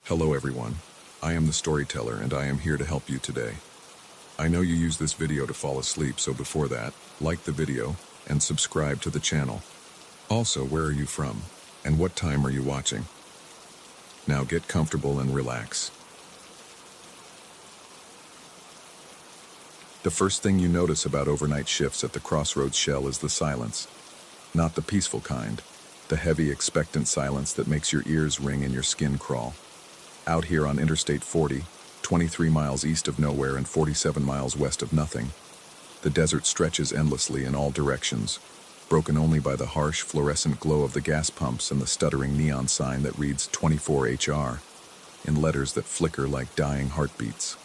Hello everyone, I am the storyteller and I am here to help you today. I know you use this video to fall asleep, so before that, like the video and subscribe to the channel. Also, where are you from and what time are you watching? Now get comfortable and relax. The first thing you notice about overnight shifts at the Crossroads Shell is the silence. Not the peaceful kind, the heavy, expectant silence that makes your ears ring and your skin crawl. Out here on Interstate 40, 23 miles east of nowhere and 47 miles west of nothing, the desert stretches endlessly in all directions, broken only by the harsh, fluorescent glow of the gas pumps and the stuttering neon sign that reads 24HR in letters that flicker like dying heartbeats.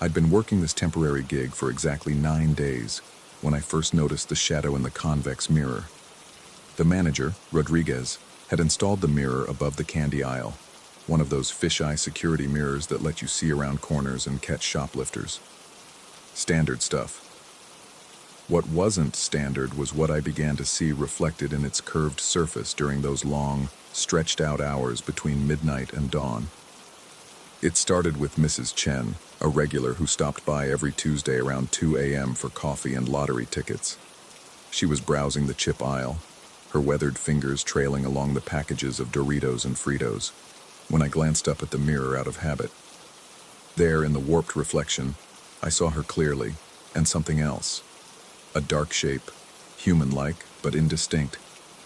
I'd been working this temporary gig for exactly 9 days when I first noticed the shadow in the convex mirror. The manager, Rodriguez, had installed the mirror above the candy aisle, one of those fisheye security mirrors that let you see around corners and catch shoplifters. Standard stuff. What wasn't standard was what I began to see reflected in its curved surface during those long, stretched-out hours between midnight and dawn. It started with Mrs. Chen, a regular who stopped by every Tuesday around 2 a.m. for coffee and lottery tickets. She was browsing the chip aisle, her weathered fingers trailing along the packages of Doritos and Fritos, when I glanced up at the mirror out of habit. There, in the warped reflection, I saw her clearly, and something else. A dark shape, human-like but indistinct,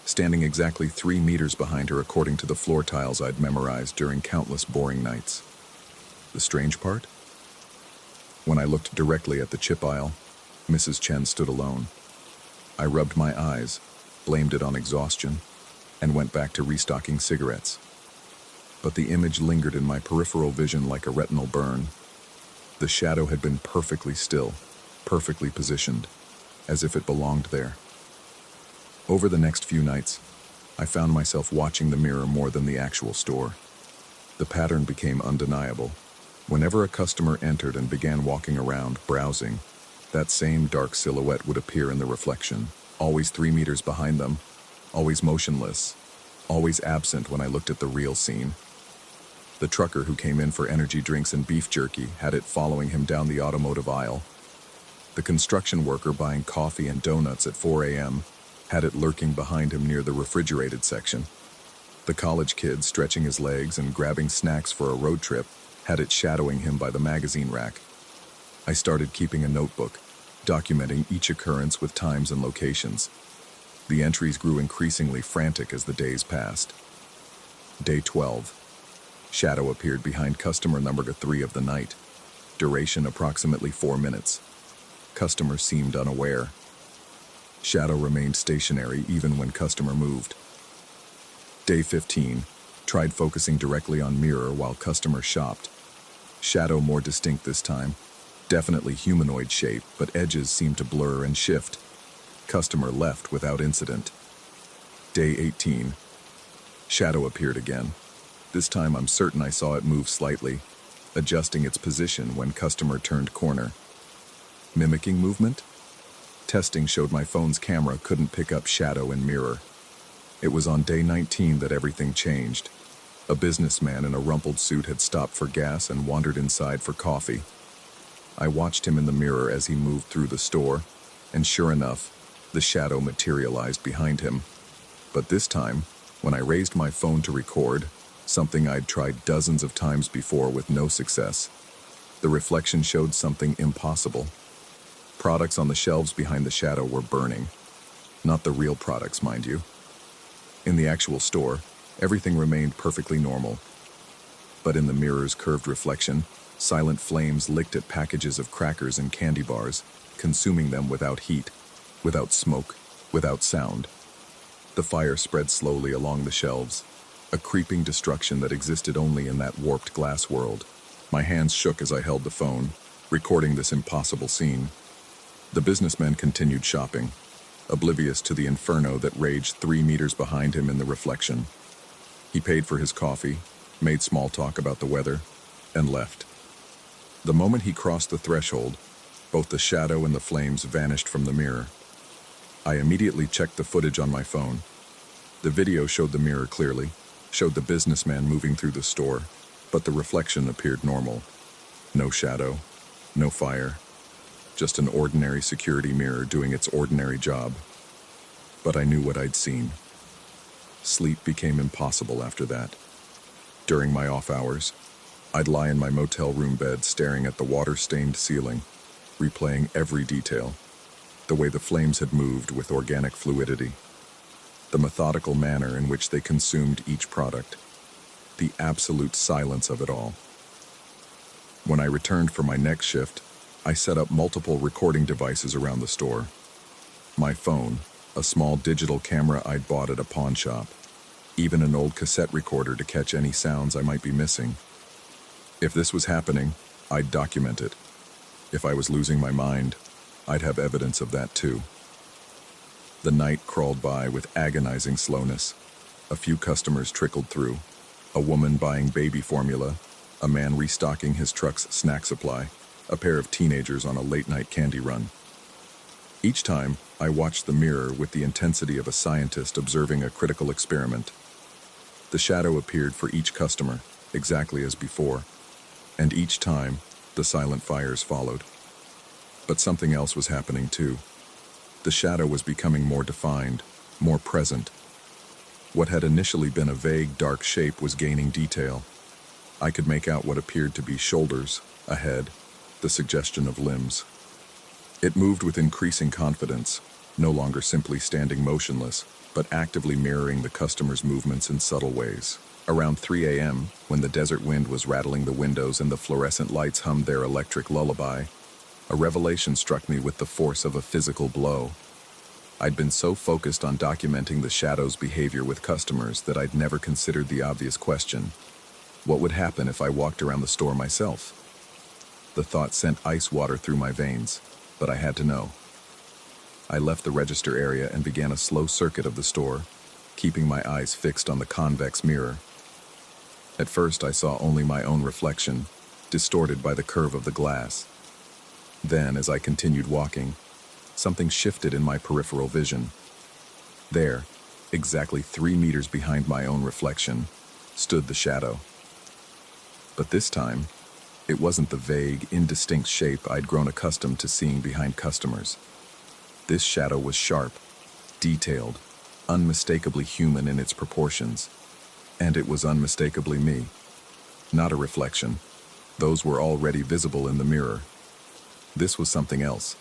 standing exactly 3 meters behind her according to the floor tiles I'd memorized during countless boring nights. The strange part? When I looked directly at the chip aisle, Mrs. Chen stood alone. I rubbed my eyes, blamed it on exhaustion, and went back to restocking cigarettes. But the image lingered in my peripheral vision like a retinal burn. The shadow had been perfectly still, perfectly positioned, as if it belonged there. Over the next few nights, I found myself watching the mirror more than the actual store. The pattern became undeniable. Whenever a customer entered and began walking around, browsing, that same dark silhouette would appear in the reflection, always 3 meters behind them, always motionless, always absent when I looked at the real scene. The trucker who came in for energy drinks and beef jerky had it following him down the automotive aisle. The construction worker buying coffee and donuts at 4 a.m. had it lurking behind him near the refrigerated section. The college kid stretching his legs and grabbing snacks for a road trip had it shadowing him by the magazine rack. I started keeping a notebook, documenting each occurrence with times and locations. The entries grew increasingly frantic as the days passed. Day 12. Shadow appeared behind customer number 3 of the night. Duration approximately 4 minutes. Customer seemed unaware. Shadow remained stationary even when customer moved. Day 15. Tried focusing directly on mirror while customer shopped. Shadow more distinct this time. Definitely humanoid shape, but edges seemed to blur and shift. Customer left without incident. Day 18. Shadow appeared again. This time I'm certain I saw it move slightly, adjusting its position when customer turned corner. Mimicking movement? Testing showed my phone's camera couldn't pick up shadow and mirror. It was on day 19 that everything changed. A businessman in a rumpled suit had stopped for gas and wandered inside for coffee. I watched him in the mirror as he moved through the store, and sure enough, the shadow materialized behind him. But this time, when I raised my phone to record, something I'd tried dozens of times before with no success, the reflection showed something impossible. Products on the shelves behind the shadow were burning. Not the real products, mind you. In the actual store, everything remained perfectly normal. But in the mirror's curved reflection, silent flames licked at packages of crackers and candy bars, consuming them without heat, without smoke, without sound. The fire spread slowly along the shelves, a creeping destruction that existed only in that warped glass world. My hands shook as I held the phone, recording this impossible scene. The businessman continued shopping, oblivious to the inferno that raged 3 meters behind him in the reflection. He paid for his coffee, made small talk about the weather, and left. The moment he crossed the threshold, both the shadow and the flames vanished from the mirror. I immediately checked the footage on my phone. The video showed the mirror clearly, showed the businessman moving through the store, but the reflection appeared normal. No shadow, no fire, just an ordinary security mirror doing its ordinary job. But I knew what I'd seen. Sleep became impossible after that. During my off hours, I'd lie in my motel room bed staring at the water-stained ceiling, replaying every detail, the way the flames had moved with organic fluidity, the methodical manner in which they consumed each product, the absolute silence of it all. When I returned for my next shift, I set up multiple recording devices around the store. My phone, a small digital camera I'd bought at a pawn shop, even an old cassette recorder to catch any sounds I might be missing. If this was happening, I'd document it. If I was losing my mind, I'd have evidence of that too. The night crawled by with agonizing slowness. A few customers trickled through. A woman buying baby formula, a man restocking his truck's snack supply, a pair of teenagers on a late-night candy run. Each time, I watched the mirror with the intensity of a scientist observing a critical experiment. The shadow appeared for each customer, exactly as before, and each time, the silent fires followed. But something else was happening too. The shadow was becoming more defined, more present. What had initially been a vague, dark shape was gaining detail. I could make out what appeared to be shoulders, a head, the suggestion of limbs. It moved with increasing confidence, no longer simply standing motionless, but actively mirroring the customer's movements in subtle ways. Around 3 a.m., when the desert wind was rattling the windows and the fluorescent lights hummed their electric lullaby, a revelation struck me with the force of a physical blow. I'd been so focused on documenting the shadow's behavior with customers that I'd never considered the obvious question: what would happen if I walked around the store myself? The thought sent ice water through my veins, but I had to know. I left the register area and began a slow circuit of the store, keeping my eyes fixed on the convex mirror. At first, I saw only my own reflection, distorted by the curve of the glass. Then, as I continued walking, something shifted in my peripheral vision. There, exactly 3 meters behind my own reflection, stood the shadow. But this time, it wasn't the vague, indistinct shape I'd grown accustomed to seeing behind customers. This shadow was sharp, detailed, unmistakably human in its proportions. And it was unmistakably me. Not a reflection. Those were already visible in the mirror. This was something else,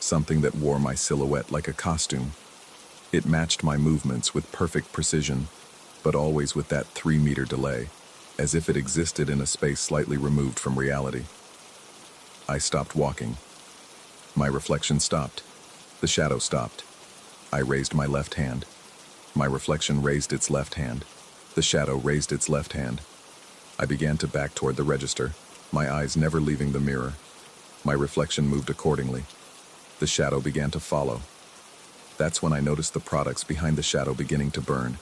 something that wore my silhouette like a costume. It matched my movements with perfect precision, but always with that 3-meter delay, as if it existed in a space slightly removed from reality. I stopped walking. My reflection stopped. The shadow stopped. I raised my left hand. My reflection raised its left hand. The shadow raised its left hand. I began to back toward the register, my eyes never leaving the mirror. My reflection moved accordingly. The shadow began to follow. That's when I noticed the products behind the shadow beginning to burn.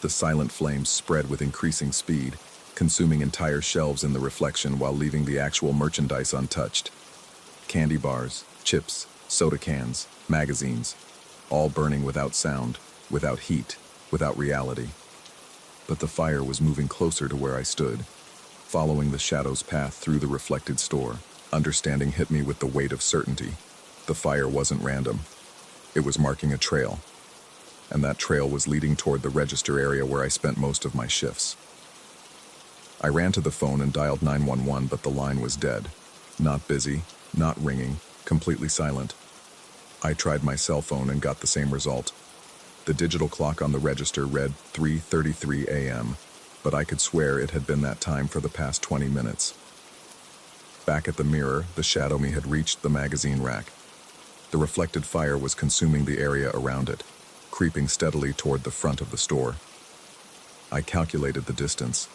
The silent flames spread with increasing speed, consuming entire shelves in the reflection while leaving the actual merchandise untouched. Candy bars, chips, soda cans, magazines, all burning without sound, without heat, without reality. But the fire was moving closer to where I stood, following the shadow's path through the reflected store. Understanding hit me with the weight of certainty. The fire wasn't random. It was marking a trail. And that trail was leading toward the register area where I spent most of my shifts. I ran to the phone and dialed 911, but the line was dead. Not busy, not ringing, completely silent. I tried my cell phone and got the same result. The digital clock on the register read 3:33 a.m., but I could swear it had been that time for the past 20 minutes. Back at the mirror, the shadow me had reached the magazine rack. The reflected fire was consuming the area around it, creeping steadily toward the front of the store. I calculated the distance.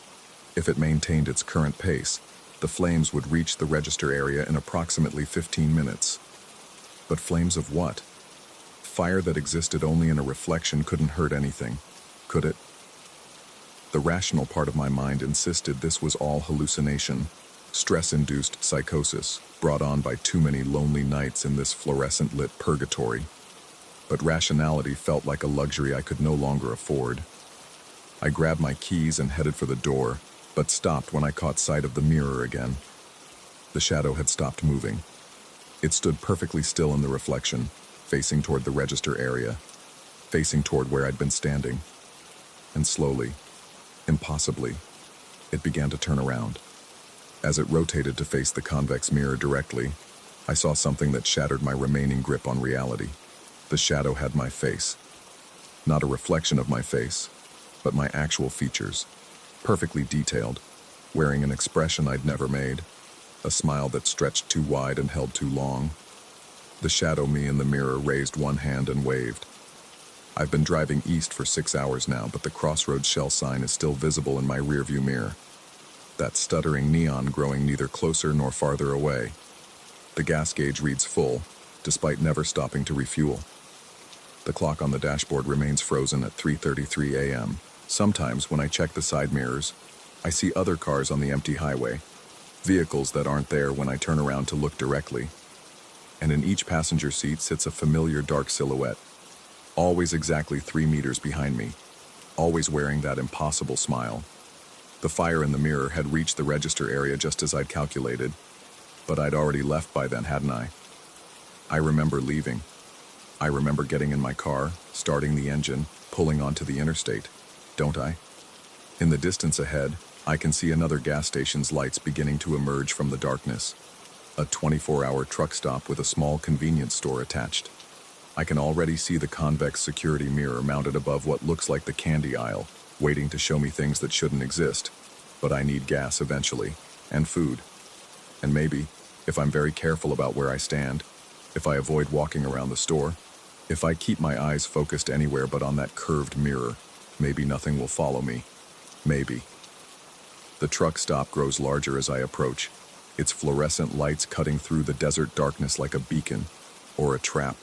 If it maintained its current pace, the flames would reach the register area in approximately 15 minutes. But flames of what? Fire that existed only in a reflection couldn't hurt anything, could it? The rational part of my mind insisted this was all hallucination, stress-induced psychosis, brought on by too many lonely nights in this fluorescent-lit purgatory. But rationality felt like a luxury I could no longer afford. I grabbed my keys and headed for the door, but stopped when I caught sight of the mirror again. The shadow had stopped moving. It stood perfectly still in the reflection, facing toward the register area, facing toward where I'd been standing. And slowly, impossibly, it began to turn around. As it rotated to face the convex mirror directly, I saw something that shattered my remaining grip on reality. The shadow had my face. Not a reflection of my face, but my actual features, perfectly detailed, wearing an expression I'd never made, a smile that stretched too wide and held too long. The shadow me in the mirror raised one hand and waved. I've been driving east for 6 hours now, but the Crossroads Shell sign is still visible in my rearview mirror. That stuttering neon growing neither closer nor farther away. The gas gauge reads full, despite never stopping to refuel. The clock on the dashboard remains frozen at 3:33 a.m. Sometimes, when I check the side mirrors, I see other cars on the empty highway, vehicles that aren't there when I turn around to look directly. And in each passenger seat sits a familiar dark silhouette, always exactly 3 meters behind me, always wearing that impossible smile. The fire in the mirror had reached the register area just as I'd calculated, but I'd already left by then, hadn't I? I remember leaving. I remember getting in my car, starting the engine, pulling onto the interstate, don't I? In the distance ahead, I can see another gas station's lights beginning to emerge from the darkness. A 24-hour truck stop with a small convenience store attached. I can already see the convex security mirror mounted above what looks like the candy aisle, waiting to show me things that shouldn't exist. But I need gas eventually, and food. And maybe, if I'm very careful about where I stand, if I avoid walking around the store, if I keep my eyes focused anywhere but on that curved mirror, maybe nothing will follow me. Maybe. The truck stop grows larger as I approach, its fluorescent lights cutting through the desert darkness like a beacon, or a trap.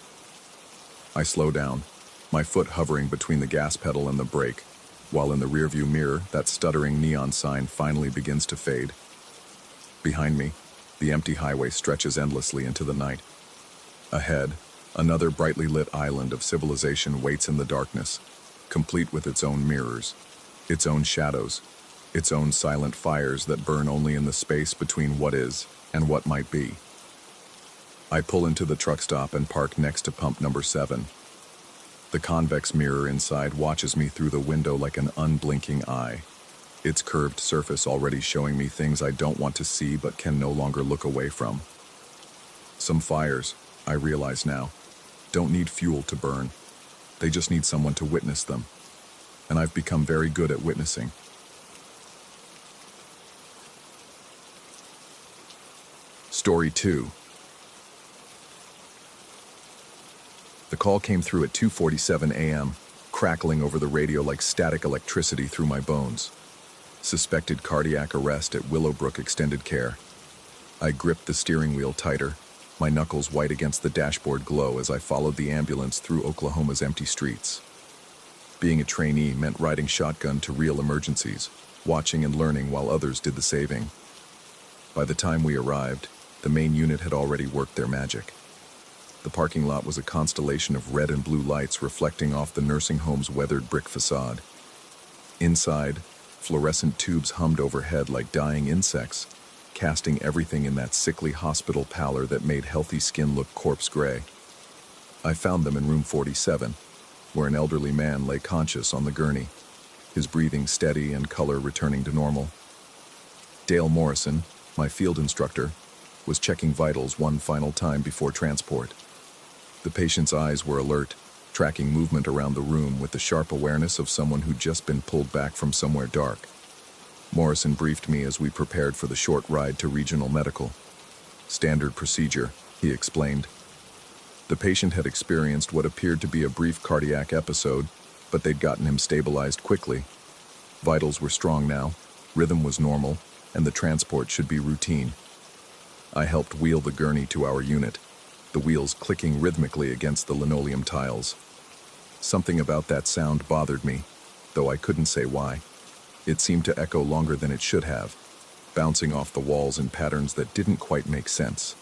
I slow down, my foot hovering between the gas pedal and the brake, while in the rearview mirror, that stuttering neon sign finally begins to fade. Behind me, the empty highway stretches endlessly into the night. Ahead, another brightly lit island of civilization waits in the darkness, complete with its own mirrors, its own shadows, its own silent fires that burn only in the space between what is and what might be. I pull into the truck stop and park next to pump number 7. The convex mirror inside watches me through the window like an unblinking eye, its curved surface already showing me things I don't want to see but can no longer look away from. Some fires, I realize now, don't need fuel to burn. They just need someone to witness them. And I've become very good at witnessing. Story 2. The call came through at 2:47 a.m., crackling over the radio like static electricity through my bones. Suspected cardiac arrest at Willowbrook Extended Care. I gripped the steering wheel tighter, my knuckles white against the dashboard glow as I followed the ambulance through Oklahoma's empty streets. Being a trainee meant riding shotgun to real emergencies, watching and learning while others did the saving. By the time we arrived, the main unit had already worked their magic. The parking lot was a constellation of red and blue lights reflecting off the nursing home's weathered brick facade. Inside, fluorescent tubes hummed overhead like dying insects, casting everything in that sickly hospital pallor that made healthy skin look corpse gray. I found them in room 47, where an elderly man lay conscious on the gurney, his breathing steady and color returning to normal. Dale Morrison, my field instructor, was checking vitals one final time before transport. The patient's eyes were alert, tracking movement around the room with the sharp awareness of someone who'd just been pulled back from somewhere dark. Morrison briefed me as we prepared for the short ride to regional medical. Standard procedure, he explained. The patient had experienced what appeared to be a brief cardiac episode, but they'd gotten him stabilized quickly. Vitals were strong now, rhythm was normal, and the transport should be routine. I helped wheel the gurney to our unit, the wheels clicking rhythmically against the linoleum tiles. Something about that sound bothered me, though I couldn't say why. It seemed to echo longer than it should have, bouncing off the walls in patterns that didn't quite make sense.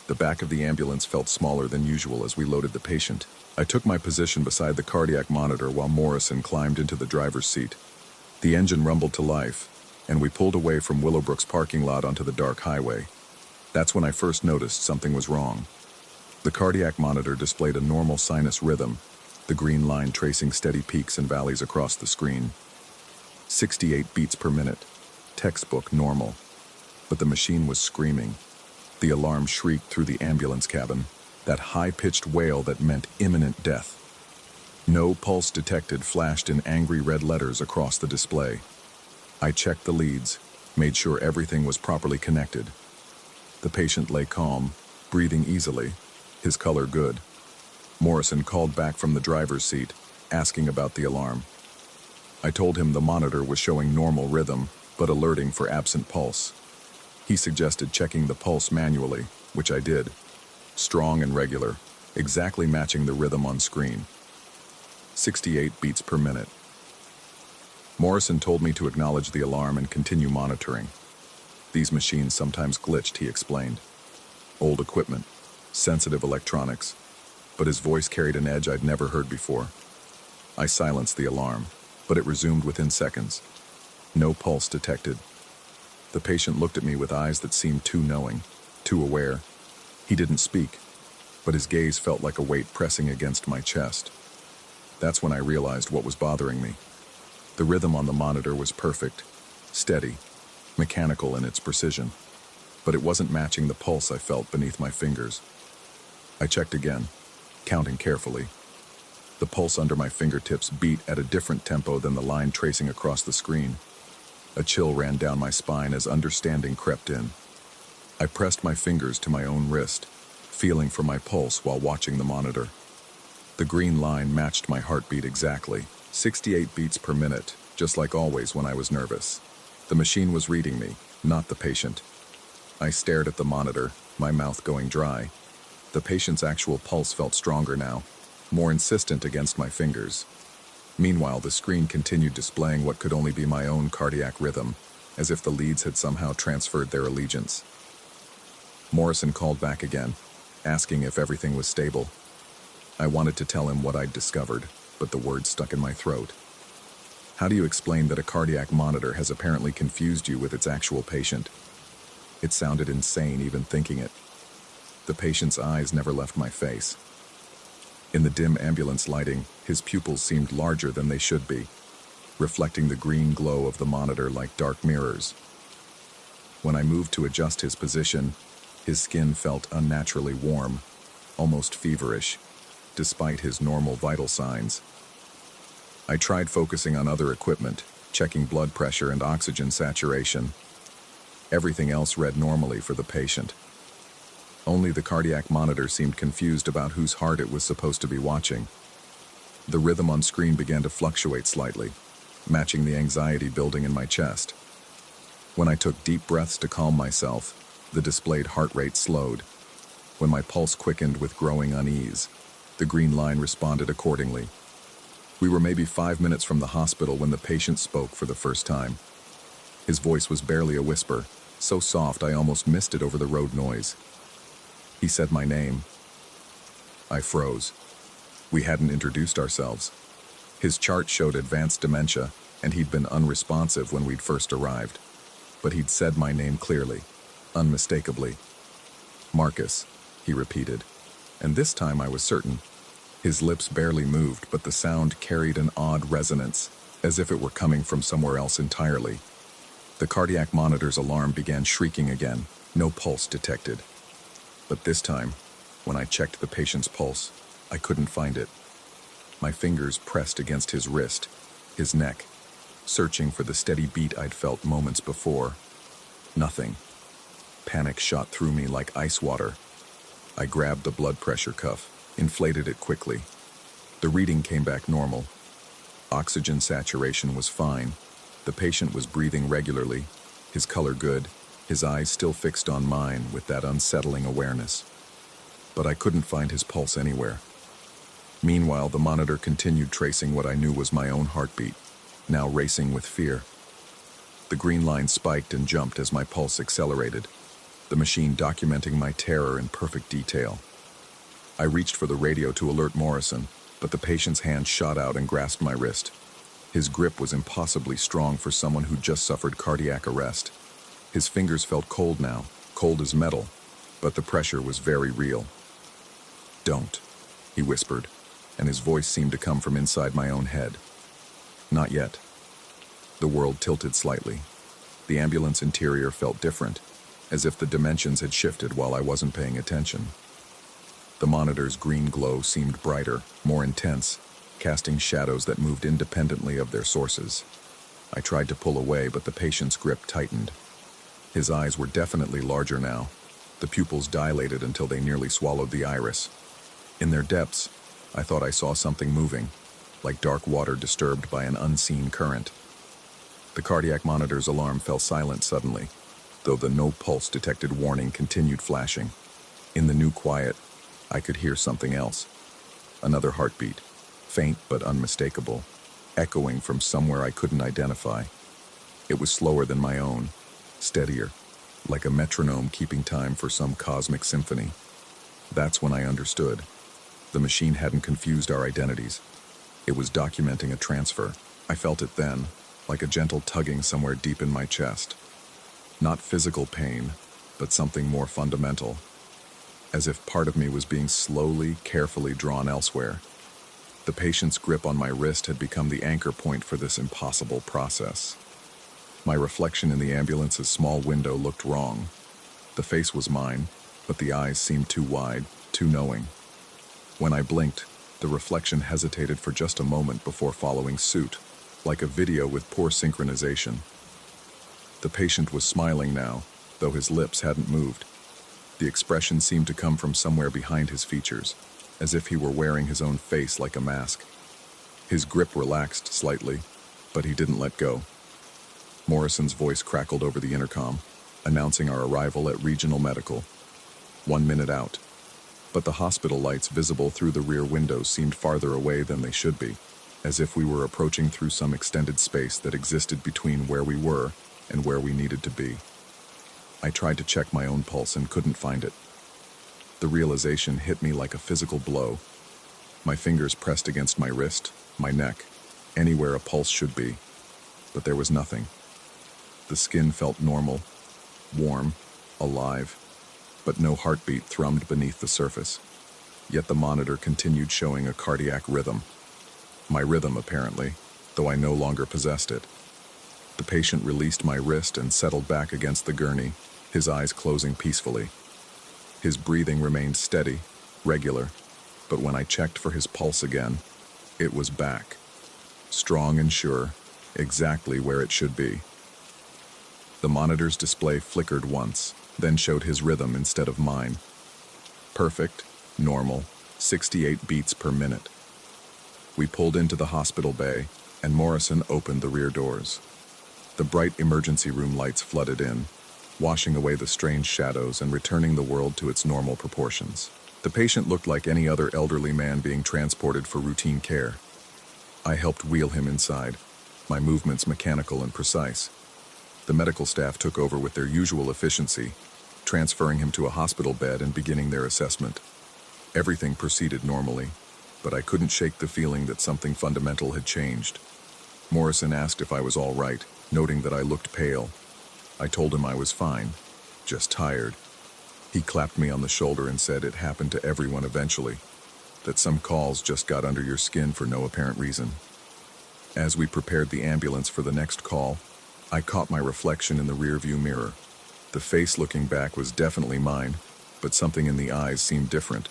The back of the ambulance felt smaller than usual as we loaded the patient. I took my position beside the cardiac monitor while Morrison climbed into the driver's seat. The engine rumbled to life, and we pulled away from Willowbrook's parking lot onto the dark highway. That's when I first noticed something was wrong. The cardiac monitor displayed a normal sinus rhythm, the green line tracing steady peaks and valleys across the screen. 68 beats per minute, textbook normal. But the machine was screaming. The alarm shrieked through the ambulance cabin, that high-pitched wail that meant imminent death. "No pulse detected" flashed in angry red letters across the display. I checked the leads, made sure everything was properly connected. The patient lay calm, breathing easily, his color good. Morrison called back from the driver's seat, asking about the alarm. I told him the monitor was showing normal rhythm, but alerting for absent pulse. He suggested checking the pulse manually, which I did. Strong and regular, exactly matching the rhythm on screen. 68 beats per minute. Morrison told me to acknowledge the alarm and continue monitoring. These machines sometimes glitched, he explained. Old equipment, sensitive electronics, but his voice carried an edge I'd never heard before. I silenced the alarm, but it resumed within seconds. No pulse detected. The patient looked at me with eyes that seemed too knowing, too aware. He didn't speak, but his gaze felt like a weight pressing against my chest. That's when I realized what was bothering me. The rhythm on the monitor was perfect, steady, mechanical in its precision, but it wasn't matching the pulse I felt beneath my fingers. I checked again, counting carefully. The pulse under my fingertips beat at a different tempo than the line tracing across the screen. A chill ran down my spine as understanding crept in. I pressed my fingers to my own wrist, feeling for my pulse while watching the monitor. The green line matched my heartbeat exactly, 68 beats per minute, just like always when I was nervous. The machine was reading me, not the patient. I stared at the monitor, my mouth going dry. The patient's actual pulse felt stronger now, more insistent against my fingers. Meanwhile, the screen continued displaying what could only be my own cardiac rhythm, as if the leads had somehow transferred their allegiance. Morrison called back again, asking if everything was stable. I wanted to tell him what I'd discovered, but the words stuck in my throat. How do you explain that a cardiac monitor has apparently confused you with its actual patient? It sounded insane even thinking it. The patient's eyes never left my face. In the dim ambulance lighting, his pupils seemed larger than they should be, reflecting the green glow of the monitor like dark mirrors. When I moved to adjust his position, his skin felt unnaturally warm, almost feverish, despite his normal vital signs. I tried focusing on other equipment, checking blood pressure and oxygen saturation. Everything else read normally for the patient. Only the cardiac monitor seemed confused about whose heart it was supposed to be watching. The rhythm on screen began to fluctuate slightly, matching the anxiety building in my chest. When I took deep breaths to calm myself, the displayed heart rate slowed. When my pulse quickened with growing unease, the green line responded accordingly. We were maybe 5 minutes from the hospital when the patient spoke for the first time. His voice was barely a whisper, so soft I almost missed it over the road noise. He said my name. I froze. We hadn't introduced ourselves. His chart showed advanced dementia, and he'd been unresponsive when we'd first arrived. But he'd said my name clearly, unmistakably. "Marcus," he repeated, and this time I was certain. His lips barely moved, but the sound carried an odd resonance, as if it were coming from somewhere else entirely. The cardiac monitor's alarm began shrieking again, no pulse detected. But this time, when I checked the patient's pulse, I couldn't find it. My fingers pressed against his wrist, his neck, searching for the steady beat I'd felt moments before. Nothing. Panic shot through me like ice water. I grabbed the blood pressure cuff, inflated it quickly. The reading came back normal. Oxygen saturation was fine. The patient was breathing regularly, his color good, his eyes still fixed on mine with that unsettling awareness. But I couldn't find his pulse anywhere. Meanwhile, the monitor continued tracing what I knew was my own heartbeat, now racing with fear. The green line spiked and jumped as my pulse accelerated, the machine documenting my terror in perfect detail. I reached for the radio to alert Morrison, but the patient's hand shot out and grasped my wrist. His grip was impossibly strong for someone who just suffered cardiac arrest. His fingers felt cold now, cold as metal, but the pressure was very real. "Don't," he whispered, and his voice seemed to come from inside my own head. "Not yet." The world tilted slightly. The ambulance interior felt different, as if the dimensions had shifted while I wasn't paying attention. The monitor's green glow seemed brighter, more intense, casting shadows that moved independently of their sources. I tried to pull away, but the patient's grip tightened. His eyes were definitely larger now. The pupils dilated until they nearly swallowed the iris. In their depths, I thought I saw something moving, like dark water disturbed by an unseen current. The cardiac monitor's alarm fell silent suddenly, though the no-pulse detected warning continued flashing. In the new quiet, I could hear something else. Another heartbeat, faint but unmistakable, echoing from somewhere I couldn't identify. It was slower than my own, steadier, like a metronome keeping time for some cosmic symphony. That's when I understood. The machine hadn't confused our identities. It was documenting a transfer. I felt it then, like a gentle tugging somewhere deep in my chest. Not physical pain, but something more fundamental. As if part of me was being slowly, carefully drawn elsewhere. The patient's grip on my wrist had become the anchor point for this impossible process. My reflection in the ambulance's small window looked wrong. The face was mine, but the eyes seemed too wide, too knowing. When I blinked, the reflection hesitated for just a moment before following suit, like a video with poor synchronization. The patient was smiling now, though his lips hadn't moved. The expression seemed to come from somewhere behind his features, as if he were wearing his own face like a mask. His grip relaxed slightly, but he didn't let go. Morrison's voice crackled over the intercom, announcing our arrival at Regional Medical. 1 minute out. But the hospital lights visible through the rear windows seemed farther away than they should be, as if we were approaching through some extended space that existed between where we were and where we needed to be. I tried to check my own pulse and couldn't find it. The realization hit me like a physical blow. My fingers pressed against my wrist, my neck, anywhere a pulse should be, but there was nothing. The skin felt normal, warm, alive, but no heartbeat thrummed beneath the surface. Yet the monitor continued showing a cardiac rhythm. My rhythm, apparently, though I no longer possessed it. The patient released my wrist and settled back against the gurney, his eyes closing peacefully. His breathing remained steady, regular, but when I checked for his pulse again, it was back. Strong and sure, exactly where it should be. The monitor's display flickered once, then showed his rhythm instead of mine. Perfect, normal, 68 beats per minute. We pulled into the hospital bay, and Morrison opened the rear doors. The bright emergency room lights flooded in, washing away the strange shadows and returning the world to its normal proportions. The patient looked like any other elderly man being transported for routine care. I helped wheel him inside, my movements mechanical and precise. The medical staff took over with their usual efficiency, transferring him to a hospital bed and beginning their assessment. Everything proceeded normally, but I couldn't shake the feeling that something fundamental had changed. Morrison asked if I was all right, noting that I looked pale. I told him I was fine, just tired. He clapped me on the shoulder and said it happened to everyone eventually, that some calls just got under your skin for no apparent reason. As we prepared the ambulance for the next call, I caught my reflection in the rearview mirror. The face looking back was definitely mine, but something in the eyes seemed different.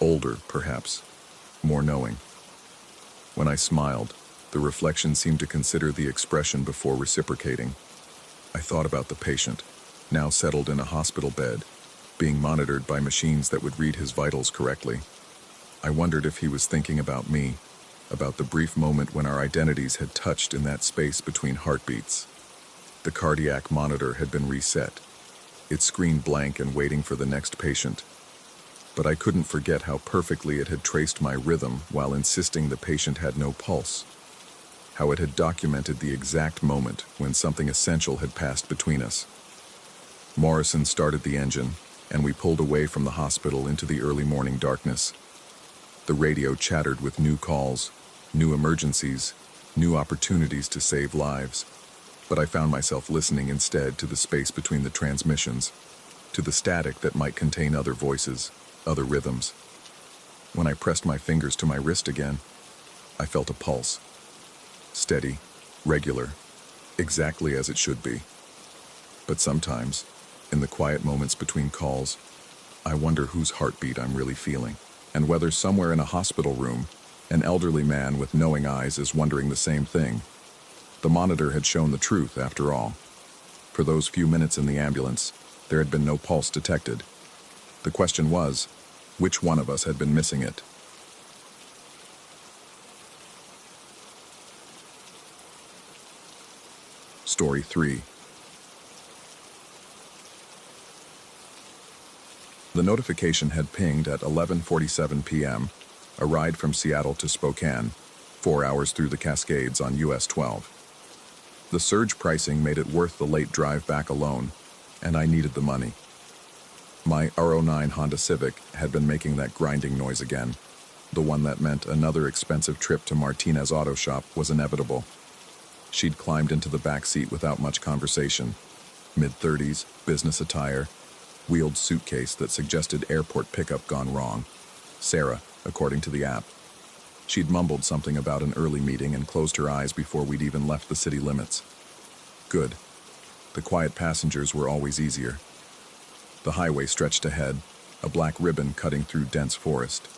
Older, perhaps. More knowing. When I smiled, the reflection seemed to consider the expression before reciprocating. I thought about the patient, now settled in a hospital bed, being monitored by machines that would read his vitals correctly. I wondered if he was thinking about me, about the brief moment when our identities had touched in that space between heartbeats. The cardiac monitor had been reset, its screen blank and waiting for the next patient. But I couldn't forget how perfectly it had traced my rhythm while insisting the patient had no pulse. How it had documented the exact moment when something essential had passed between us. Morrison started the engine, and we pulled away from the hospital into the early morning darkness. The radio chattered with new calls, new emergencies, new opportunities to save lives. But I found myself listening instead to the space between the transmissions, to the static that might contain other voices, other rhythms. When I pressed my fingers to my wrist again, I felt a pulse. Steady, regular, exactly as it should be. But sometimes, in the quiet moments between calls, I wonder whose heartbeat I'm really feeling, and whether somewhere in a hospital room, an elderly man with knowing eyes is wondering the same thing. The monitor had shown the truth, after all. For those few minutes in the ambulance, there had been no pulse detected. The question was, which one of us had been missing it? Story 3. The notification had pinged at 11:47 p.m., a ride from Seattle to Spokane, 4 hours through the Cascades on US 12. The surge pricing made it worth the late drive back alone, and I needed the money. My R09 Honda Civic had been making that grinding noise again. The one that meant another expensive trip to Martinez Auto Shop was inevitable. She'd climbed into the back seat without much conversation. Mid-30s, business attire, wheeled suitcase that suggested airport pickup gone wrong. Sarah, according to the app. She'd mumbled something about an early meeting and closed her eyes before we'd even left the city limits. Good. The quiet passengers were always easier. The highway stretched ahead, a black ribbon cutting through dense forest.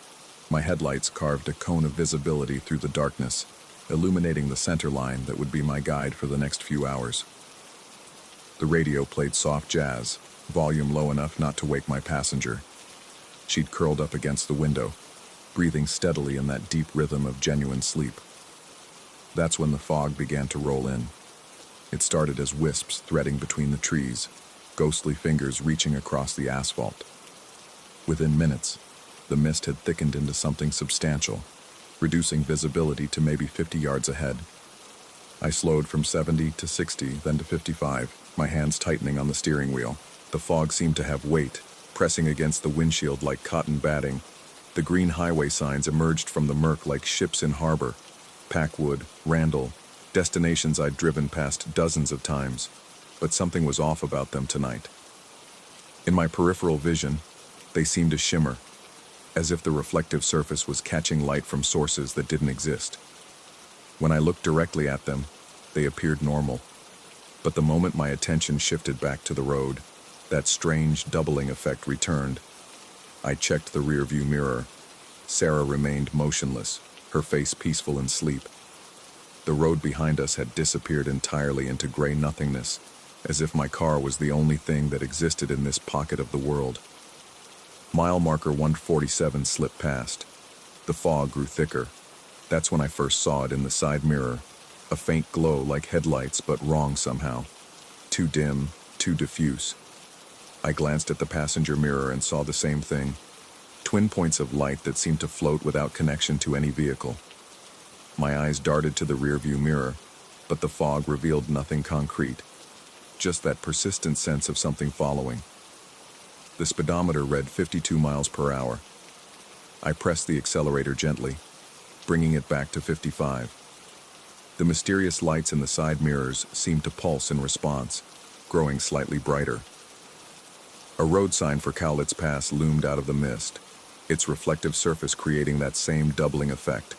My headlights carved a cone of visibility through the darkness, illuminating the center line that would be my guide for the next few hours. The radio played soft jazz, volume low enough not to wake my passenger. She'd curled up against the window, breathing steadily in that deep rhythm of genuine sleep. That's when the fog began to roll in. It started as wisps threading between the trees, ghostly fingers reaching across the asphalt. Within minutes, the mist had thickened into something substantial, reducing visibility to maybe 50 yards ahead. I slowed from 70 to 60, then to 55, my hands tightening on the steering wheel. The fog seemed to have weight, pressing against the windshield like cotton batting. The green highway signs emerged from the murk like ships in harbor. Packwood, Randall, destinations I'd driven past dozens of times, but something was off about them tonight. In my peripheral vision, they seemed to shimmer, as if the reflective surface was catching light from sources that didn't exist. When I looked directly at them, they appeared normal. But the moment my attention shifted back to the road, that strange doubling effect returned. I checked the rearview mirror. Sarah remained motionless, her face peaceful in sleep. The road behind us had disappeared entirely into gray nothingness, as if my car was the only thing that existed in this pocket of the world. Mile marker 147 slipped past. The fog grew thicker. That's when I first saw it in the side mirror, a faint glow like headlights, but wrong somehow. Too dim, too diffuse. I glanced at the passenger mirror and saw the same thing. Twin points of light that seemed to float without connection to any vehicle. My eyes darted to the rearview mirror, but the fog revealed nothing concrete. Just that persistent sense of something following. The speedometer read 52 miles per hour. I pressed the accelerator gently, bringing it back to 55. The mysterious lights in the side mirrors seemed to pulse in response, growing slightly brighter. A road sign for Cowlitz Pass loomed out of the mist, its reflective surface creating that same doubling effect.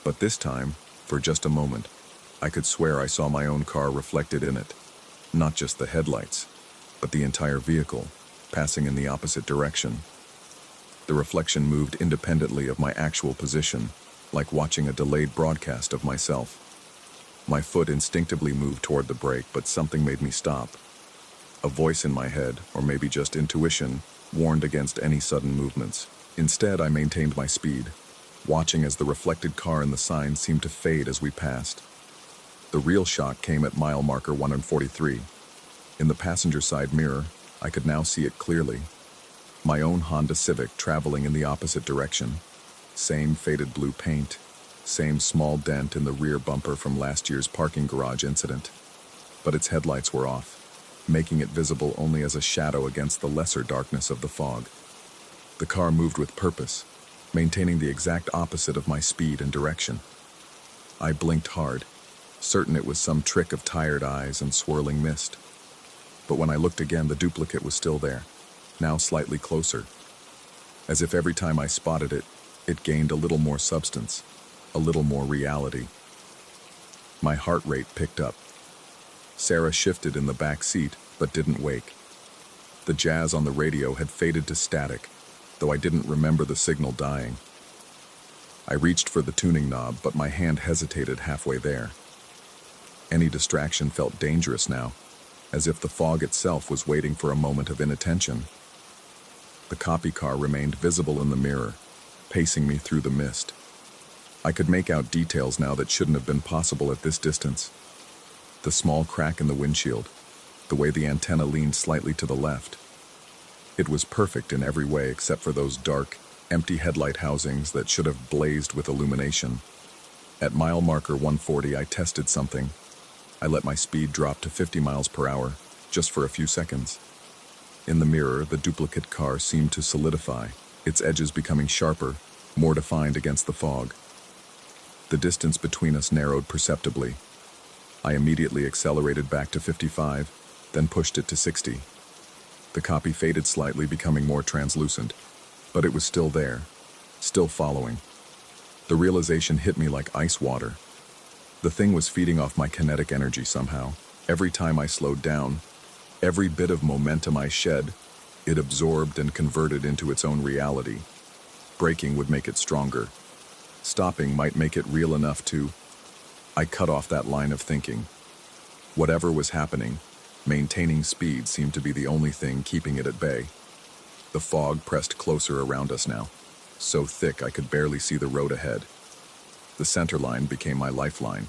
But this time, for just a moment, I could swear I saw my own car reflected in it. Not just the headlights, but the entire vehicle, passing in the opposite direction. The reflection moved independently of my actual position, like watching a delayed broadcast of myself. My foot instinctively moved toward the brake, but something made me stop. A voice in my head, or maybe just intuition, warned against any sudden movements. Instead, I maintained my speed, watching as the reflected car in the sign seemed to fade as we passed. The real shock came at mile marker 143. In the passenger side mirror, I could now see it clearly. My own Honda Civic traveling in the opposite direction. Same faded blue paint, same small dent in the rear bumper from last year's parking garage incident. But its headlights were off, making it visible only as a shadow against the lesser darkness of the fog. The car moved with purpose, maintaining the exact opposite of my speed and direction. I blinked hard, certain it was some trick of tired eyes and swirling mist. But when I looked again, the duplicate was still there, now slightly closer. As if every time I spotted it, it gained a little more substance, a little more reality. My heart rate picked up. Sarah shifted in the back seat, but didn't wake. The jazz on the radio had faded to static, though I didn't remember the signal dying. I reached for the tuning knob, but my hand hesitated halfway there. Any distraction felt dangerous now, as if the fog itself was waiting for a moment of inattention. The copy car remained visible in the mirror, pacing me through the mist. I could make out details now that shouldn't have been possible at this distance. The small crack in the windshield, the way the antenna leaned slightly to the left. It was perfect in every way except for those dark, empty headlight housings that should have blazed with illumination. At mile marker 140, I tested something. I let my speed drop to 50 miles per hour, just for a few seconds. In the mirror, the duplicate car seemed to solidify, its edges becoming sharper, more defined against the fog. The distance between us narrowed perceptibly. I immediately accelerated back to 55, then pushed it to 60. The copy faded slightly, becoming more translucent, but it was still there, still following. The realization hit me like ice water. The thing was feeding off my kinetic energy somehow. Every time I slowed down, every bit of momentum I shed, it absorbed and converted into its own reality. Braking would make it stronger. Stopping might make it real enough to... I cut off that line of thinking. Whatever was happening, maintaining speed seemed to be the only thing keeping it at bay. The fog pressed closer around us now, so thick I could barely see the road ahead. The center line became my lifeline,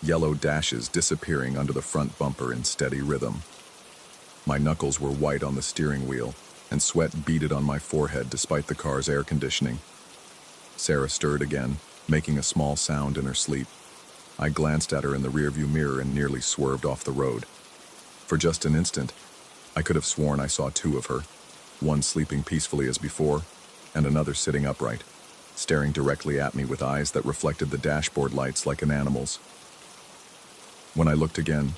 yellow dashes disappearing under the front bumper in steady rhythm. My knuckles were white on the steering wheel, and sweat beaded on my forehead despite the car's air conditioning. Sarah stirred again, making a small sound in her sleep. I glanced at her in the rearview mirror and nearly swerved off the road. For just an instant, I could have sworn I saw two of her, one sleeping peacefully as before, and another sitting upright, staring directly at me with eyes that reflected the dashboard lights like an animal's. When I looked again,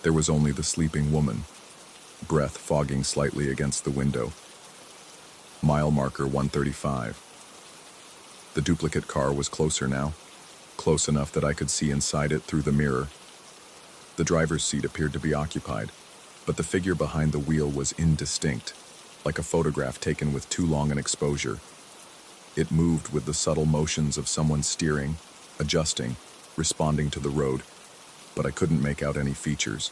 there was only the sleeping woman, breath fogging slightly against the window. Mile marker 135. The duplicate car was closer now, close enough that I could see inside it through the mirror. The driver's seat appeared to be occupied, but the figure behind the wheel was indistinct, like a photograph taken with too long an exposure. It moved with the subtle motions of someone steering, adjusting, responding to the road, but I couldn't make out any features.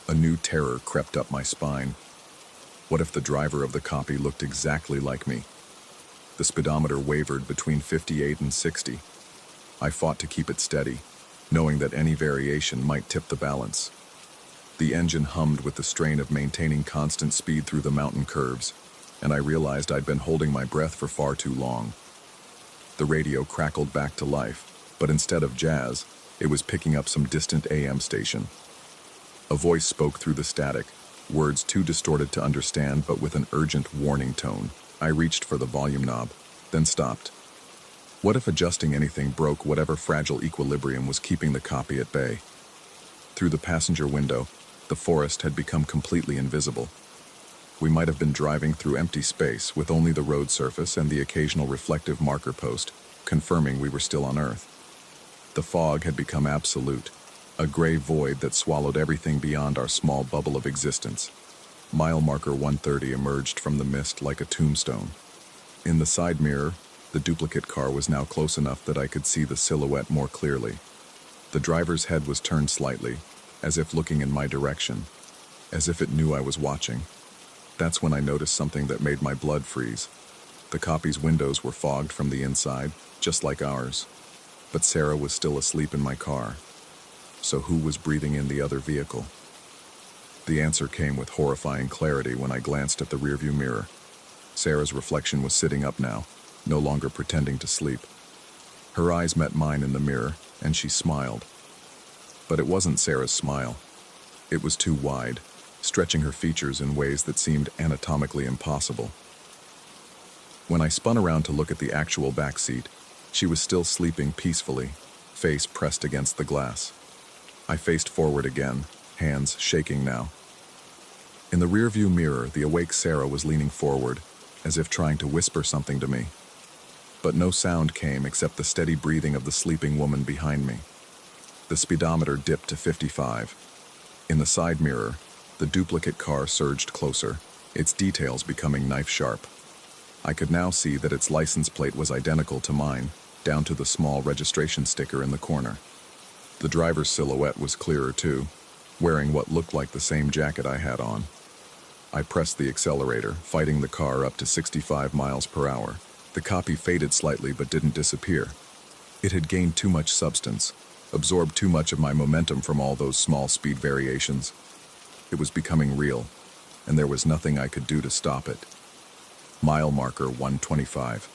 A new terror crept up my spine. What if the driver of the copy looked exactly like me? The speedometer wavered between 58 and 60. I fought to keep it steady, knowing that any variation might tip the balance. The engine hummed with the strain of maintaining constant speed through the mountain curves, and I realized I'd been holding my breath for far too long. The radio crackled back to life, but instead of jazz, it was picking up some distant AM station. A voice spoke through the static, words too distorted to understand but with an urgent warning tone. I reached for the volume knob, then stopped. What if adjusting anything broke whatever fragile equilibrium was keeping the copy at bay? Through the passenger window, the forest had become completely invisible. We might have been driving through empty space with only the road surface and the occasional reflective marker post, confirming we were still on Earth. The fog had become absolute, a gray void that swallowed everything beyond our small bubble of existence. Mile marker 130 emerged from the mist like a tombstone. In the side mirror, the duplicate car was now close enough that I could see the silhouette more clearly. The driver's head was turned slightly, as if looking in my direction, as if it knew I was watching. That's when I noticed something that made my blood freeze. The copy's windows were fogged from the inside, just like ours. But Sarah was still asleep in my car. So who was breathing in the other vehicle? The answer came with horrifying clarity when I glanced at the rearview mirror. Sarah's reflection was sitting up now, no longer pretending to sleep. Her eyes met mine in the mirror, and she smiled. But it wasn't Sarah's smile. It was too wide, stretching her features in ways that seemed anatomically impossible. When I spun around to look at the actual back seat, she was still sleeping peacefully, face pressed against the glass. I faced forward again, hands shaking now. In the rearview mirror, the awake Sarah was leaning forward, as if trying to whisper something to me. But no sound came except the steady breathing of the sleeping woman behind me. The speedometer dipped to 55. In the side mirror, the duplicate car surged closer, its details becoming knife-sharp. I could now see that its license plate was identical to mine, down to the small registration sticker in the corner. The driver's silhouette was clearer too, wearing what looked like the same jacket I had on. I pressed the accelerator, fighting the car up to 65 miles per hour. The copy faded slightly but didn't disappear. It had gained too much substance, absorbed too much of my momentum from all those small speed variations. It was becoming real, and there was nothing I could do to stop it. Mile marker 125.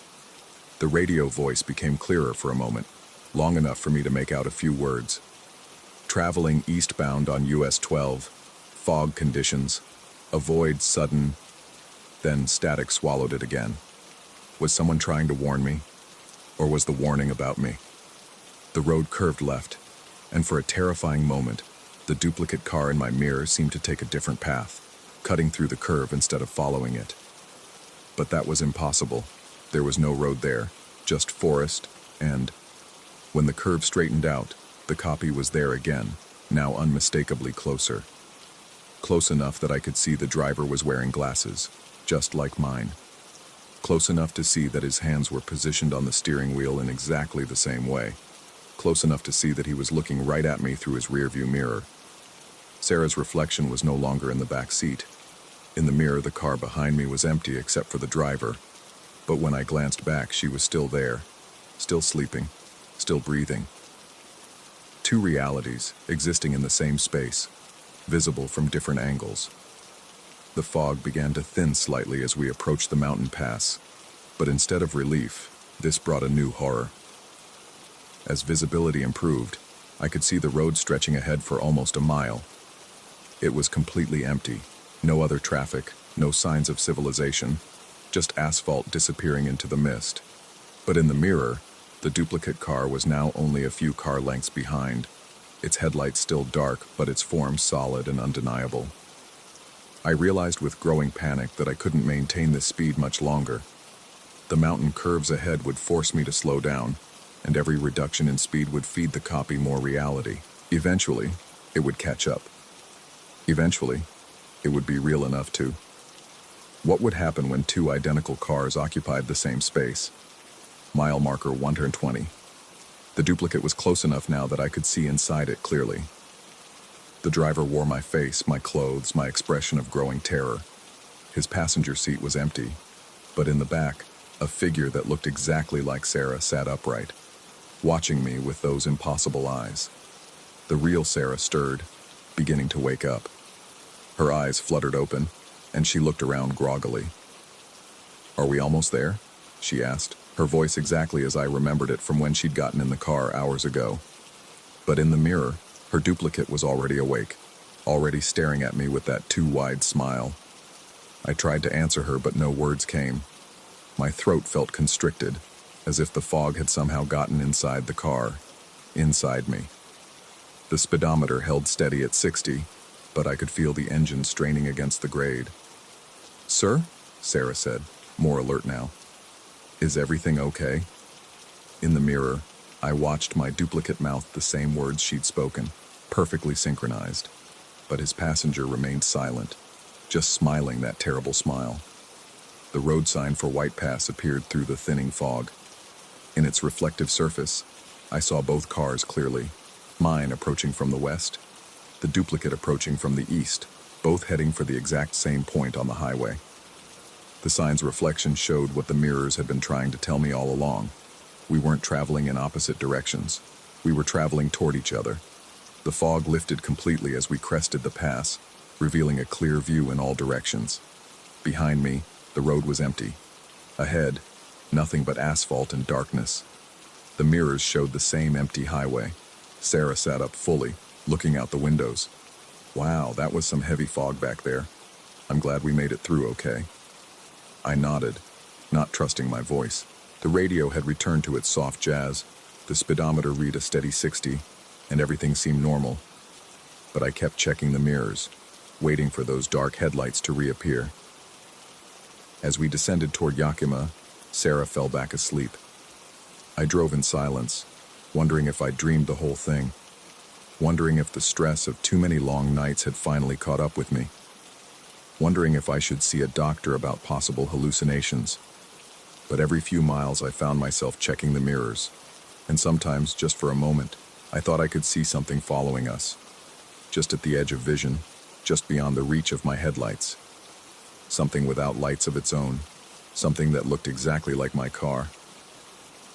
The radio voice became clearer for a moment, long enough for me to make out a few words. Traveling eastbound on US 12, fog conditions, avoid sudden... Then static swallowed it again. Was someone trying to warn me? Or was the warning about me? The road curved left, and for a terrifying moment, the duplicate car in my mirror seemed to take a different path, cutting through the curve instead of following it. But that was impossible. There was no road there, just forest, and... When the curve straightened out, the copy was there again, now unmistakably closer. Close enough that I could see the driver was wearing glasses, just like mine. Close enough to see that his hands were positioned on the steering wheel in exactly the same way. Close enough to see that he was looking right at me through his rearview mirror. Sarah's reflection was no longer in the back seat. In the mirror, the car behind me was empty except for the driver. But when I glanced back, she was still there, still sleeping, still breathing. Two realities existing in the same space, visible from different angles. The fog began to thin slightly as we approached the mountain pass, but instead of relief, this brought a new horror. As visibility improved, I could see the road stretching ahead for almost a mile. It was completely empty, no other traffic, no signs of civilization, just asphalt disappearing into the mist. But in the mirror, the duplicate car was now only a few car lengths behind, its headlights still dark, but its form solid and undeniable. I realized with growing panic that I couldn't maintain this speed much longer. The mountain curves ahead would force me to slow down, and every reduction in speed would feed the copy more reality. Eventually, it would catch up. Eventually, it would be real enough to. What would happen when two identical cars occupied the same space? Mile marker 120. The duplicate was close enough now that I could see inside it clearly. The driver wore my face, my clothes, my expression of growing terror. His passenger seat was empty, but in the back, a figure that looked exactly like Sarah sat upright, watching me with those impossible eyes. The real Sarah stirred, beginning to wake up. Her eyes fluttered open, and she looked around groggily. "Are we almost there?" she asked, her voice exactly as I remembered it from when she'd gotten in the car hours ago. But in the mirror, her duplicate was already awake, already staring at me with that too wide smile. I tried to answer her, but no words came. My throat felt constricted, as if the fog had somehow gotten inside the car, inside me. The speedometer held steady at 60, but I could feel the engine straining against the grade. "Sir?" Sarah said, more alert now. "Is everything okay?" In the mirror, I watched my duplicate mouth the same words she'd spoken, perfectly synchronized. But his passenger remained silent, just smiling that terrible smile. The road sign for White Pass appeared through the thinning fog. In its reflective surface, I saw both cars clearly, mine approaching from the west, the duplicate approaching from the east, both heading for the exact same point on the highway. The sign's reflection showed what the mirrors had been trying to tell me all along. We weren't traveling in opposite directions. We were traveling toward each other. The fog lifted completely as we crested the pass, revealing a clear view in all directions. Behind me, the road was empty. Ahead, nothing but asphalt and darkness. The mirrors showed the same empty highway. Sarah sat up fully, looking out the windows. "Wow, that was some heavy fog back there. I'm glad we made it through okay." I nodded, not trusting my voice. The radio had returned to its soft jazz. The speedometer read a steady 60, and everything seemed normal. But I kept checking the mirrors, waiting for those dark headlights to reappear. As we descended toward Yakima, Sarah fell back asleep. I drove in silence, wondering if I'd dreamed the whole thing, wondering if the stress of too many long nights had finally caught up with me, wondering if I should see a doctor about possible hallucinations. But every few miles I found myself checking the mirrors, and sometimes, just for a moment, I thought I could see something following us, just at the edge of vision, just beyond the reach of my headlights. Something without lights of its own, something that looked exactly like my car.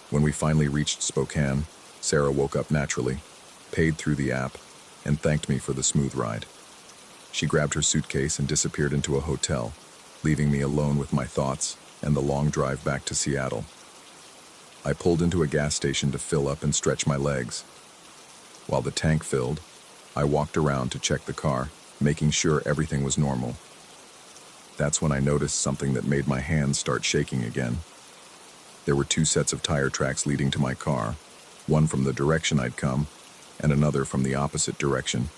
When we finally reached Spokane, Sarah woke up naturally, paid through the app, and thanked me for the smooth ride. She grabbed her suitcase and disappeared into a hotel, leaving me alone with my thoughts and the long drive back to Seattle. I pulled into a gas station to fill up and stretch my legs. While the tank filled, I walked around to check the car, making sure everything was normal. That's when I noticed something that made my hands start shaking again. There were 2 sets of tire tracks leading to my car, one from the direction I'd come, and another from the opposite direction,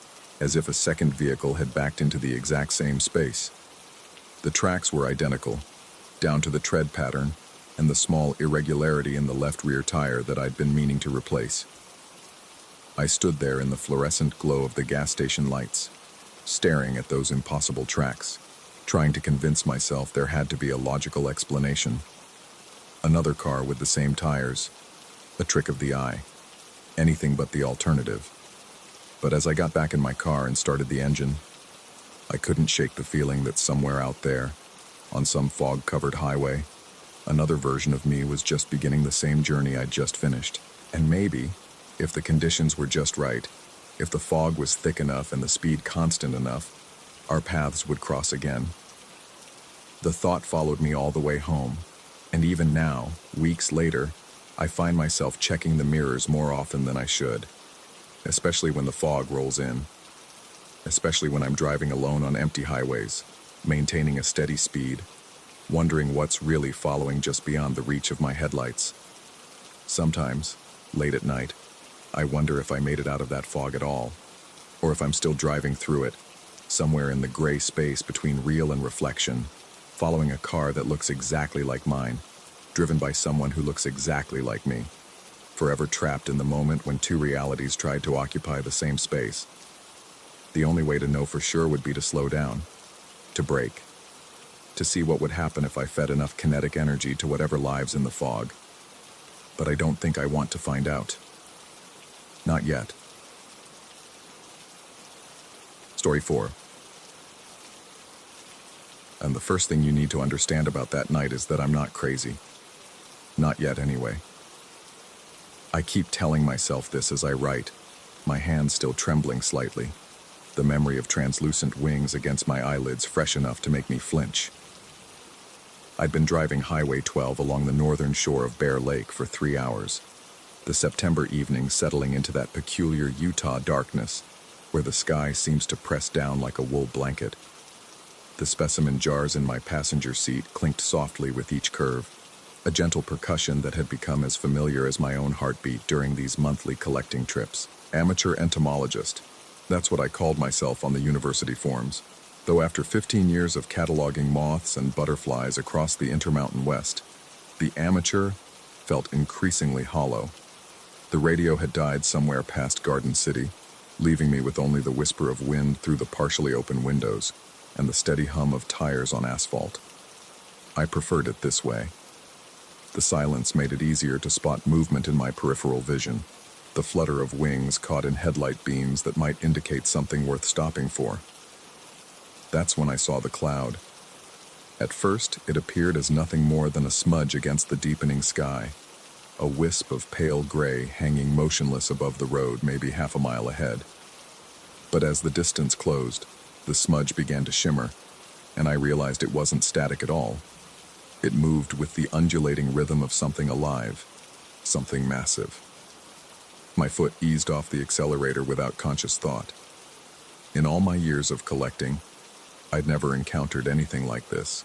as if a second vehicle had backed into the exact same space. The tracks were identical, down to the tread pattern and the small irregularity in the left rear tire that I'd been meaning to replace. I stood there in the fluorescent glow of the gas station lights, staring at those impossible tracks, trying to convince myself there had to be a logical explanation. Another car with the same tires, a trick of the eye, anything but the alternative. But as I got back in my car and started the engine, I couldn't shake the feeling that somewhere out there, on some fog-covered highway, another version of me was just beginning the same journey I'd just finished. And maybe, if the conditions were just right, if the fog was thick enough and the speed constant enough, our paths would cross again. The thought followed me all the way home, and even now, weeks later, I find myself checking the mirrors more often than I should, especially when the fog rolls in, especially when I'm driving alone on empty highways, maintaining a steady speed, wondering what's really following just beyond the reach of my headlights. Sometimes, late at night, I wonder if I made it out of that fog at all, or if I'm still driving through it, somewhere in the gray space between real and reflection, following a car that looks exactly like mine, driven by someone who looks exactly like me, forever trapped in the moment when 2 realities tried to occupy the same space. The only way to know for sure would be to slow down, to brake, to see what would happen if I fed enough kinetic energy to whatever lives in the fog. But I don't think I want to find out. Not yet. Story 4. And the first thing you need to understand about that night is that I'm not crazy. Not yet, anyway. I keep telling myself this as I write, my hands still trembling slightly, the memory of translucent wings against my eyelids fresh enough to make me flinch. I'd been driving Highway 12 along the northern shore of Bear Lake for 3 hours, the September evening settling into that peculiar Utah darkness where the sky seems to press down like a wool blanket. The specimen jars in my passenger seat clinked softly with each curve, a gentle percussion that had become as familiar as my own heartbeat during these monthly collecting trips. Amateur entomologist. That's what I called myself on the university forms, though after 15 years of cataloging moths and butterflies across the Intermountain West, the amateur felt increasingly hollow. The radio had died somewhere past Garden City, leaving me with only the whisper of wind through the partially open windows and the steady hum of tires on asphalt. I preferred it this way. The silence made it easier to spot movement in my peripheral vision, the flutter of wings caught in headlight beams that might indicate something worth stopping for. That's when I saw the cloud. At first, it appeared as nothing more than a smudge against the deepening sky, a wisp of pale gray hanging motionless above the road maybe half a mile ahead. But as the distance closed, the smudge began to shimmer, and I realized it wasn't static at all. It moved with the undulating rhythm of something alive, something massive. My foot eased off the accelerator without conscious thought. In all my years of collecting, I'd never encountered anything like this.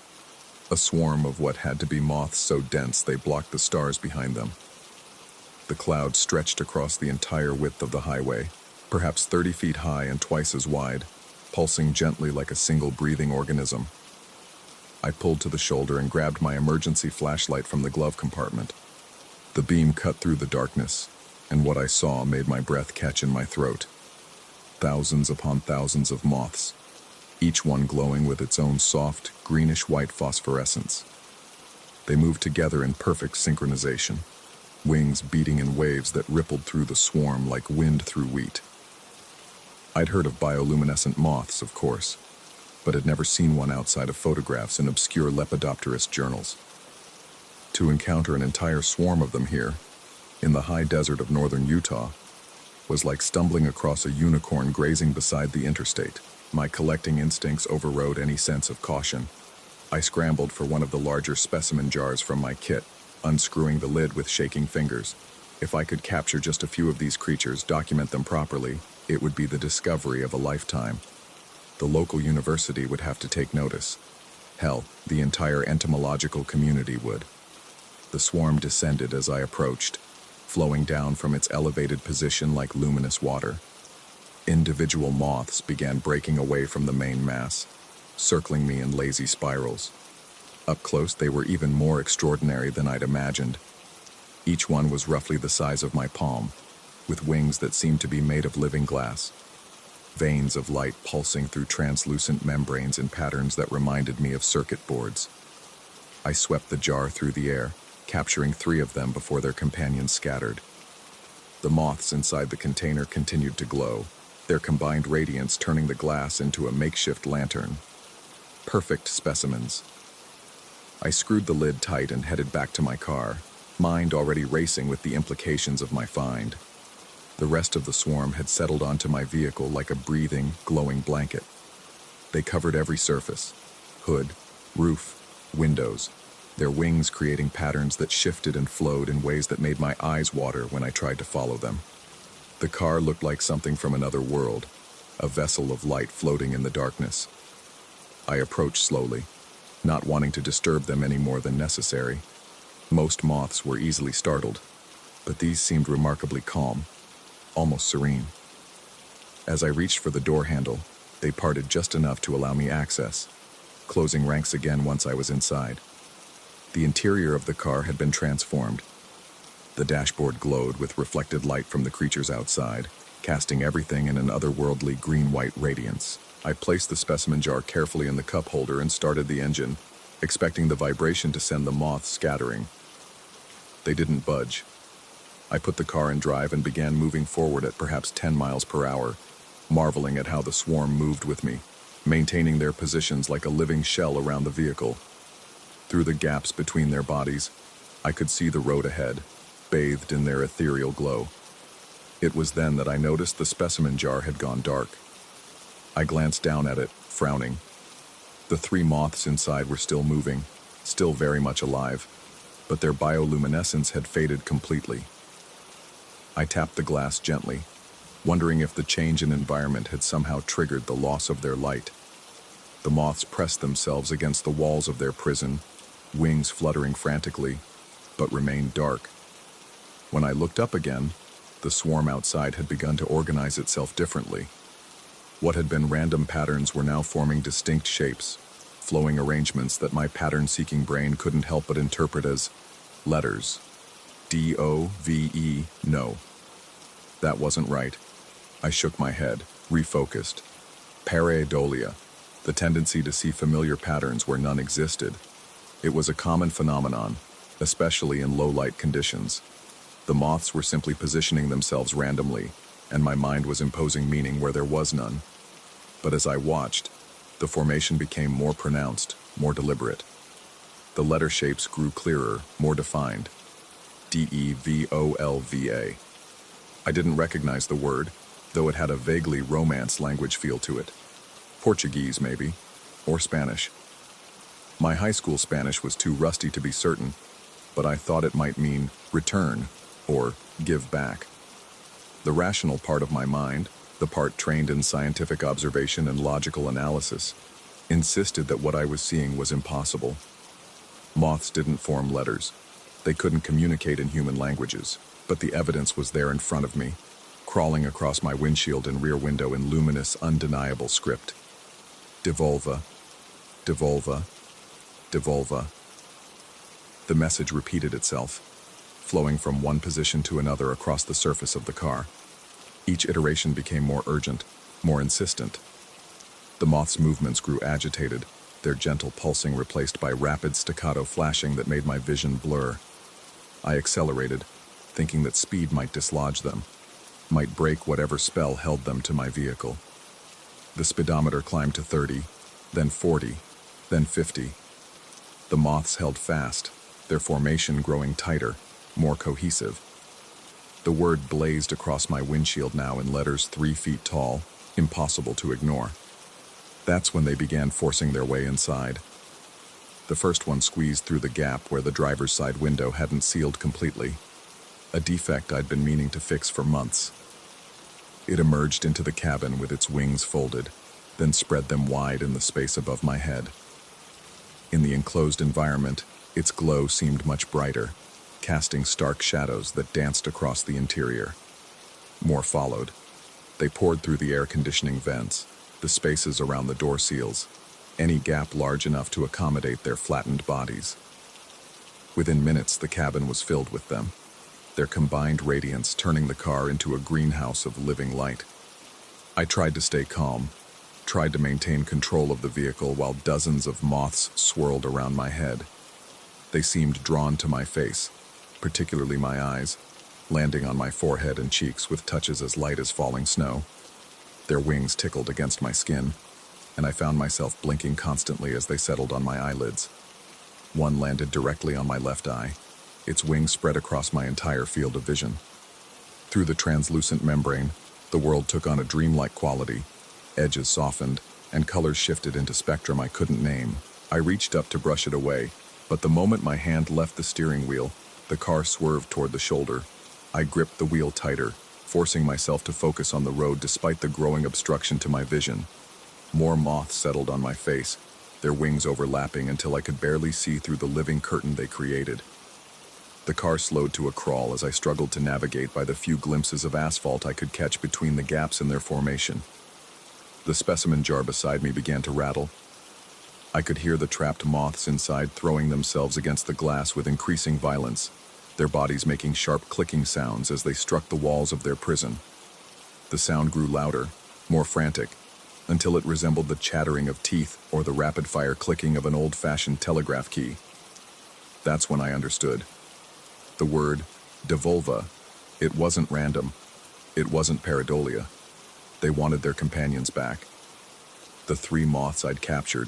A swarm of what had to be moths so dense they blocked the stars behind them. The cloud stretched across the entire width of the highway, perhaps 30 feet high and twice as wide, pulsing gently like a single breathing organism. I pulled to the shoulder and grabbed my emergency flashlight from the glove compartment. The beam cut through the darkness, and what I saw made my breath catch in my throat. Thousands upon thousands of moths, each one glowing with its own soft, greenish-white phosphorescence. They moved together in perfect synchronization, wings beating in waves that rippled through the swarm like wind through wheat. I'd heard of bioluminescent moths, of course, but had never seen one outside of photographs in obscure lepidopterist journals. To encounter an entire swarm of them here, in the high desert of northern Utah, was like stumbling across a unicorn grazing beside the interstate. My collecting instincts overrode any sense of caution. I scrambled for one of the larger specimen jars from my kit, unscrewing the lid with shaking fingers. If I could capture just a few of these creatures, document them properly, it would be the discovery of a lifetime. The local university would have to take notice. Hell, the entire entomological community would. The swarm descended as I approached, flowing down from its elevated position like luminous water. Individual moths began breaking away from the main mass, circling me in lazy spirals. Up close, they were even more extraordinary than I'd imagined. Each one was roughly the size of my palm, with wings that seemed to be made of living glass. Veins of light pulsing through translucent membranes in patterns that reminded me of circuit boards. I swept the jar through the air, capturing 3 of them before their companions scattered. The moths inside the container continued to glow, their combined radiance turning the glass into a makeshift lantern. Perfect specimens. I screwed the lid tight and headed back to my car, mind already racing with the implications of my find. The rest of the swarm had settled onto my vehicle like a breathing, glowing blanket. They covered every surface: hood, roof, windows, their wings creating patterns that shifted and flowed in ways that made my eyes water when I tried to follow them. The car looked like something from another world, a vessel of light floating in the darkness. I approached slowly, not wanting to disturb them any more than necessary. Most moths were easily startled, but these seemed remarkably calm, almost serene. As I reached for the door handle, they parted just enough to allow me access, closing ranks again once I was inside. The interior of the car had been transformed. The dashboard glowed with reflected light from the creatures outside, casting everything in an otherworldly green-white radiance. I placed the specimen jar carefully in the cup holder and started the engine, expecting the vibration to send the moths scattering. They didn't budge. I put the car in drive and began moving forward at perhaps 10 miles per hour, marveling at how the swarm moved with me, maintaining their positions like a living shell around the vehicle. Through the gaps between their bodies, I could see the road ahead, bathed in their ethereal glow. It was then that I noticed the specimen jar had gone dark. I glanced down at it, frowning. The 3 moths inside were still moving, still very much alive, but their bioluminescence had faded completely. I tapped the glass gently, wondering if the change in environment had somehow triggered the loss of their light. The moths pressed themselves against the walls of their prison, wings fluttering frantically, but remained dark. When I looked up again, the swarm outside had begun to organize itself differently. What had been random patterns were now forming distinct shapes, flowing arrangements that my pattern-seeking brain couldn't help but interpret as letters. D-O-V-E, no. That wasn't right. I shook my head, refocused. Pareidolia, the tendency to see familiar patterns where none existed. It was a common phenomenon, especially in low-light conditions. The moths were simply positioning themselves randomly, and my mind was imposing meaning where there was none. But as I watched, the formation became more pronounced, more deliberate. The letter shapes grew clearer, more defined. D-E-V-O-L-V-A. I didn't recognize the word, though it had a vaguely Romance language feel to it. Portuguese, maybe, or Spanish. My high school Spanish was too rusty to be certain, but I thought it might mean return or give back. The rational part of my mind, the part trained in scientific observation and logical analysis, insisted that what I was seeing was impossible. Moths didn't form letters. They couldn't communicate in human languages. But the evidence was there in front of me, crawling across my windshield and rear window in luminous, undeniable script. Devolva, devolva, devolva. The message repeated itself, flowing from one position to another across the surface of the car. Each iteration became more urgent, more insistent. The moth's movements grew agitated, their gentle pulsing replaced by rapid staccato flashing that made my vision blur. I accelerated, thinking that speed might dislodge them, might break whatever spell held them to my vehicle. The speedometer climbed to 30, then 40, then 50. The moths held fast, their formation growing tighter, more cohesive. The word blazed across my windshield now in letters 3 feet tall, impossible to ignore. That's when they began forcing their way inside. The first one squeezed through the gap where the driver's side window hadn't sealed completely, a defect I'd been meaning to fix for months. It emerged into the cabin with its wings folded, then spread them wide in the space above my head. In the enclosed environment, its glow seemed much brighter, casting stark shadows that danced across the interior. More followed. They poured through the air conditioning vents, the spaces around the door seals, any gap large enough to accommodate their flattened bodies. Within minutes, the cabin was filled with them, their combined radiance turning the car into a greenhouse of living light. I tried to stay calm, tried to maintain control of the vehicle while dozens of moths swirled around my head. They seemed drawn to my face, particularly my eyes, landing on my forehead and cheeks with touches as light as falling snow. Their wings tickled against my skin, and I found myself blinking constantly as they settled on my eyelids. One landed directly on my left eye, its wings spread across my entire field of vision. Through the translucent membrane, the world took on a dreamlike quality, edges softened, and colors shifted into spectrum I couldn't name. I reached up to brush it away, but the moment my hand left the steering wheel, the car swerved toward the shoulder. I gripped the wheel tighter, forcing myself to focus on the road despite the growing obstruction to my vision. More moths settled on my face, their wings overlapping until I could barely see through the living curtain they created. The car slowed to a crawl as I struggled to navigate by the few glimpses of asphalt I could catch between the gaps in their formation. The specimen jar beside me began to rattle. I could hear the trapped moths inside throwing themselves against the glass with increasing violence, their bodies making sharp clicking sounds as they struck the walls of their prison. The sound grew louder, more frantic, until it resembled the chattering of teeth or the rapid-fire clicking of an old-fashioned telegraph key. That's when I understood. The word, devolva, it wasn't random. It wasn't pareidolia. They wanted their companions back. The 3 moths I'd captured,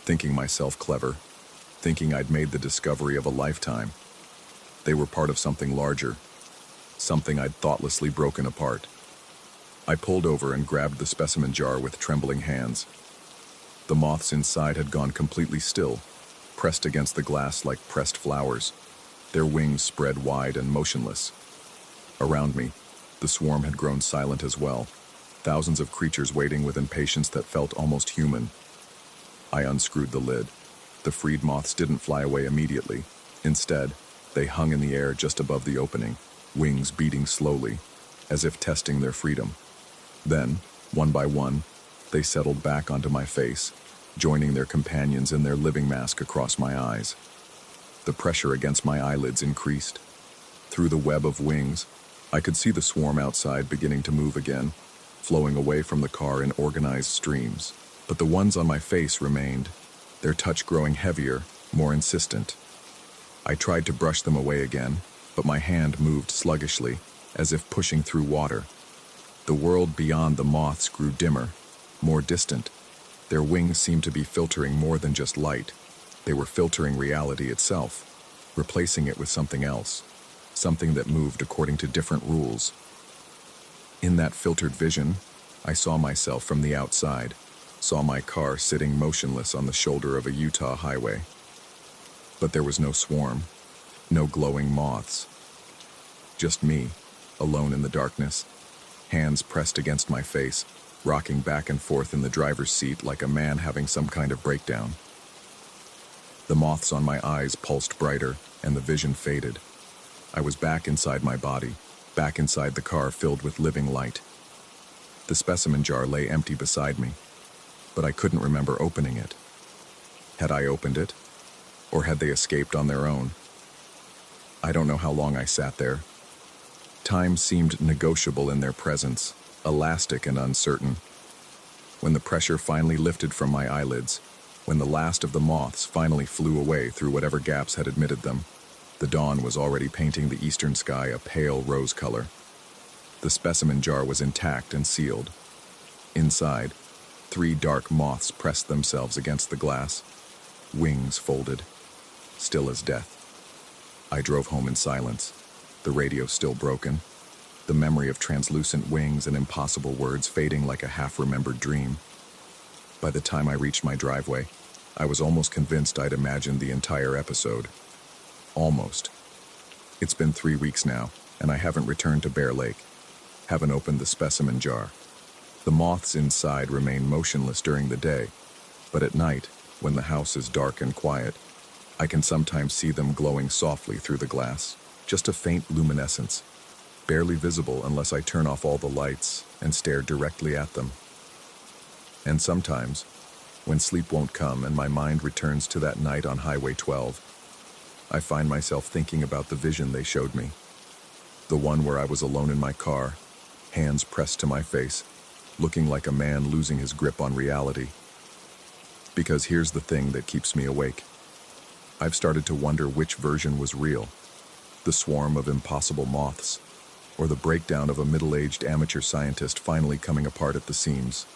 thinking myself clever, thinking I'd made the discovery of a lifetime. They were part of something larger, something I'd thoughtlessly broken apart. I pulled over and grabbed the specimen jar with trembling hands. The moths inside had gone completely still, pressed against the glass like pressed flowers, their wings spread wide and motionless. Around me, the swarm had grown silent as well, thousands of creatures waiting with impatience that felt almost human. I unscrewed the lid. The freed moths didn't fly away immediately. Instead, they hung in the air just above the opening, wings beating slowly, as if testing their freedom. Then, one by one, they settled back onto my face, joining their companions in their living mask across my eyes. The pressure against my eyelids increased. Through the web of wings, I could see the swarm outside beginning to move again, flowing away from the car in organized streams. But the ones on my face remained, their touch growing heavier, more insistent. I tried to brush them away again, but my hand moved sluggishly, as if pushing through water. The world beyond the moths grew dimmer, more distant. Their wings seemed to be filtering more than just light. They were filtering reality itself, replacing it with something else, something that moved according to different rules. In that filtered vision, I saw myself from the outside, saw my car sitting motionless on the shoulder of a Utah highway. But there was no swarm, no glowing moths. Just me, alone in the darkness, hands pressed against my face, rocking back and forth in the driver's seat like a man having some kind of breakdown. The moths on my eyes pulsed brighter, and the vision faded. I was back inside my body, back inside the car filled with living light. The specimen jar lay empty beside me, but I couldn't remember opening it. Had I opened it? Or had they escaped on their own? I don't know how long I sat there. Time seemed negotiable in their presence, elastic and uncertain. When the pressure finally lifted from my eyelids, when the last of the moths finally flew away through whatever gaps had admitted them, the dawn was already painting the eastern sky a pale rose color. The specimen jar was intact and sealed. Inside, 3 dark moths pressed themselves against the glass, wings folded, still as death. I drove home in silence, the radio still broken, the memory of translucent wings and impossible words fading like a half-remembered dream. By the time I reached my driveway, I was almost convinced I'd imagined the entire episode. Almost. It's been 3 weeks now, and I haven't returned to Bear Lake. Haven't opened the specimen jar. The moths inside remain motionless during the day, but at night, when the house is dark and quiet, I can sometimes see them glowing softly through the glass, just a faint luminescence, barely visible unless I turn off all the lights and stare directly at them. And sometimes, when sleep won't come and my mind returns to that night on Highway 12, I find myself thinking about the vision they showed me. The one where I was alone in my car, hands pressed to my face, looking like a man losing his grip on reality. Because here's the thing that keeps me awake. I've started to wonder which version was real. The swarm of impossible moths, or the breakdown of a middle-aged amateur scientist finally coming apart at the seams.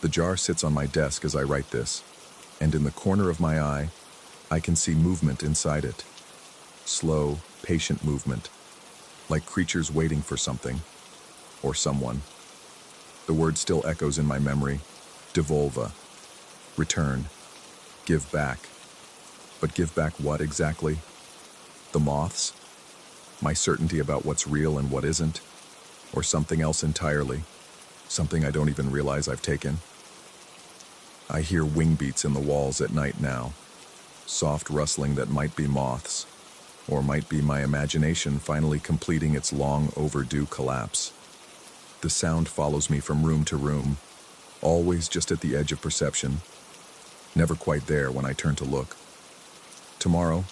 The jar sits on my desk as I write this, and in the corner of my eye, I can see movement inside it. Slow, patient movement, like creatures waiting for something, or someone. The word still echoes in my memory: devolva, return, give back. But give back what exactly? The moths? My certainty about what's real and what isn't? Or something else entirely? Something I don't even realize I've taken? I hear wing beats in the walls at night now. Soft rustling that might be moths, or might be my imagination finally completing its long overdue collapse. The sound follows me from room to room, always just at the edge of perception, never quite there when I turn to look. Tomorrow,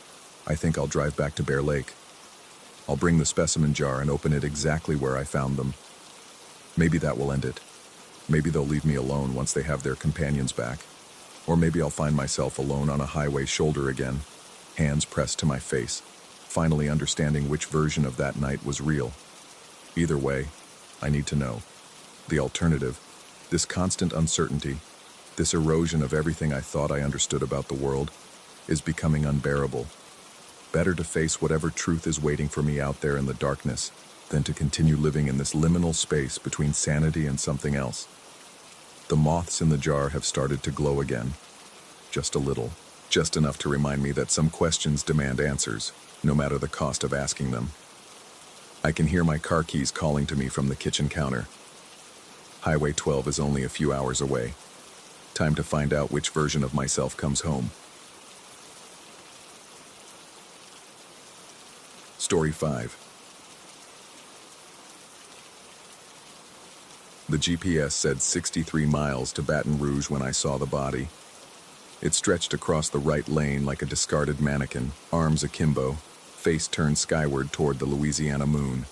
I think I'll drive back to Bear Lake. I'll bring the specimen jar and open it exactly where I found them. Maybe that will end it. Maybe they'll leave me alone once they have their companions back. Or maybe I'll find myself alone on a highway shoulder again, hands pressed to my face, finally understanding which version of that night was real. Either way, I need to know. The alternative, this constant uncertainty, this erosion of everything I thought I understood about the world, is becoming unbearable. Better to face whatever truth is waiting for me out there in the darkness than to continue living in this liminal space between sanity and something else. The moths in the jar have started to glow again. Just a little. Just enough to remind me that some questions demand answers, no matter the cost of asking them. I can hear my car keys calling to me from the kitchen counter. Highway 12 is only a few hours away. Time to find out which version of myself comes home. Story 5. The GPS said 63 miles to Baton Rouge when I saw the body. It stretched across the right lane like a discarded mannequin, arms akimbo, face turned skyward toward the Louisiana moon.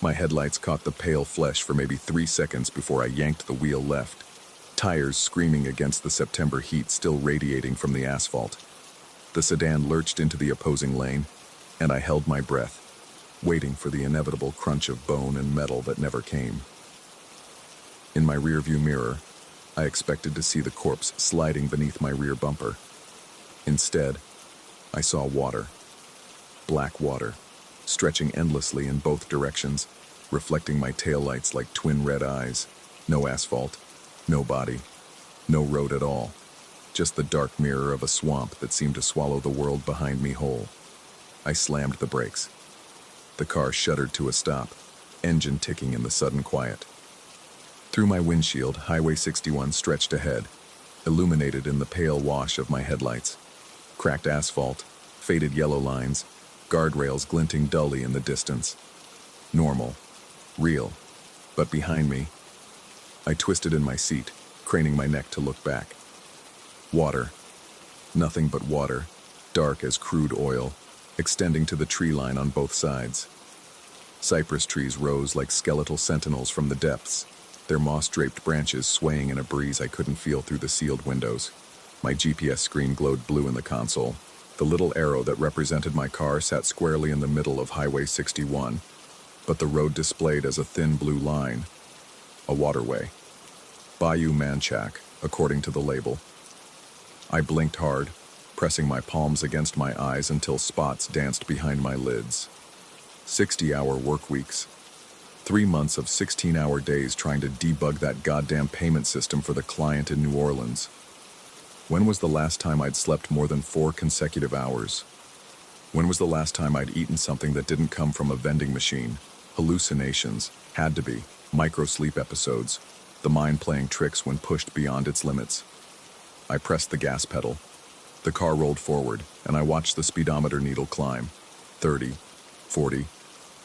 My headlights caught the pale flesh for maybe 3 seconds before I yanked the wheel left, tires screaming against the September heat still radiating from the asphalt. The sedan lurched into the opposing lane, and I held my breath, waiting for the inevitable crunch of bone and metal that never came. In my rearview mirror, I expected to see the corpse sliding beneath my rear bumper. Instead, I saw water. Black water, stretching endlessly in both directions, reflecting my taillights like twin red eyes. No asphalt, no body, no road at all. Just the dark mirror of a swamp that seemed to swallow the world behind me whole. I slammed the brakes. The car shuddered to a stop, engine ticking in the sudden quiet. Through my windshield, Highway 61 stretched ahead, illuminated in the pale wash of my headlights. Cracked asphalt, faded yellow lines, guardrails glinting dully in the distance. Normal. Real. But behind me, I twisted in my seat, craning my neck to look back. Water. Nothing but water, dark as crude oil, extending to the tree line on both sides. Cypress trees rose like skeletal sentinels from the depths, their moss-draped branches swaying in a breeze I couldn't feel through the sealed windows. My GPS screen glowed blue in the console. The little arrow that represented my car sat squarely in the middle of Highway 61, but the road displayed as a thin blue line. A waterway. Bayou Manchac, according to the label. I blinked hard, pressing my palms against my eyes until spots danced behind my lids. 60-hour work weeks. 3 months of 16-hour days trying to debug that goddamn payment system for the client in New Orleans. When was the last time I'd slept more than 4 consecutive hours? When was the last time I'd eaten something that didn't come from a vending machine? Hallucinations. Had to be. Micro-sleep episodes. The mind playing tricks when pushed beyond its limits. I pressed the gas pedal. The car rolled forward, and I watched the speedometer needle climb. 30, 40,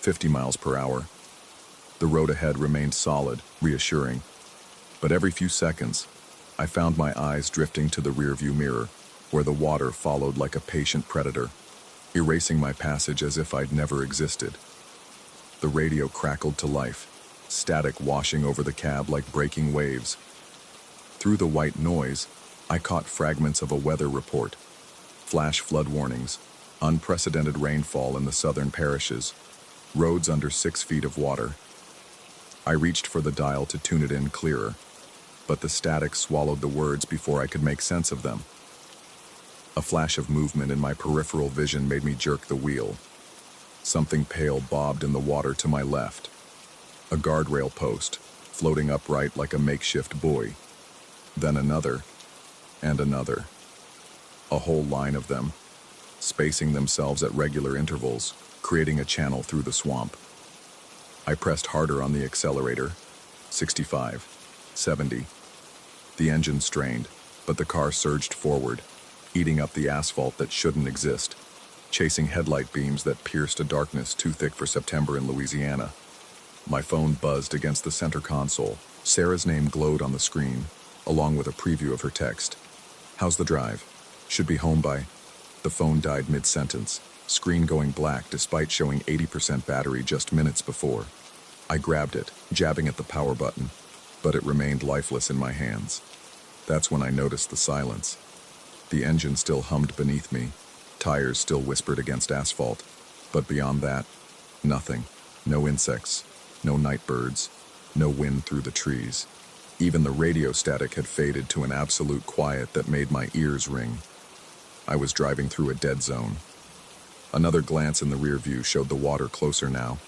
50 miles per hour. The road ahead remained solid, reassuring. But every few seconds, I found my eyes drifting to the rearview mirror, where the water followed like a patient predator, erasing my passage as if I'd never existed. The radio crackled to life, static washing over the cab like breaking waves. Through the white noise, I caught fragments of a weather report, flash flood warnings, unprecedented rainfall in the southern parishes, roads under 6 feet of water. I reached for the dial to tune it in clearer, but the static swallowed the words before I could make sense of them. A flash of movement in my peripheral vision made me jerk the wheel. Something pale bobbed in the water to my left. A guardrail post, floating upright like a makeshift buoy. Then another, and another. A whole line of them, spacing themselves at regular intervals, creating a channel through the swamp. I pressed harder on the accelerator. 65, 70. The engine strained, but the car surged forward, eating up the asphalt that shouldn't exist, chasing headlight beams that pierced a darkness too thick for September in Louisiana. My phone buzzed against the center console. Sarah's name glowed on the screen, along with a preview of her text. "How's the drive? Should be home by..." The phone died mid-sentence, screen going black despite showing 80% battery just minutes before. I grabbed it, jabbing at the power button, but it remained lifeless in my hands. That's when I noticed the silence. The engine still hummed beneath me, tires still whispered against asphalt, but beyond that, nothing. No insects, no night birds, no wind through the trees. Even the radio static had faded to an absolute quiet that made my ears ring. I was driving through a dead zone. Another glance in the rear view showed the water closer now,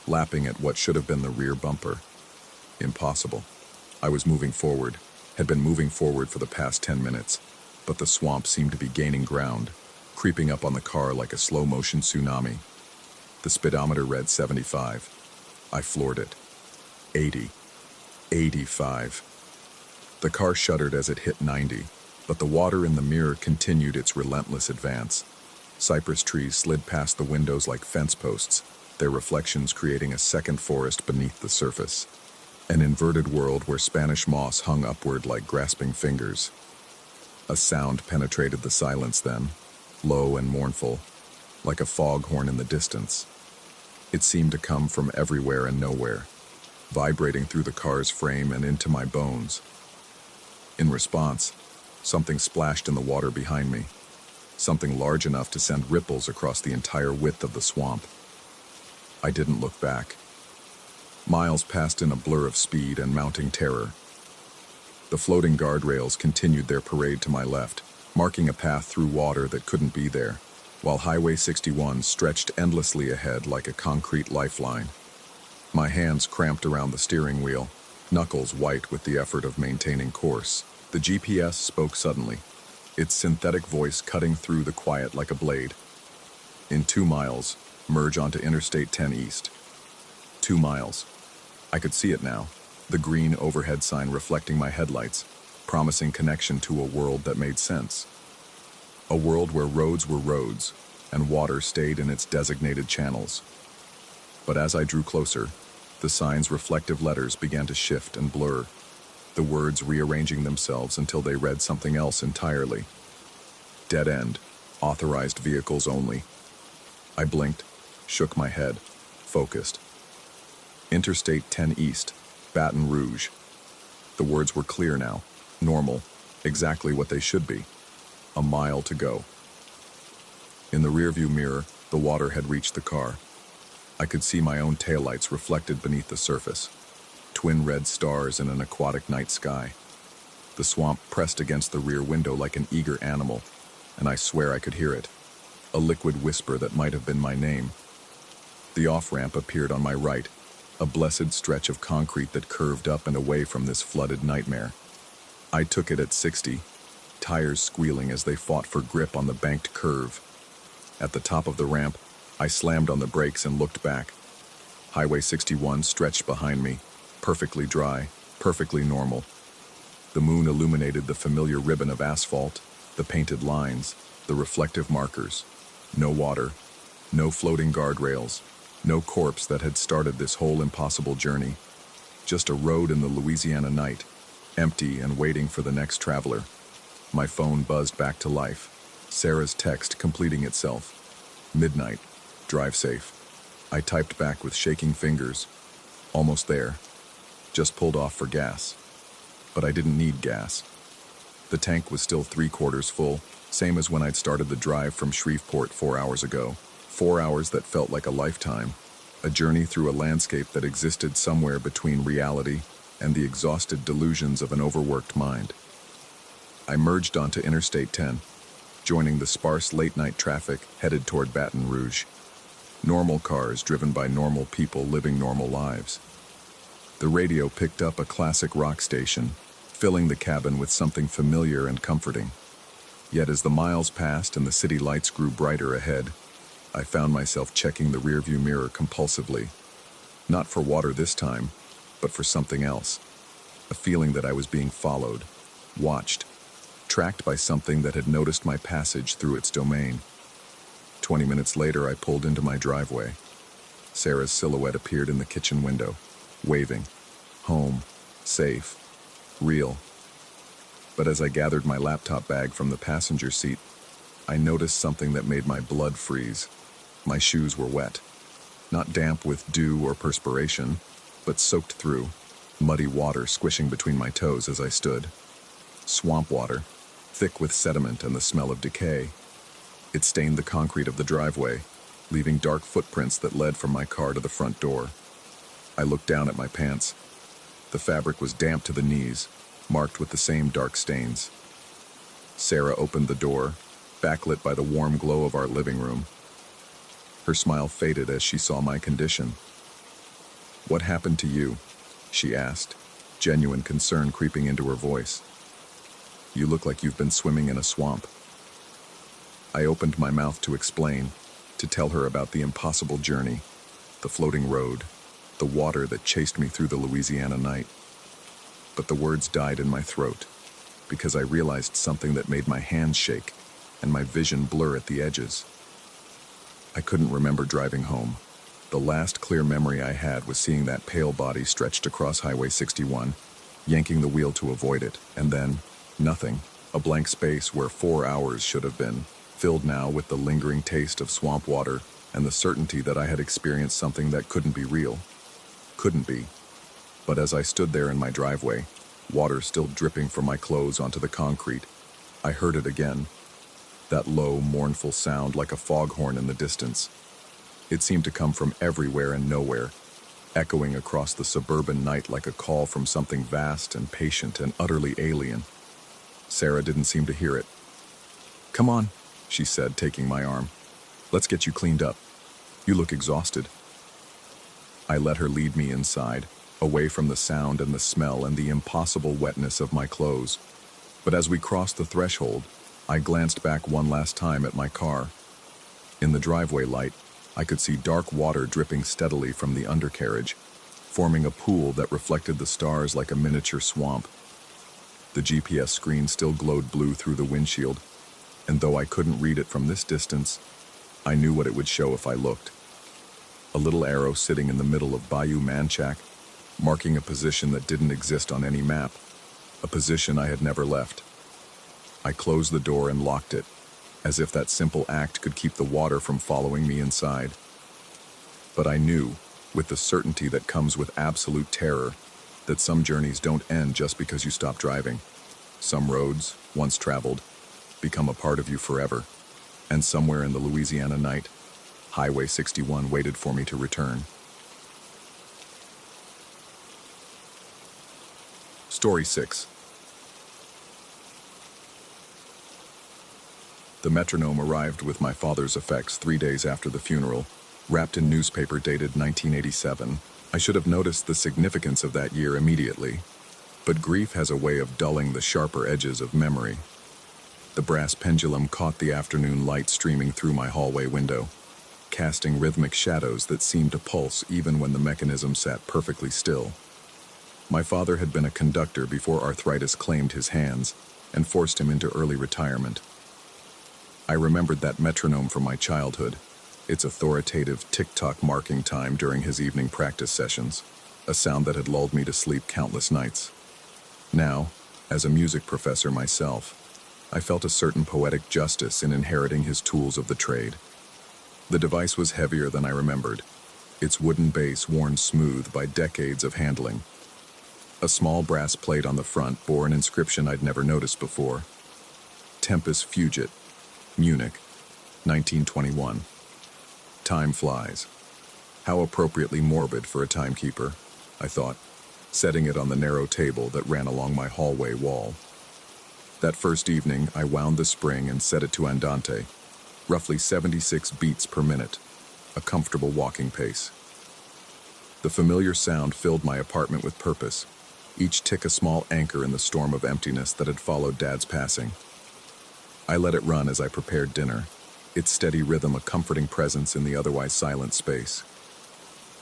lapping at what should have been the rear bumper. Impossible. I was moving forward, had been moving forward for the past 10 minutes, but the swamp seemed to be gaining ground, creeping up on the car like a slow-motion tsunami. The speedometer read 75. I floored it. 80. 85. The car shuddered as it hit 90, but the water in the mirror continued its relentless advance. Cypress trees slid past the windows like fence posts, their reflections creating a second forest beneath the surface. An inverted world where Spanish moss hung upward like grasping fingers. A sound penetrated the silence then, low and mournful, like a foghorn in the distance. It seemed to come from everywhere and nowhere, vibrating through the car's frame and into my bones. In response, something splashed in the water behind me, something large enough to send ripples across the entire width of the swamp. I didn't look back. Miles passed in a blur of speed and mounting terror. The floating guardrails continued their parade to my left, marking a path through water that couldn't be there, while Highway 61 stretched endlessly ahead like a concrete lifeline. My hands cramped around the steering wheel, knuckles white with the effort of maintaining course. The GPS spoke suddenly, its synthetic voice cutting through the quiet like a blade. In 2 miles, merge onto Interstate 10 East. 2 miles. I could see it now, the green overhead sign reflecting my headlights, promising connection to a world that made sense. A world where roads were roads, and water stayed in its designated channels. But as I drew closer, the sign's reflective letters began to shift and blur, the words rearranging themselves until they read something else entirely. Dead end, authorized vehicles only. I blinked, shook my head, focused. Interstate 10 East, Baton Rouge. The words were clear now, normal, exactly what they should be. A mile to go. In the rearview mirror, the water had reached the car. I could see my own taillights reflected beneath the surface, twin red stars in an aquatic night sky. The swamp pressed against the rear window like an eager animal, and I swear I could hear it, a liquid whisper that might have been my name. The off-ramp appeared on my right, a blessed stretch of concrete that curved up and away from this flooded nightmare. I took it at 60, tires squealing as they fought for grip on the banked curve. At the top of the ramp, I slammed on the brakes and looked back. Highway 61 stretched behind me, perfectly dry, perfectly normal. The moon illuminated the familiar ribbon of asphalt, the painted lines, the reflective markers. No water, no floating guardrails, no corpse that had started this whole impossible journey. Just a road in the Louisiana night, empty and waiting for the next traveler. My phone buzzed back to life, Sarah's text completing itself. Midnight, drive safe. I typed back with shaking fingers. Almost there. Just pulled off for gas. But I didn't need gas. The tank was still 3/4 full, same as when I'd started the drive from Shreveport 4 hours ago. 4 hours that felt like a lifetime. A journey through a landscape that existed somewhere between reality and the exhausted delusions of an overworked mind. I merged onto Interstate 10, joining the sparse late-night traffic headed toward Baton Rouge. Normal cars driven by normal people living normal lives. The radio picked up a classic rock station, filling the cabin with something familiar and comforting. Yet as the miles passed and the city lights grew brighter ahead, I found myself checking the rearview mirror compulsively. Not for water this time, but for something else. A feeling that I was being followed, watched, tracked by something that had noticed my passage through its domain. 20 minutes later, I pulled into my driveway. Sarah's silhouette appeared in the kitchen window, waving. Home, safe, real. But as I gathered my laptop bag from the passenger seat, I noticed something that made my blood freeze. My shoes were wet. Not damp with dew or perspiration, but soaked through, muddy water squishing between my toes as I stood. Swamp water, thick with sediment and the smell of decay. It stained the concrete of the driveway, leaving dark footprints that led from my car to the front door. I looked down at my pants. The fabric was damp to the knees, marked with the same dark stains. Sarah opened the door, backlit by the warm glow of our living room. Her smile faded as she saw my condition. "What happened to you?" she asked, genuine concern creeping into her voice. "You look like you've been swimming in a swamp." I opened my mouth to explain, to tell her about the impossible journey, the floating road, the water that chased me through the Louisiana night. But the words died in my throat, because I realized something that made my hands shake and my vision blur at the edges. I couldn't remember driving home. The last clear memory I had was seeing that pale body stretched across Highway 61, yanking the wheel to avoid it, and then, nothing, a blank space where 4 hours should have been, filled now with the lingering taste of swamp water and the certainty that I had experienced something that couldn't be real. Couldn't be. But as I stood there in my driveway, water still dripping from my clothes onto the concrete, I heard it again. That low, mournful sound like a foghorn in the distance. It seemed to come from everywhere and nowhere, echoing across the suburban night like a call from something vast and patient and utterly alien. Sarah didn't seem to hear it. "Come on," she said, taking my arm. "Let's get you cleaned up. You look exhausted." I let her lead me inside, away from the sound and the smell and the impossible wetness of my clothes. But as we crossed the threshold, I glanced back one last time at my car. In the driveway light, I could see dark water dripping steadily from the undercarriage, forming a pool that reflected the stars like a miniature swamp. The GPS screen still glowed blue through the windshield, and though I couldn't read it from this distance, I knew what it would show if I looked. A little arrow sitting in the middle of Bayou Manchac, marking a position that didn't exist on any map, a position I had never left. I closed the door and locked it, as if that simple act could keep the water from following me inside. But I knew, with the certainty that comes with absolute terror, that some journeys don't end just because you stop driving. Some roads, once traveled, become a part of you forever. And somewhere in the Louisiana night, Highway 61 waited for me to return. Story 6. The metronome arrived with my father's effects 3 days after the funeral, wrapped in newspaper dated 1987. I should have noticed the significance of that year immediately, but grief has a way of dulling the sharper edges of memory. The brass pendulum caught the afternoon light streaming through my hallway window, casting rhythmic shadows that seemed to pulse even when the mechanism sat perfectly still. My father had been a conductor before arthritis claimed his hands and forced him into early retirement. I remembered that metronome from my childhood, its authoritative tick-tock marking time during his evening practice sessions, a sound that had lulled me to sleep countless nights. Now, as a music professor myself, I felt a certain poetic justice in inheriting his tools of the trade. The device was heavier than I remembered, its wooden base worn smooth by decades of handling. A small brass plate on the front bore an inscription I'd never noticed before. Tempus Fugit, Munich, 1921. Time flies. How appropriately morbid for a timekeeper, I thought, setting it on the narrow table that ran along my hallway wall. That first evening, I wound the spring and set it to andante, roughly 76 beats per minute, a comfortable walking pace. The familiar sound filled my apartment with purpose, each tick a small anchor in the storm of emptiness that had followed Dad's passing. I let it run as I prepared dinner, its steady rhythm a comforting presence in the otherwise silent space.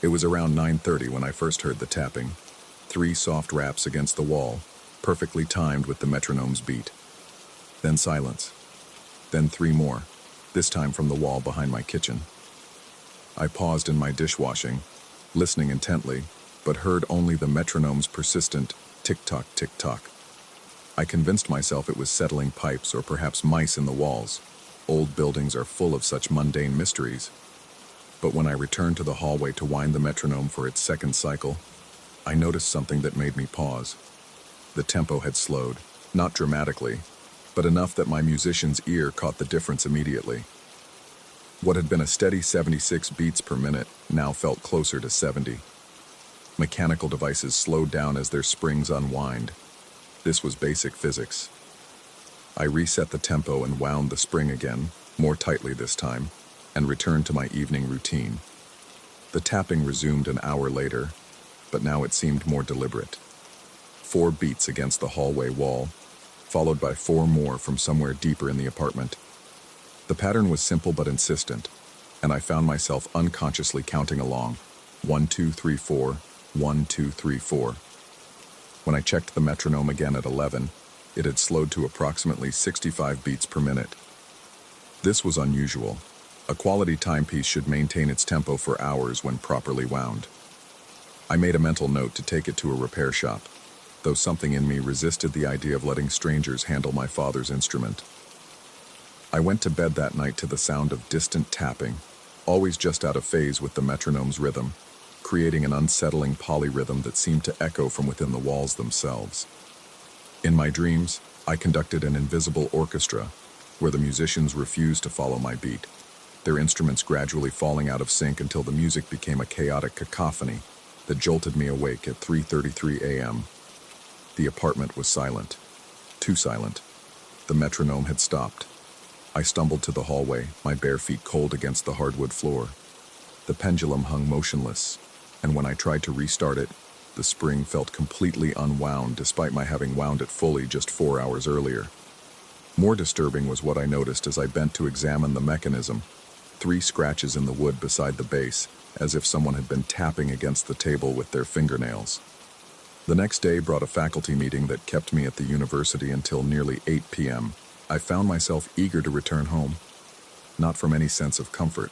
It was around 9:30 when I first heard the tapping, 3 soft raps against the wall, perfectly timed with the metronome's beat. Then silence. Then 3 more, this time from the wall behind my kitchen. I paused in my dishwashing, listening intently, but heard only the metronome's persistent tick-tock, tick-tock. I convinced myself it was settling pipes or perhaps mice in the walls. Old buildings are full of such mundane mysteries. But when I returned to the hallway to wind the metronome for its second cycle, I noticed something that made me pause. The tempo had slowed, not dramatically, but enough that my musician's ear caught the difference immediately. What had been a steady 76 beats per minute now felt closer to 70. Mechanical devices slowed down as their springs unwind. This was basic physics. I reset the tempo and wound the spring again, more tightly this time, and returned to my evening routine. The tapping resumed an hour later, but now it seemed more deliberate. 4 beats against the hallway wall, followed by 4 more from somewhere deeper in the apartment. The pattern was simple but insistent, and I found myself unconsciously counting along. 1, 2, 3, 4, 1, 2, 3, 4. When I checked the metronome again at 11, it had slowed to approximately 65 beats per minute. This was unusual. A quality timepiece should maintain its tempo for hours when properly wound. I made a mental note to take it to a repair shop, though something in me resisted the idea of letting strangers handle my father's instrument. I went to bed that night to the sound of distant tapping, always just out of phase with the metronome's rhythm, creating an unsettling polyrhythm that seemed to echo from within the walls themselves. In my dreams, I conducted an invisible orchestra, where the musicians refused to follow my beat, their instruments gradually falling out of sync until the music became a chaotic cacophony that jolted me awake at 3:33 a.m. The apartment was silent. Too silent. The metronome had stopped. I stumbled to the hallway, my bare feet cold against the hardwood floor. The pendulum hung motionless, and when I tried to restart it, the spring felt completely unwound despite my having wound it fully just 4 hours earlier. More disturbing was what I noticed as I bent to examine the mechanism. 3 scratches in the wood beside the base, as if someone had been tapping against the table with their fingernails. The next day brought a faculty meeting that kept me at the university until nearly 8 p.m. I found myself eager to return home. not from any sense of comfort,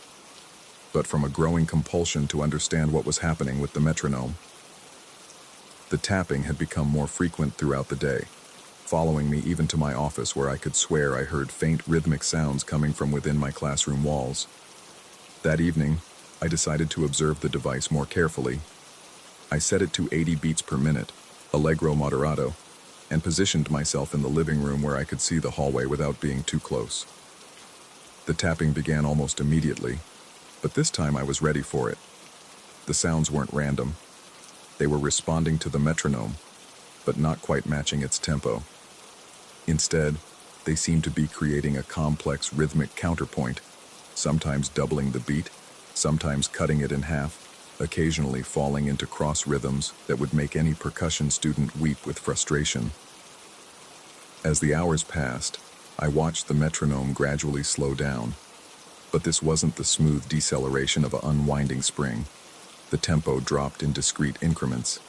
but from a growing compulsion to understand what was happening with the metronome. The tapping had become more frequent throughout the day, following me even to my office, where I could swear I heard faint rhythmic sounds coming from within my classroom walls. That evening, I decided to observe the device more carefully. I set it to 80 beats per minute, allegro moderato, and positioned myself in the living room where I could see the hallway without being too close. The tapping began almost immediately, but this time I was ready for it. The sounds weren't random. They were responding to the metronome, but not quite matching its tempo. Instead, they seemed to be creating a complex rhythmic counterpoint, sometimes doubling the beat, sometimes cutting it in half, occasionally falling into cross rhythms that would make any percussion student weep with frustration. As the hours passed, I watched the metronome gradually slow down, but this wasn't the smooth deceleration of an unwinding spring. The tempo dropped in discrete increments,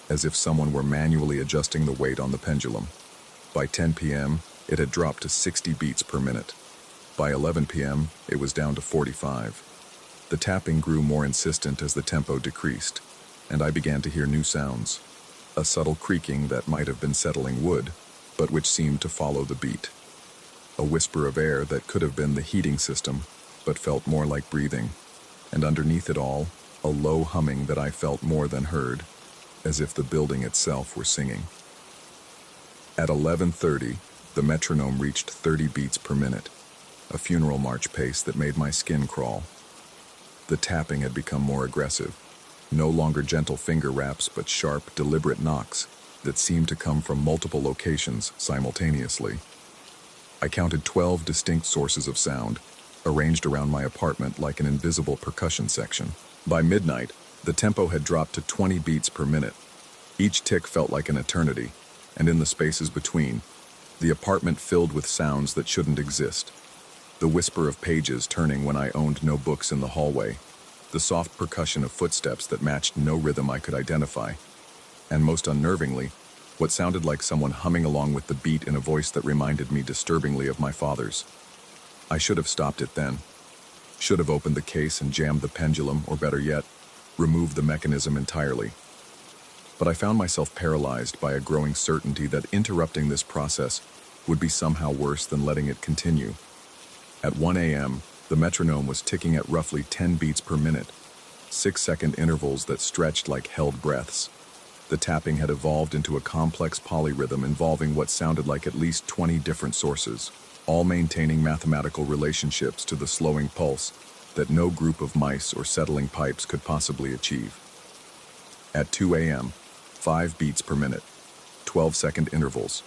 as if someone were manually adjusting the weight on the pendulum. By 10 p.m., it had dropped to 60 beats per minute. By 11 p.m., it was down to 45. The tapping grew more insistent as the tempo decreased, and I began to hear new sounds. A subtle creaking that might have been settling wood, but which seemed to follow the beat. A whisper of air that could have been the heating system, but felt more like breathing. And underneath it all, a low humming that I felt more than heard, as if the building itself were singing. At 11:30, the metronome reached 30 beats per minute, a funeral march pace that made my skin crawl. The tapping had become more aggressive, no longer gentle finger raps, but sharp, deliberate knocks that seemed to come from multiple locations simultaneously. I counted 12 distinct sources of sound, arranged around my apartment like an invisible percussion section. By midnight, the tempo had dropped to 20 beats per minute. Each tick felt like an eternity, and in the spaces between, the apartment filled with sounds that shouldn't exist. The whisper of pages turning when I owned no books in the hallway, the soft percussion of footsteps that matched no rhythm I could identify, and most unnervingly, what sounded like someone humming along with the beat in a voice that reminded me disturbingly of my father's. I should have stopped it then. Should have opened the case and jammed the pendulum, or better yet, removed the mechanism entirely. But I found myself paralyzed by a growing certainty that interrupting this process would be somehow worse than letting it continue. At 1 a.m., the metronome was ticking at roughly 10 beats per minute, 6-second intervals that stretched like held breaths. The tapping had evolved into a complex polyrhythm involving what sounded like at least 20 different sources, all maintaining mathematical relationships to the slowing pulse that no group of mice or settling pipes could possibly achieve. At 2 a.m., 5 beats per minute, 12-second intervals.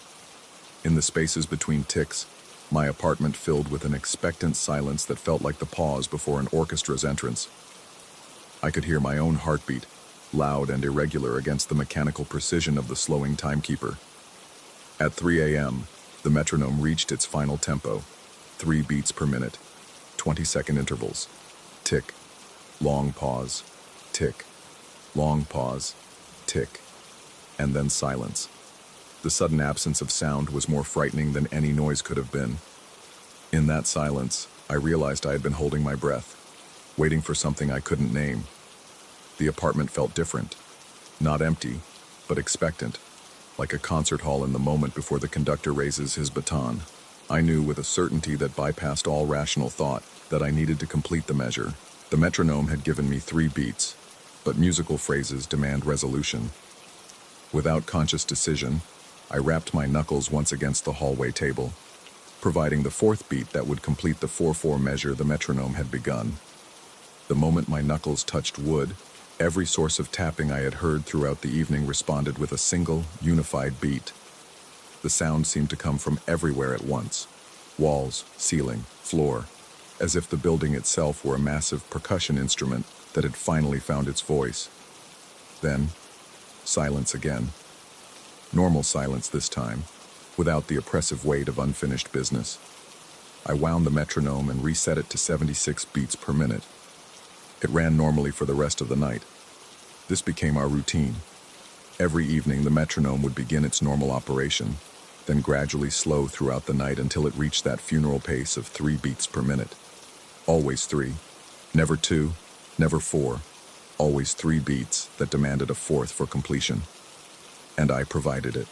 In the spaces between ticks, my apartment filled with an expectant silence that felt like the pause before an orchestra's entrance. I could hear my own heartbeat, loud and irregular against the mechanical precision of the slowing timekeeper. At 3 a.m., the metronome reached its final tempo, 3 beats per minute, 20-second intervals. Tick, long pause, tick, long pause, tick, and then silence. The sudden absence of sound was more frightening than any noise could have been. In that silence, I realized I had been holding my breath, waiting for something I couldn't name. The apartment felt different, not empty, but expectant, like a concert hall in the moment before the conductor raises his baton. I knew with a certainty that bypassed all rational thought that I needed to complete the measure. The metronome had given me 3 beats, but musical phrases demand resolution. Without conscious decision, I rapped my knuckles once against the hallway table, providing the 4th beat that would complete the 4/4 measure the metronome had begun. The moment my knuckles touched wood, every source of tapping I had heard throughout the evening responded with a single, unified beat. The sound seemed to come from everywhere at once: walls, ceiling, floor, as if the building itself were a massive percussion instrument that had finally found its voice. Then, silence again. Normal silence this time, without the oppressive weight of unfinished business. I wound the metronome and reset it to 76 beats per minute. It ran normally for the rest of the night. This became our routine. Every evening, the metronome would begin its normal operation, then gradually slow throughout the night until it reached that funeral pace of 3 beats per minute. Always three. Never two, never four. Always three beats that demanded a fourth for completion. And I provided it.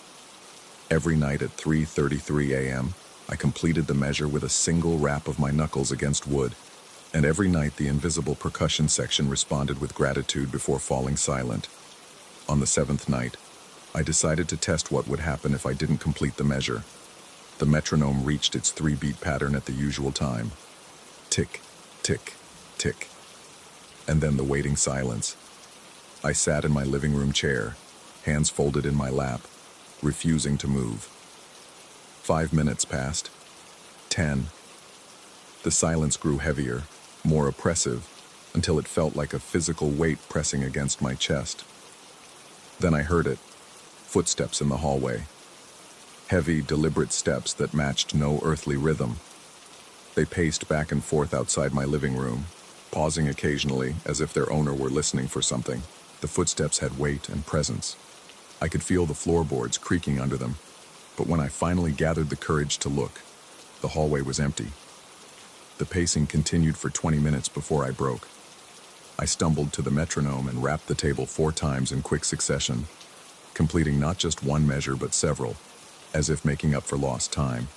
Every night at 3:33 a.m., I completed the measure with a single rap of my knuckles against wood, and every night the invisible percussion section responded with gratitude before falling silent. On the seventh night, I decided to test what would happen if I didn't complete the measure. The metronome reached its three-beat pattern at the usual time. Tick, tick, tick. And then the waiting silence. I sat in my living room chair, hands folded in my lap, refusing to move. 5 minutes passed. 10. The silence grew heavier, more oppressive, until it felt like a physical weight pressing against my chest. Then I heard it. Footsteps in the hallway. Heavy, deliberate steps that matched no earthly rhythm. They paced back and forth outside my living room, pausing occasionally as if their owner were listening for something. The footsteps had weight and presence. I could feel the floorboards creaking under them, but when I finally gathered the courage to look, the hallway was empty. The pacing continued for 20 minutes before I broke. I stumbled to the metronome and rapped the table 4 times in quick succession, completing not just one measure but several, as if making up for lost time.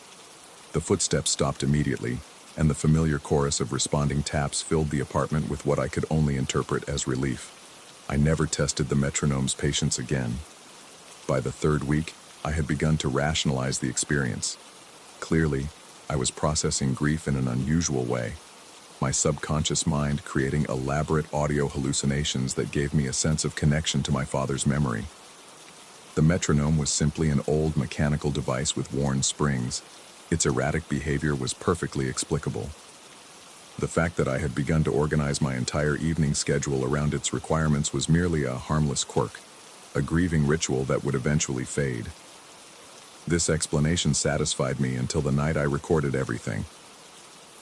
The footsteps stopped immediately, and the familiar chorus of responding taps filled the apartment with what I could only interpret as relief. I never tested the metronome's patience again. By the 3rd week, I had begun to rationalize the experience. Clearly, I was processing grief in an unusual way, my subconscious mind creating elaborate audio hallucinations that gave me a sense of connection to my father's memory. The metronome was simply an old mechanical device with worn springs. Its erratic behavior was perfectly explicable. The fact that I had begun to organize my entire evening schedule around its requirements was merely a harmless quirk, a grieving ritual that would eventually fade. This explanation satisfied me until the night I recorded everything.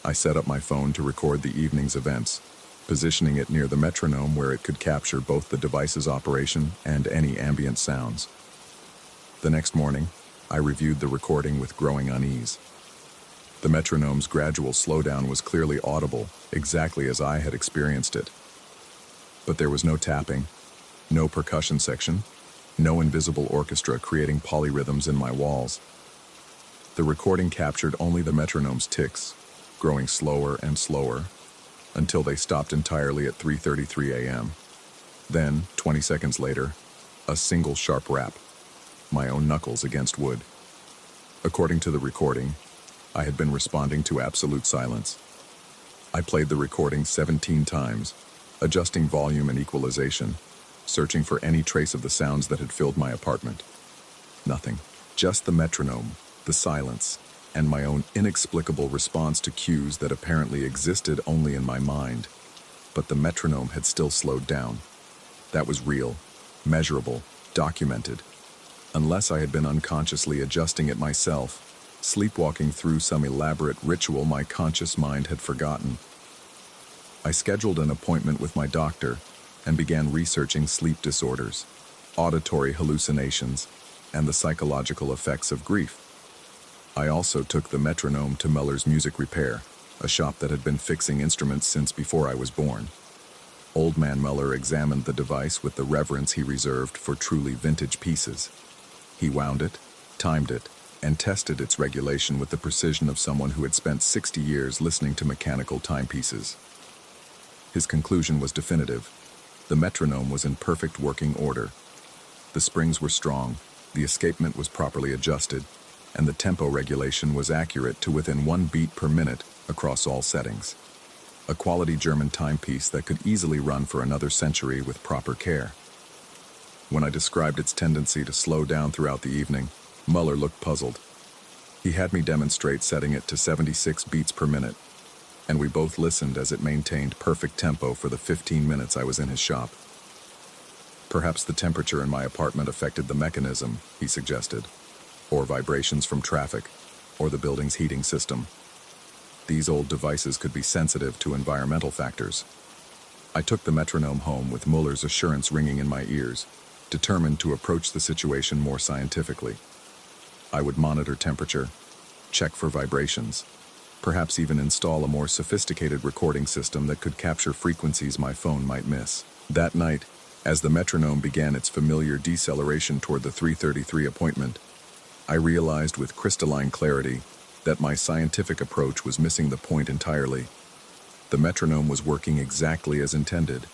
I set up my phone to record the evening's events, positioning it near the metronome where it could capture both the device's operation and any ambient sounds. The next morning, I reviewed the recording with growing unease. The metronome's gradual slowdown was clearly audible, exactly as I had experienced it. But there was no tapping, no percussion section, no invisible orchestra creating polyrhythms in my walls. The recording captured only the metronome's ticks, growing slower and slower, until they stopped entirely at 3:33 a.m. Then, 20 seconds later, a single sharp rap, my own knuckles against wood. According to the recording, I had been responding to absolute silence. I played the recording 17 times, adjusting volume and equalization, searching for any trace of the sounds that had filled my apartment. Nothing. Just the metronome, the silence, and my own inexplicable response to cues that apparently existed only in my mind. But the metronome had still slowed down. That was real, measurable, documented. Unless I had been unconsciously adjusting it myself, sleepwalking through some elaborate ritual my conscious mind had forgotten. I scheduled an appointment with my doctor and began researching sleep disorders, auditory hallucinations, and the psychological effects of grief. I also took the metronome to Muller's Music Repair, a shop that had been fixing instruments since before I was born. Old Man Muller examined the device with the reverence he reserved for truly vintage pieces. He wound it, timed it, and tested its regulation with the precision of someone who had spent 60 years listening to mechanical timepieces. His conclusion was definitive. The metronome was in perfect working order. The springs were strong, the escapement was properly adjusted, and the tempo regulation was accurate to within 1 beat per minute across all settings. A quality German timepiece that could easily run for another century with proper care. When I described its tendency to slow down throughout the evening, Muller looked puzzled. He had me demonstrate setting it to 76 beats per minute, and we both listened as it maintained perfect tempo for the 15 minutes I was in his shop. Perhaps the temperature in my apartment affected the mechanism, he suggested, or vibrations from traffic, or the building's heating system. These old devices could be sensitive to environmental factors. I took the metronome home with Muller's assurance ringing in my ears, determined to approach the situation more scientifically. I would monitor temperature, check for vibrations, Perhaps even install a more sophisticated recording system that could capture frequencies my phone might miss. That night, as the metronome began its familiar deceleration toward the 3:33 appointment, I realized with crystalline clarity that my scientific approach was missing the point entirely. The metronome was working exactly as intended.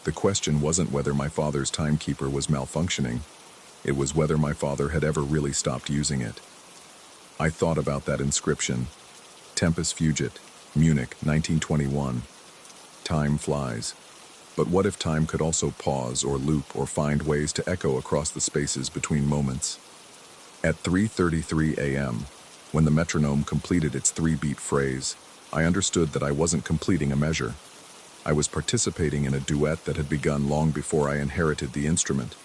The question wasn't whether my father's timekeeper was malfunctioning. It was whether my father had ever really stopped using it. I thought about that inscription. Tempus fugit, Munich, 1921. Time flies. But what if time could also pause or loop or find ways to echo across the spaces between moments? At 3:33 a.m., when the metronome completed its 3-beat phrase, I understood that I wasn't completing a measure. I was participating in a duet that had begun long before I inherited the instrument.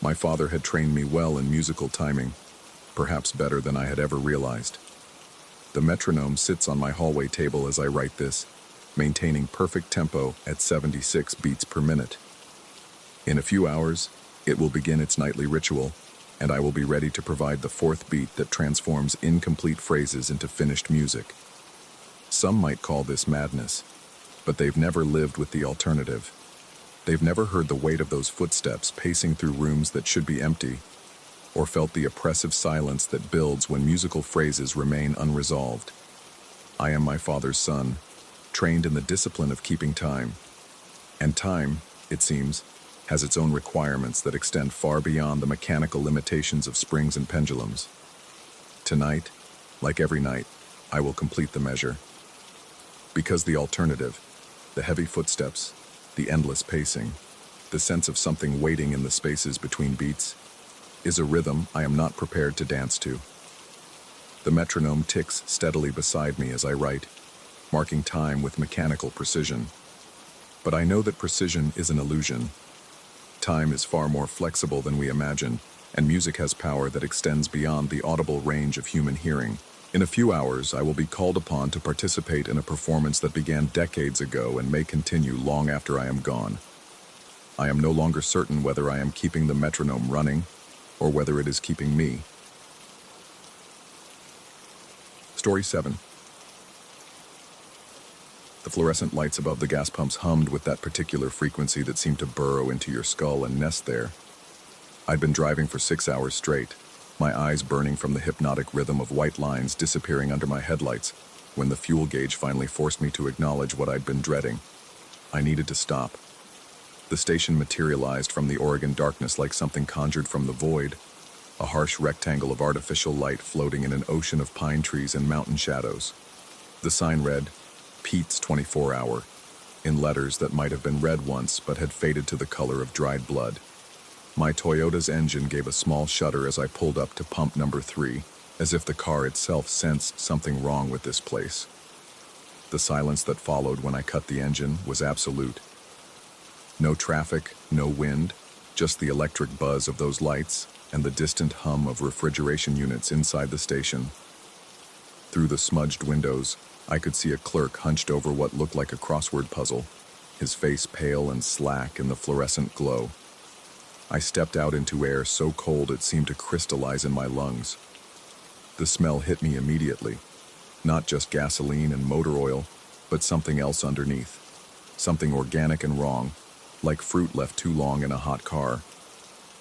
My father had trained me well in musical timing, perhaps better than I had ever realized. The metronome sits on my hallway table as I write this, maintaining perfect tempo at 76 beats per minute. In a few hours, it will begin its nightly ritual, and I will be ready to provide the 4th beat that transforms incomplete phrases into finished music. Some might call this madness, but they've never lived with the alternative. They've never heard the weight of those footsteps pacing through rooms that should be empty, or felt the oppressive silence that builds when musical phrases remain unresolved. I am my father's son, trained in the discipline of keeping time. And time, it seems, has its own requirements that extend far beyond the mechanical limitations of springs and pendulums. Tonight, like every night, I will complete the measure. Because the alternative, the heavy footsteps, the endless pacing, the sense of something waiting in the spaces between beats, is a rhythm I am not prepared to dance to. The metronome ticks steadily beside me as I write, marking time with mechanical precision. But I know that precision is an illusion. Time is far more flexible than we imagine, and music has power that extends beyond the audible range of human hearing. In a few hours, I will be called upon to participate in a performance that began decades ago and may continue long after I am gone. I am no longer certain whether I am keeping the metronome running, or whether it is keeping me. Story 7. The fluorescent lights above the gas pumps hummed with that particular frequency that seemed to burrow into your skull and nest there. I'd been driving for 6 hours straight, my eyes burning from the hypnotic rhythm of white lines disappearing under my headlights, when the fuel gauge finally forced me to acknowledge what I'd been dreading. I needed to stop. The station materialized from the Oregon darkness like something conjured from the void, a harsh rectangle of artificial light floating in an ocean of pine trees and mountain shadows. The sign read, Pete's 24 Hour, in letters that might have been red once but had faded to the color of dried blood. My Toyota's engine gave a small shudder as I pulled up to pump number 3, as if the car itself sensed something wrong with this place. The silence that followed when I cut the engine was absolute. No traffic, no wind, just the electric buzz of those lights and the distant hum of refrigeration units inside the station. Through the smudged windows, I could see a clerk hunched over what looked like a crossword puzzle, his face pale and slack in the fluorescent glow. I stepped out into air so cold it seemed to crystallize in my lungs. The smell hit me immediately. Not just gasoline and motor oil, but something else underneath. Something organic and wrong, like fruit left too long in a hot car.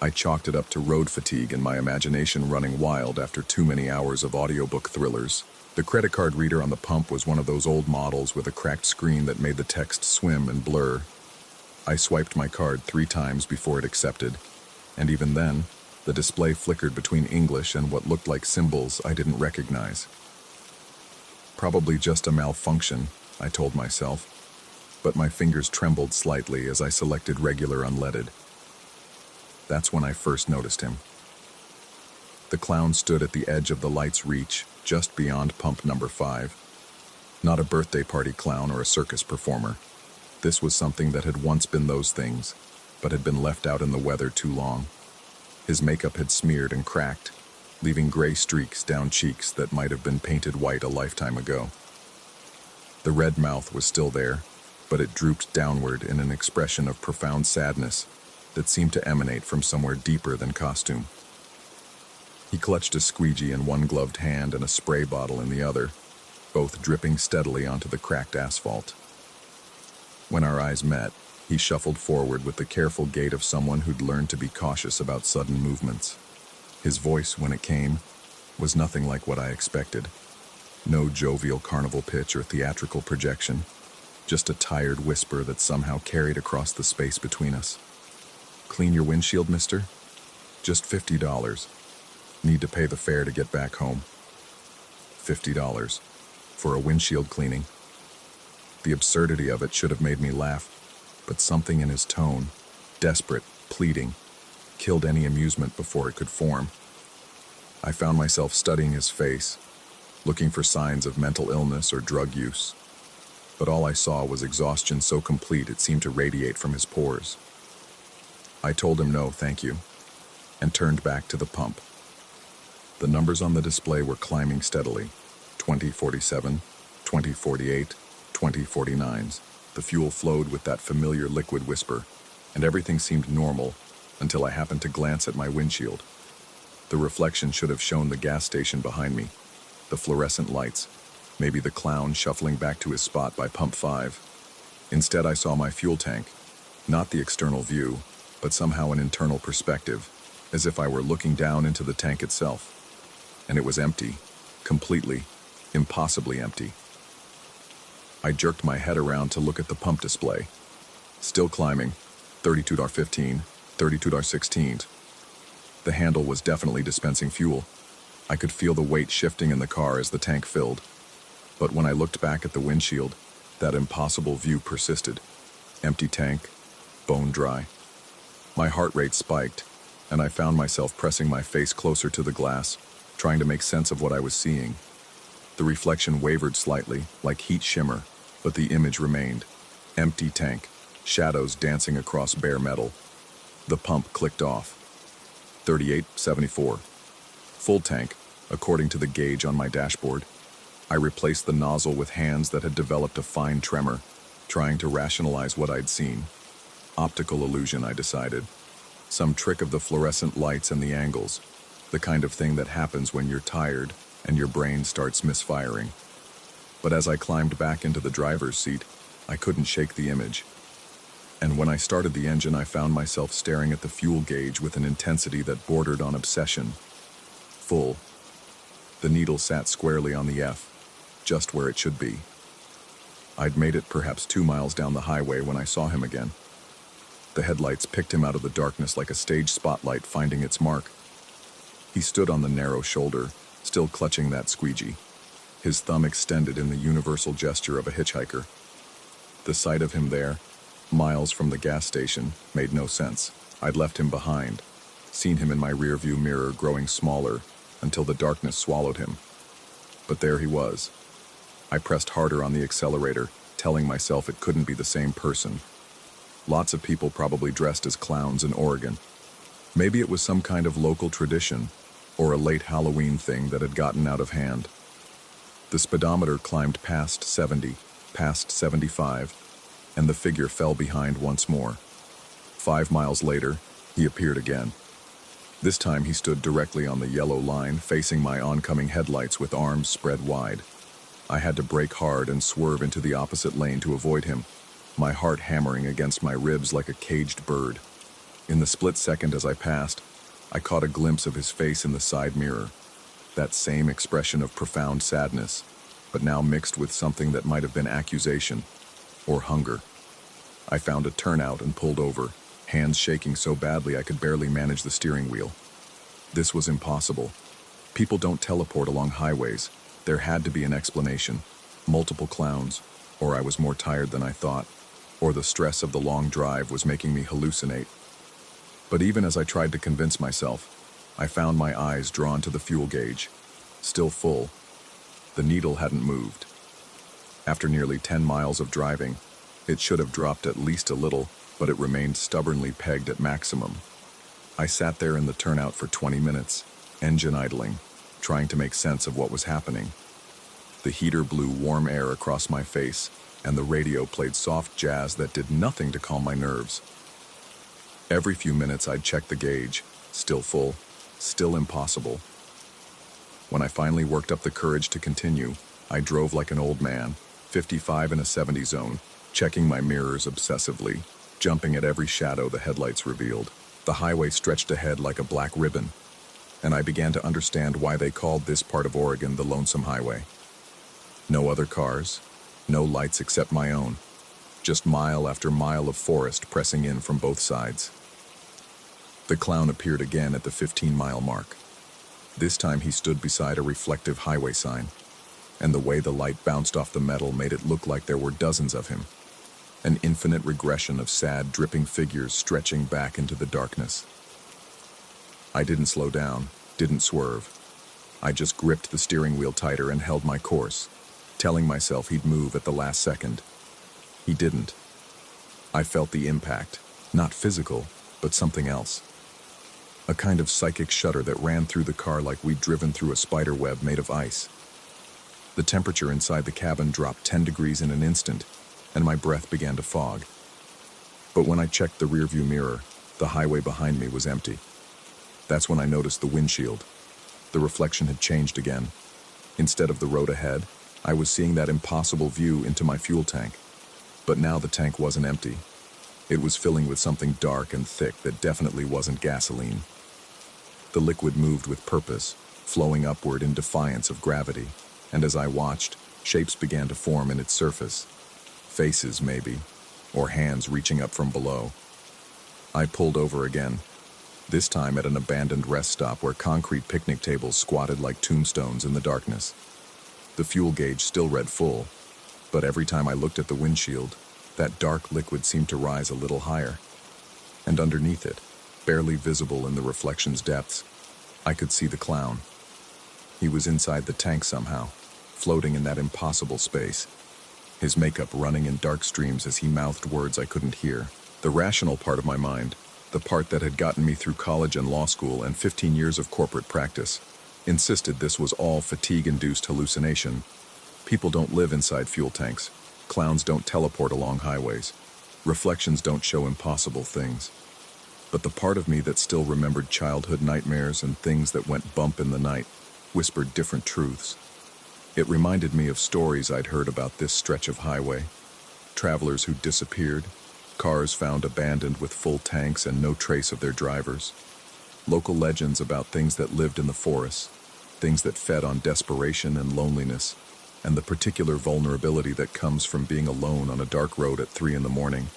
I chalked it up to road fatigue and my imagination running wild after too many hours of audiobook thrillers. The credit card reader on the pump was one of those old models with a cracked screen that made the text swim and blur. I swiped my card 3 times before it accepted, and even then, the display flickered between English and what looked like symbols I didn't recognize. Probably just a malfunction, I told myself, but my fingers trembled slightly as I selected regular unleaded. That's when I first noticed him. The clown stood at the edge of the light's reach, just beyond pump number 5. Not a birthday party clown or a circus performer. This was something that had once been those things, but had been left out in the weather too long. His makeup had smeared and cracked, leaving gray streaks down cheeks that might have been painted white a lifetime ago. The red mouth was still there, but it drooped downward in an expression of profound sadness that seemed to emanate from somewhere deeper than costume. He clutched a squeegee in one gloved hand and a spray bottle in the other. both dripping steadily onto the cracked asphalt. When our eyes met, he shuffled forward with the careful gait of someone who'd learned to be cautious about sudden movements. His voice, when it came, was nothing like what I expected. No jovial carnival pitch or theatrical projection, just a tired whisper that somehow carried across the space between us. "Clean your windshield, mister? Just $50. Need to pay the fare to get back home." $50 for a windshield cleaning. The absurdity of it should have made me laugh, but something in his tone, desperate, pleading, killed any amusement before it could form. I found myself studying his face, looking for signs of mental illness or drug use. But all I saw was exhaustion so complete it seemed to radiate from his pores. I told him no, thank you, and turned back to the pump. The numbers on the display were climbing steadily. 2047, 2048, 2049s. The fuel flowed with that familiar liquid whisper, and everything seemed normal until I happened to glance at my windshield. The reflection should have shown the gas station behind me, the fluorescent lights, maybe the clown shuffling back to his spot by pump 5. Instead, I saw my fuel tank, not the external view, but somehow an internal perspective, as if I were looking down into the tank itself. And it was empty, completely, impossibly empty. I jerked my head around to look at the pump display. Still climbing, 32.15, 32.16. The handle was definitely dispensing fuel. I could feel the weight shifting in the car as the tank filled. But when I looked back at the windshield, that impossible view persisted. Empty tank, bone dry. My heart rate spiked, and I found myself pressing my face closer to the glass, trying to make sense of what I was seeing. The reflection wavered slightly, like heat shimmer, but the image remained. Empty tank, shadows dancing across bare metal. The pump clicked off. 38.74. Full tank, according to the gauge on my dashboard. I replaced the nozzle with hands that had developed a fine tremor, trying to rationalize what I'd seen. Optical illusion, I decided. Some trick of the fluorescent lights and the angles, the kind of thing that happens when you're tired and your brain starts misfiring. But as I climbed back into the driver's seat, I couldn't shake the image. And when I started the engine, I found myself staring at the fuel gauge with an intensity that bordered on obsession. Full. The needle sat squarely on the F, just where it should be. I'd made it perhaps 2 miles down the highway when I saw him again. The headlights picked him out of the darkness like a stage spotlight finding its mark. He stood on the narrow shoulder, still clutching that squeegee, his thumb extended in the universal gesture of a hitchhiker. The sight of him there, miles from the gas station, made no sense. I'd left him behind, seen him in my rearview mirror growing smaller until the darkness swallowed him. But there he was. I pressed harder on the accelerator, telling myself it couldn't be the same person. Lots of people probably dressed as clowns in Oregon. Maybe it was some kind of local tradition, or a late Halloween thing that had gotten out of hand. The speedometer climbed past 70, past 75, and the figure fell behind once more. 5 miles later, he appeared again. This time he stood directly on the yellow line, facing my oncoming headlights with arms spread wide. I had to brake hard and swerve into the opposite lane to avoid him, my heart hammering against my ribs like a caged bird. In the split second as I passed, I caught a glimpse of his face in the side mirror. That same expression of profound sadness, but now mixed with something that might have been accusation or hunger. I found a turnout and pulled over, hands shaking so badly I could barely manage the steering wheel. This was impossible. People don't teleport along highways. There had to be an explanation. Multiple clowns, or I was more tired than I thought, or the stress of the long drive was making me hallucinate. But even as I tried to convince myself, I found my eyes drawn to the fuel gauge, still full. The needle hadn't moved. After nearly 10 miles of driving, it should have dropped at least a little, but it remained stubbornly pegged at maximum. I sat there in the turnout for 20 minutes, engine idling, trying to make sense of what was happening. The heater blew warm air across my face, and the radio played soft jazz that did nothing to calm my nerves. Every few minutes I'd check the gauge, still full, still impossible. When I finally worked up the courage to continue, I drove like an old man, 55 in a 70 zone, checking my mirrors obsessively, jumping at every shadow the headlights revealed. The highway stretched ahead like a black ribbon, and I began to understand why they called this part of Oregon the Lonesome Highway. No other cars, no lights except my own, just mile after mile of forest pressing in from both sides. The clown appeared again at the 15-mile mark. This time he stood beside a reflective highway sign, and the way the light bounced off the metal made it look like there were dozens of him, an infinite regression of sad, dripping figures stretching back into the darkness. I didn't slow down, didn't swerve. I just gripped the steering wheel tighter and held my course, telling myself he'd move at the last second. He didn't. I felt the impact, not physical, but something else. A kind of psychic shudder that ran through the car like we'd driven through a spider web made of ice. The temperature inside the cabin dropped 10 degrees in an instant, and my breath began to fog. But when I checked the rearview mirror, the highway behind me was empty. That's when I noticed the windshield. The reflection had changed again. Instead of the road ahead, I was seeing that impossible view into my fuel tank. But now the tank wasn't empty. It was filling with something dark and thick that definitely wasn't gasoline. The liquid moved with purpose, flowing upward in defiance of gravity, and as I watched, shapes began to form in its surface. Faces, maybe, or hands reaching up from below. I pulled over again, this time at an abandoned rest stop where concrete picnic tables squatted like tombstones in the darkness. The fuel gauge still read full, but every time I looked at the windshield, that dark liquid seemed to rise a little higher. And underneath it, barely visible in the reflection's depths, I could see the clown. He was inside the tank somehow, floating in that impossible space, his makeup running in dark streams as he mouthed words I couldn't hear. The rational part of my mind, the part that had gotten me through college and law school and 15 years of corporate practice, insisted this was all fatigue-induced hallucination. People don't live inside fuel tanks. Clowns don't teleport along highways. Reflections don't show impossible things. But the part of me that still remembered childhood nightmares and things that went bump in the night whispered different truths. It reminded me of stories I'd heard about this stretch of highway. Travelers who disappeared, cars found abandoned with full tanks and no trace of their drivers. Local legends about things that lived in the forests, things that fed on desperation and loneliness, and the particular vulnerability that comes from being alone on a dark road at 3 in the morning.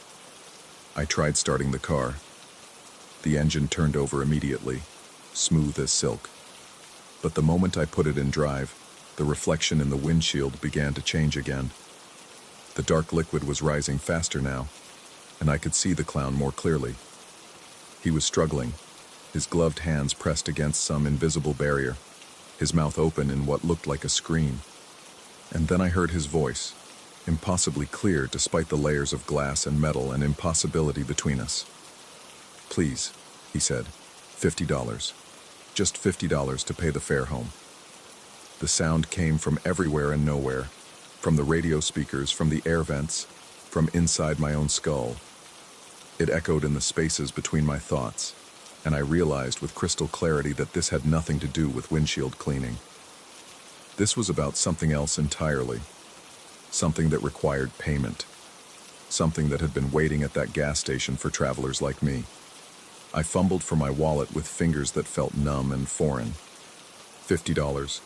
I tried starting the car. The engine turned over immediately, smooth as silk. But the moment I put it in drive, the reflection in the windshield began to change again. The dark liquid was rising faster now, and I could see the clown more clearly. He was struggling, his gloved hands pressed against some invisible barrier, his mouth open in what looked like a scream. And then I heard his voice, impossibly clear despite the layers of glass and metal and impossibility between us. "Please," he said, $50. Just $50 to pay the fare home." The sound came from everywhere and nowhere, from the radio speakers, from the air vents, from inside my own skull. It echoed in the spaces between my thoughts, and I realized with crystal clarity that this had nothing to do with windshield cleaning. This was about something else entirely, something that required payment, something that had been waiting at that gas station for travelers like me. I fumbled for my wallet with fingers that felt numb and foreign. $50,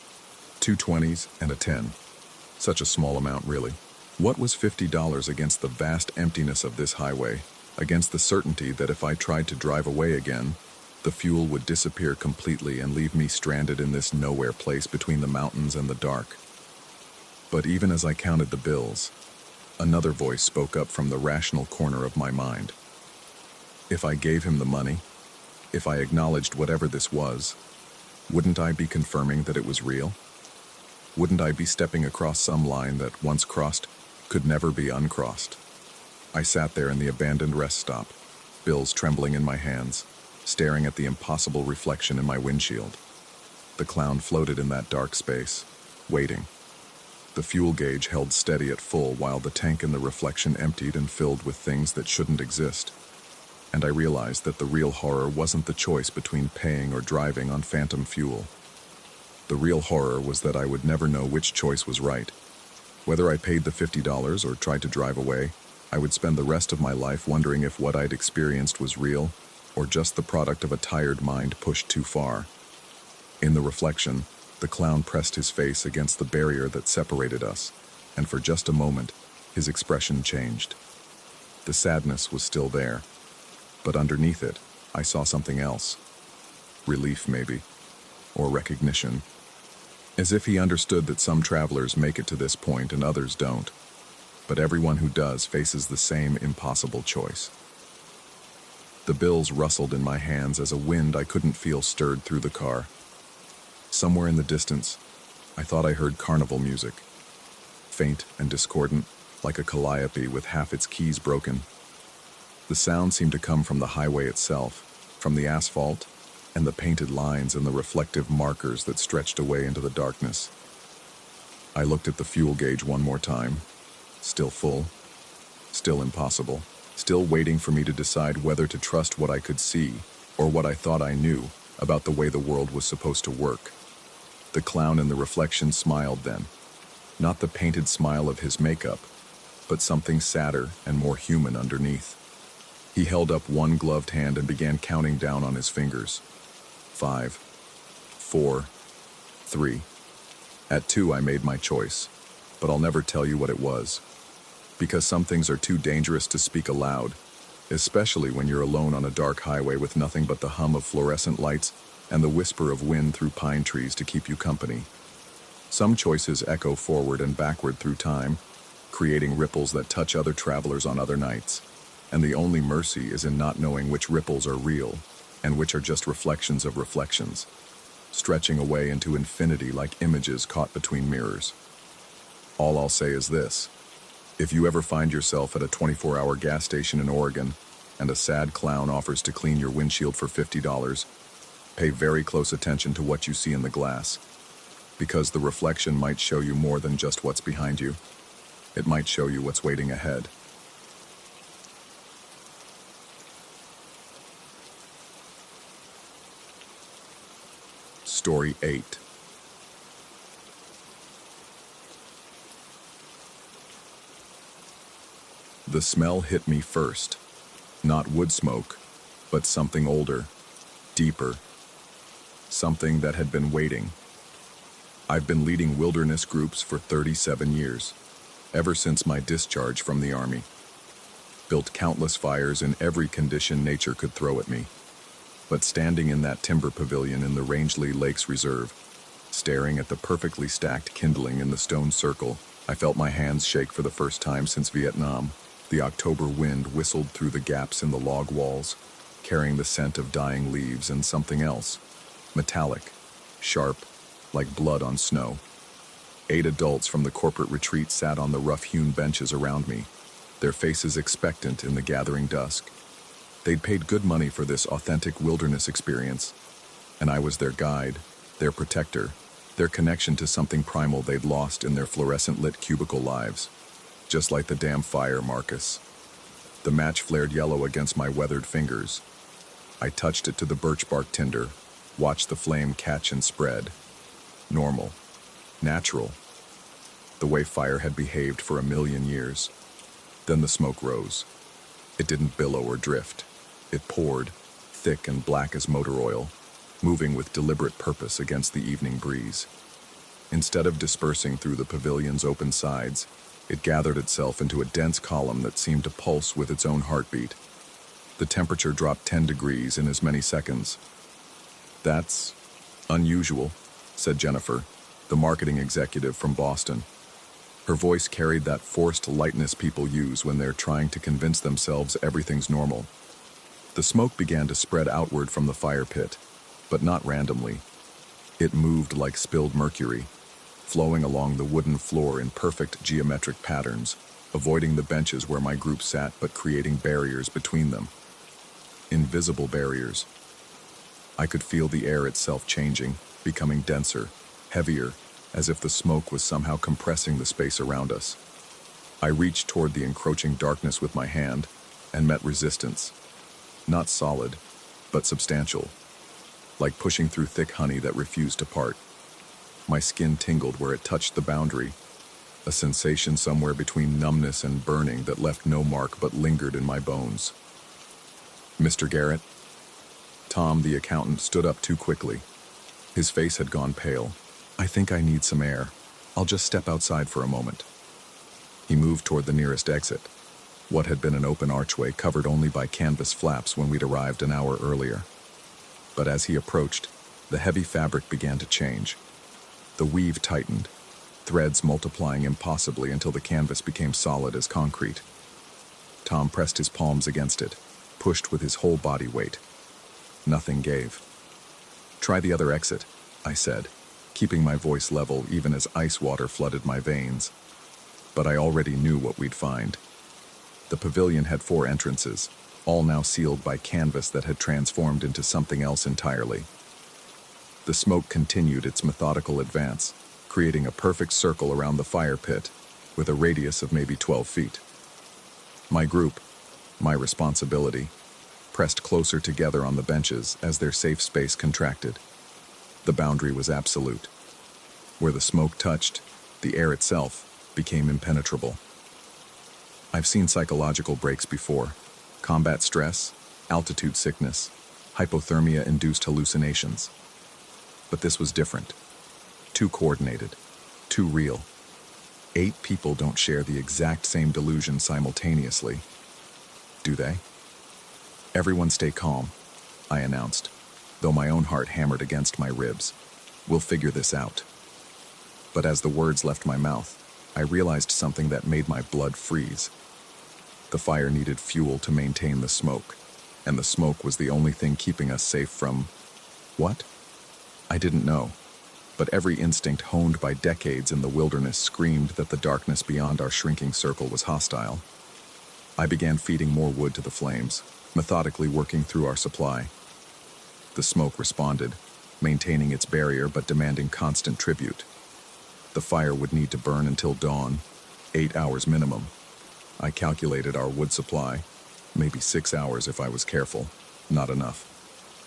2 20s, and a 10. Such a small amount, really. What was $50 against the vast emptiness of this highway, against the certainty that if I tried to drive away again, the fuel would disappear completely and leave me stranded in this nowhere place between the mountains and the dark? But even as I counted the bills, another voice spoke up from the rational corner of my mind. If I gave him the money, if I acknowledged whatever this was, wouldn't I be confirming that it was real? Wouldn't I be stepping across some line that, once crossed, could never be uncrossed? I sat there in the abandoned rest stop, bills trembling in my hands, staring at the impossible reflection in my windshield. The clown floated in that dark space, waiting. The fuel gauge held steady at full while the tank in the reflection emptied and filled with things that shouldn't exist. And I realized that the real horror wasn't the choice between paying or driving on phantom fuel. The real horror was that I would never know which choice was right. Whether I paid the $50 or tried to drive away, I would spend the rest of my life wondering if what I'd experienced was real or just the product of a tired mind pushed too far. In the reflection, the clown pressed his face against the barrier that separated us, and for just a moment, his expression changed. The sadness was still there, but underneath it, I saw something else. Relief, maybe, or recognition. As if he understood that some travelers make it to this point and others don't. But everyone who does faces the same impossible choice. The bills rustled in my hands as a wind I couldn't feel stirred through the car. Somewhere in the distance, I thought I heard carnival music. Faint and discordant, like a calliope with half its keys broken. The sound seemed to come from the highway itself, from the asphalt, and the painted lines and the reflective markers that stretched away into the darkness. I looked at the fuel gauge one more time. Still full. Still impossible. Still waiting for me to decide whether to trust what I could see, or what I thought I knew about the way the world was supposed to work. The clown in the reflection smiled then. Not the painted smile of his makeup, but something sadder and more human underneath. He held up one gloved hand and began counting down on his fingers. 5, 4, 3. At 2, I made my choice, but I'll never tell you what it was. Because some things are too dangerous to speak aloud, especially when you're alone on a dark highway with nothing but the hum of fluorescent lights and the whisper of wind through pine trees to keep you company. Some choices echo forward and backward through time, creating ripples that touch other travelers on other nights. And the only mercy is in not knowing which ripples are real and which are just reflections of reflections, stretching away into infinity like images caught between mirrors. All I'll say is this: if you ever find yourself at a 24-hour gas station in Oregon and a sad clown offers to clean your windshield for $50, pay very close attention to what you see in the glass, because the reflection might show you more than just what's behind you. It might show you what's waiting ahead. Story 8. The smell hit me first. Not wood smoke, but something older, deeper. Something that had been waiting. I've been leading wilderness groups for 37 years, ever since my discharge from the Army. Built countless fires in every condition nature could throw at me. But standing in that timber pavilion in the Rangeley Lakes Reserve, staring at the perfectly stacked kindling in the stone circle, I felt my hands shake for the first time since Vietnam. The October wind whistled through the gaps in the log walls, carrying the scent of dying leaves and something else. Metallic, sharp, like blood on snow. 8 adults from the corporate retreat sat on the rough-hewn benches around me, their faces expectant in the gathering dusk. They'd paid good money for this authentic wilderness experience, and I was their guide, their protector, their connection to something primal they'd lost in their fluorescent-lit cubicle lives. Just like the damn fire, Marcus. The match flared yellow against my weathered fingers. I touched it to the birch bark tinder, watched the flame catch and spread. Normal. Natural. The way fire had behaved for a million years. Then the smoke rose. It didn't billow or drift. It poured, thick and black as motor oil, moving with deliberate purpose against the evening breeze. Instead of dispersing through the pavilion's open sides, it gathered itself into a dense column that seemed to pulse with its own heartbeat. The temperature dropped 10 degrees in as many seconds. "That's unusual," said Jennifer, the marketing executive from Boston. Her voice carried that forced lightness people use when they're trying to convince themselves everything's normal. The smoke began to spread outward from the fire pit, but not randomly. It moved like spilled mercury, flowing along the wooden floor in perfect geometric patterns, avoiding the benches where my group sat but creating barriers between them. Invisible barriers. I could feel the air itself changing, becoming denser, heavier, as if the smoke was somehow compressing the space around us. I reached toward the encroaching darkness with my hand and met resistance. Not solid, but substantial, like pushing through thick honey that refused to part. My skin tingled where it touched the boundary, a sensation somewhere between numbness and burning that left no mark but lingered in my bones. "Mr. Garrett?" Tom, the accountant, stood up too quickly. His face had gone pale. "I think I need some air. I'll just step outside for a moment." He moved toward the nearest exit, what had been an open archway covered only by canvas flaps when we'd arrived an hour earlier. But as he approached, the heavy fabric began to change. The weave tightened, threads multiplying impossibly until the canvas became solid as concrete. Tom pressed his palms against it, pushed with his whole body weight. Nothing gave. "Try the other exit," I said, keeping my voice level even as ice water flooded my veins. But I already knew what we'd find. The pavilion had 4 entrances, all now sealed by canvas that had transformed into something else entirely. The smoke continued its methodical advance, creating a perfect circle around the fire pit, with a radius of maybe 12 feet. My group, my responsibility, pressed closer together on the benches as their safe space contracted. The boundary was absolute. Where the smoke touched, the air itself became impenetrable. I've seen psychological breaks before: combat stress, altitude sickness, hypothermia-induced hallucinations. But this was different. Too coordinated, too real. 8 people don't share the exact same delusion simultaneously, do they? "Everyone stay calm," I announced, though my own heart hammered against my ribs. "We'll figure this out." But as the words left my mouth, I realized something that made my blood freeze. The fire needed fuel to maintain the smoke, and the smoke was the only thing keeping us safe from... what? I didn't know, but every instinct honed by decades in the wilderness screamed that the darkness beyond our shrinking circle was hostile. I began feeding more wood to the flames, methodically working through our supply. The smoke responded, maintaining its barrier but demanding constant tribute. The fire would need to burn until dawn, 8 hours minimum. I calculated our wood supply, maybe 6 hours if I was careful. Not enough.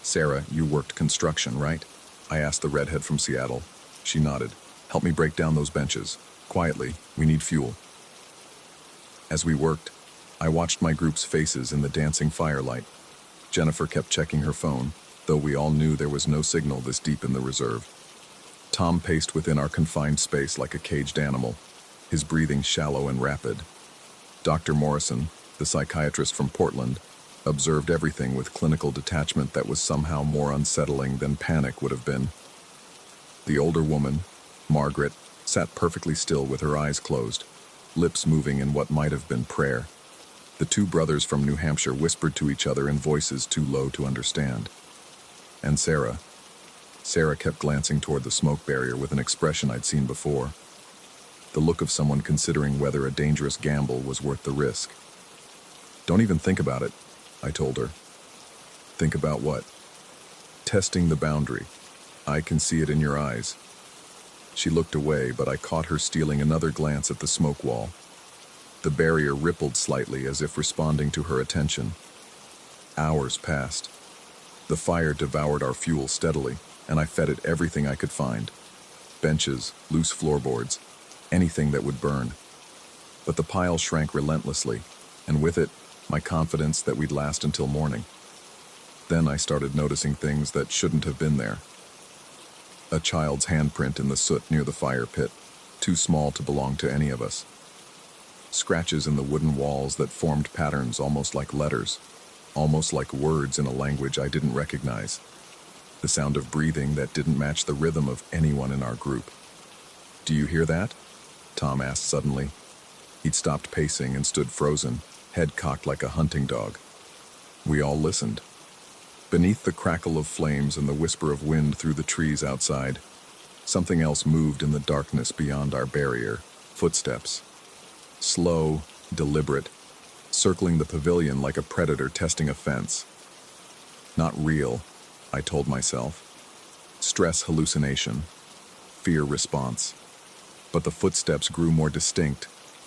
"Sarah, you worked construction, right?" I asked the redhead from Seattle. She nodded. "Help me break down those benches. Quietly, we need fuel." As we worked, I watched my group's faces in the dancing firelight. Jennifer kept checking her phone, though we all knew there was no signal this deep in the reserve. Tom paced within our confined space like a caged animal, his breathing shallow and rapid. Dr. Morrison, the psychiatrist from Portland, observed everything with clinical detachment that was somehow more unsettling than panic would have been. The older woman, Margaret, sat perfectly still with her eyes closed, lips moving in what might have been prayer. The 2 brothers from New Hampshire whispered to each other in voices too low to understand. And Sarah kept glancing toward the smoke barrier with an expression I'd seen before. The look of someone considering whether a dangerous gamble was worth the risk. "Don't even think about it," I told her. "Think about what?" "Testing the boundary. I can see it in your eyes." She looked away, but I caught her stealing another glance at the smoke wall. The barrier rippled slightly as if responding to her attention. Hours passed. The fire devoured our fuel steadily, and I fed it everything I could find. Benches, loose floorboards, anything that would burn. But the pile shrank relentlessly, and with it, my confidence that we'd last until morning. Then I started noticing things that shouldn't have been there. A child's handprint in the soot near the fire pit, too small to belong to any of us. Scratches in the wooden walls that formed patterns almost like letters, almost like words in a language I didn't recognize. The sound of breathing that didn't match the rhythm of anyone in our group. "Do you hear that?" Tom asked suddenly. He'd stopped pacing and stood frozen, head cocked like a hunting dog. We all listened. Beneath the crackle of flames and the whisper of wind through the trees outside, something else moved in the darkness beyond our barrier. Footsteps. Slow, deliberate, circling the pavilion like a predator testing a fence. Not real, I told myself. Stress hallucination. Fear response. But the footsteps grew more distinct,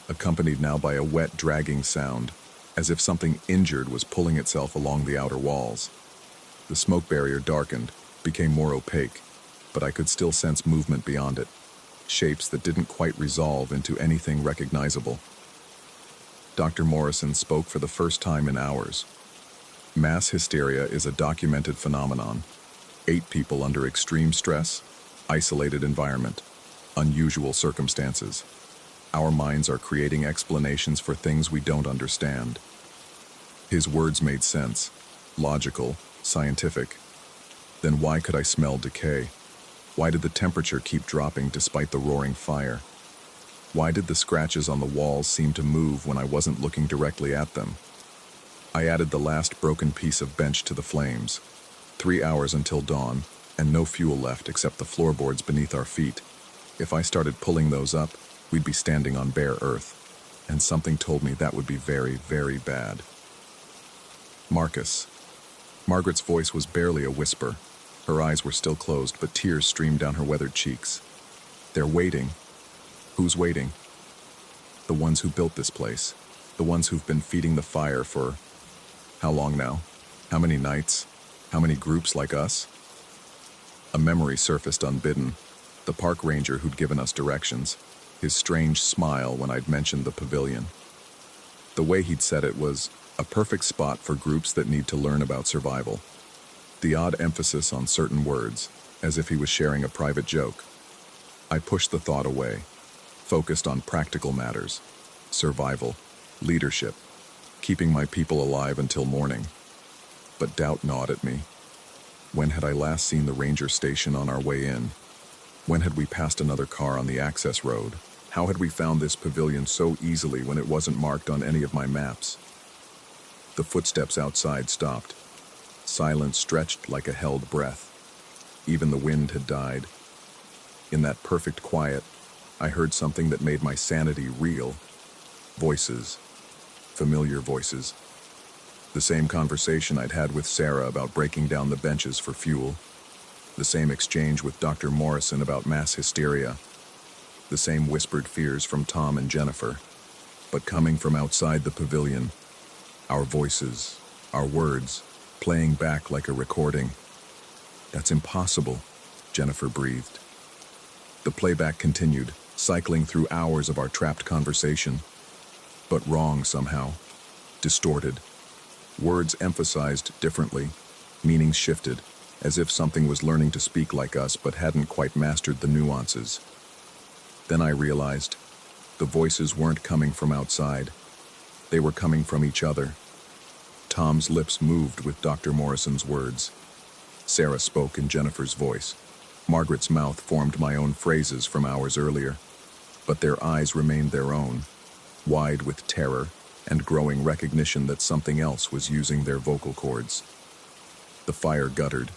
accompanied now by a wet, dragging sound, as if something injured was pulling itself along the outer walls. The smoke barrier darkened, became more opaque, but I could still sense movement beyond it, shapes that didn't quite resolve into anything recognizable. Dr. Morrison spoke for the first time in hours. Mass hysteria is a documented phenomenon. 8 people under extreme stress, isolated environment, unusual circumstances. Our minds are creating explanations for things we don't understand. His words made sense, logical, scientific. Then why could I smell decay? Why did the temperature keep dropping despite the roaring fire? Why did the scratches on the walls seem to move when I wasn't looking directly at them? I added the last broken piece of bench to the flames. 3 hours until dawn, and no fuel left except the floorboards beneath our feet. If I started pulling those up, we'd be standing on bare earth, and something told me that would be very, very bad. Marcus. Margaret's voice was barely a whisper. Her eyes were still closed, but tears streamed down her weathered cheeks. They're waiting. Who's waiting? The ones who built this place. The ones who've been feeding the fire for... how long now? How many nights? How many groups like us? A memory surfaced unbidden. The park ranger who'd given us directions. His strange smile when I'd mentioned the pavilion. The way he'd said it was a perfect spot for groups that need to learn about survival. The odd emphasis on certain words, as if he was sharing a private joke. I pushed the thought away, focused on practical matters, survival, leadership, keeping my people alive until morning. But doubt gnawed at me. When had I last seen the ranger station on our way in? When had we passed another car on the access road? How had we found this pavilion so easily when it wasn't marked on any of my maps? The footsteps outside stopped. Silence stretched like a held breath. Even the wind had died. In that perfect quiet, I heard something that made my sanity reel. Voices. Familiar voices. The same conversation I'd had with Sarah about breaking down the benches for fuel. The same exchange with Dr. Morrison about mass hysteria. The same whispered fears from Tom and Jennifer. But coming from outside the pavilion, our voices, our words, playing back like a recording. That's impossible, Jennifer breathed. The playback continued, cycling through hours of our trapped conversation. But wrong somehow. Distorted. Words emphasized differently, meanings shifted, as if something was learning to speak like us but hadn't quite mastered the nuances. Then I realized the voices weren't coming from outside. They were coming from each other. Tom's lips moved with Dr. Morrison's words. Sarah spoke in Jennifer's voice. Margaret's mouth formed my own phrases from hours earlier, but their eyes remained their own, wide with terror and growing recognition that something else was using their vocal cords. The fire guttered,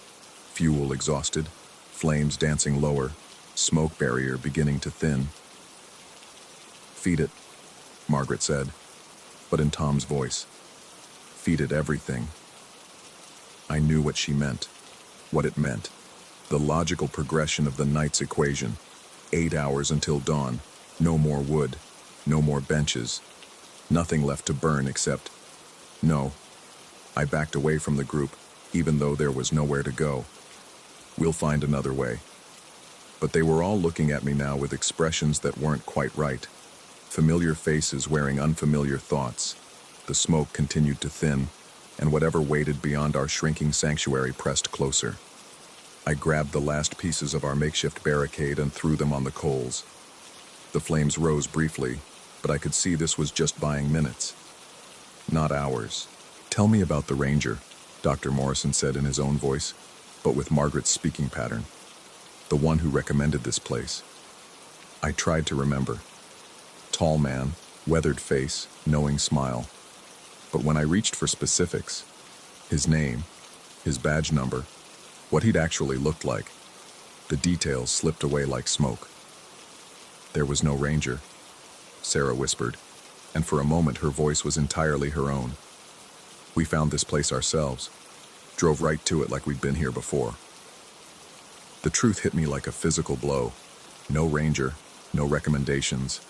fuel exhausted, flames dancing lower, smoke barrier beginning to thin. "Feed it," Margaret said, but in Tom's voice. "Feed it everything." I knew what she meant, what it meant. The logical progression of the night's equation. 8 hours until dawn, no more wood, no more benches, nothing left to burn except... No. I backed away from the group, even though there was nowhere to go. "We'll find another way." But they were all looking at me now with expressions that weren't quite right. Familiar faces wearing unfamiliar thoughts. The smoke continued to thin, and whatever waited beyond our shrinking sanctuary pressed closer. I grabbed the last pieces of our makeshift barricade and threw them on the coals. The flames rose briefly, but I could see this was just buying minutes, not hours. "Tell me about the ranger," Dr. Morrison said in his own voice, but with Margaret's speaking pattern. "The one who recommended this place." I tried to remember. Tall man, weathered face, knowing smile. But when I reached for specifics, his name, his badge number, what he'd actually looked like, the details slipped away like smoke. "There was no ranger," Sarah whispered, and for a moment her voice was entirely her own. "We found this place ourselves, drove right to it like we'd been here before." The truth hit me like a physical blow. No ranger, no recommendations,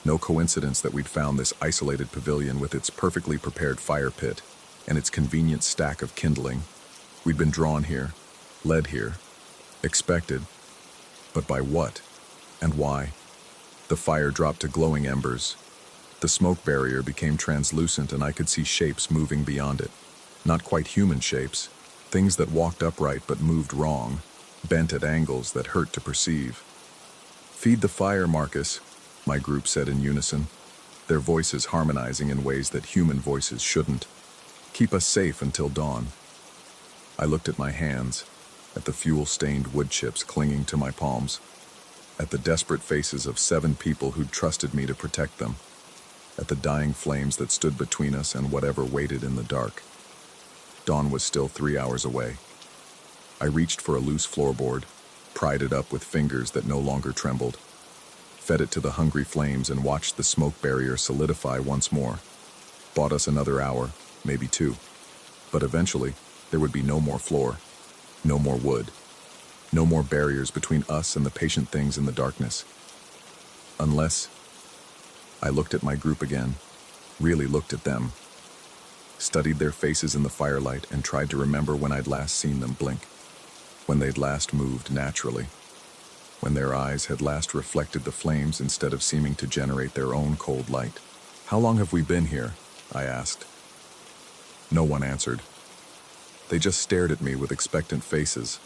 no coincidence that we'd found this isolated pavilion with its perfectly prepared fire pit and its convenient stack of kindling. We'd been drawn here, led here, expected, But by what? And why? The fire dropped to glowing embers. The smoke barrier became translucent and I could see shapes moving beyond it. Not quite human shapes, things that walked upright but moved wrong, bent at angles that hurt to perceive. "Feed the fire, Marcus," my group said in unison, their voices harmonizing in ways that human voices shouldn't. "Keep us safe until dawn." I looked at my hands, at the fuel-stained wood chips clinging to my palms, at the desperate faces of 7 people who'd trusted me to protect them, at the dying flames that stood between us and whatever waited in the dark. Dawn was still 3 hours away. I reached for a loose floorboard, pried it up with fingers that no longer trembled, fed it to the hungry flames and watched the smoke barrier solidify once more. Bought us another hour, maybe 2. But eventually, there would be no more floor, no more wood, no more barriers between us and the patient things in the darkness. Unless... I looked at my group again, really looked at them, studied their faces in the firelight and tried to remember when I'd last seen them blink, when they'd last moved naturally, when their eyes had last reflected the flames instead of seeming to generate their own cold light. "How long have we been here?" I asked. No one answered. They just stared at me with expectant faces,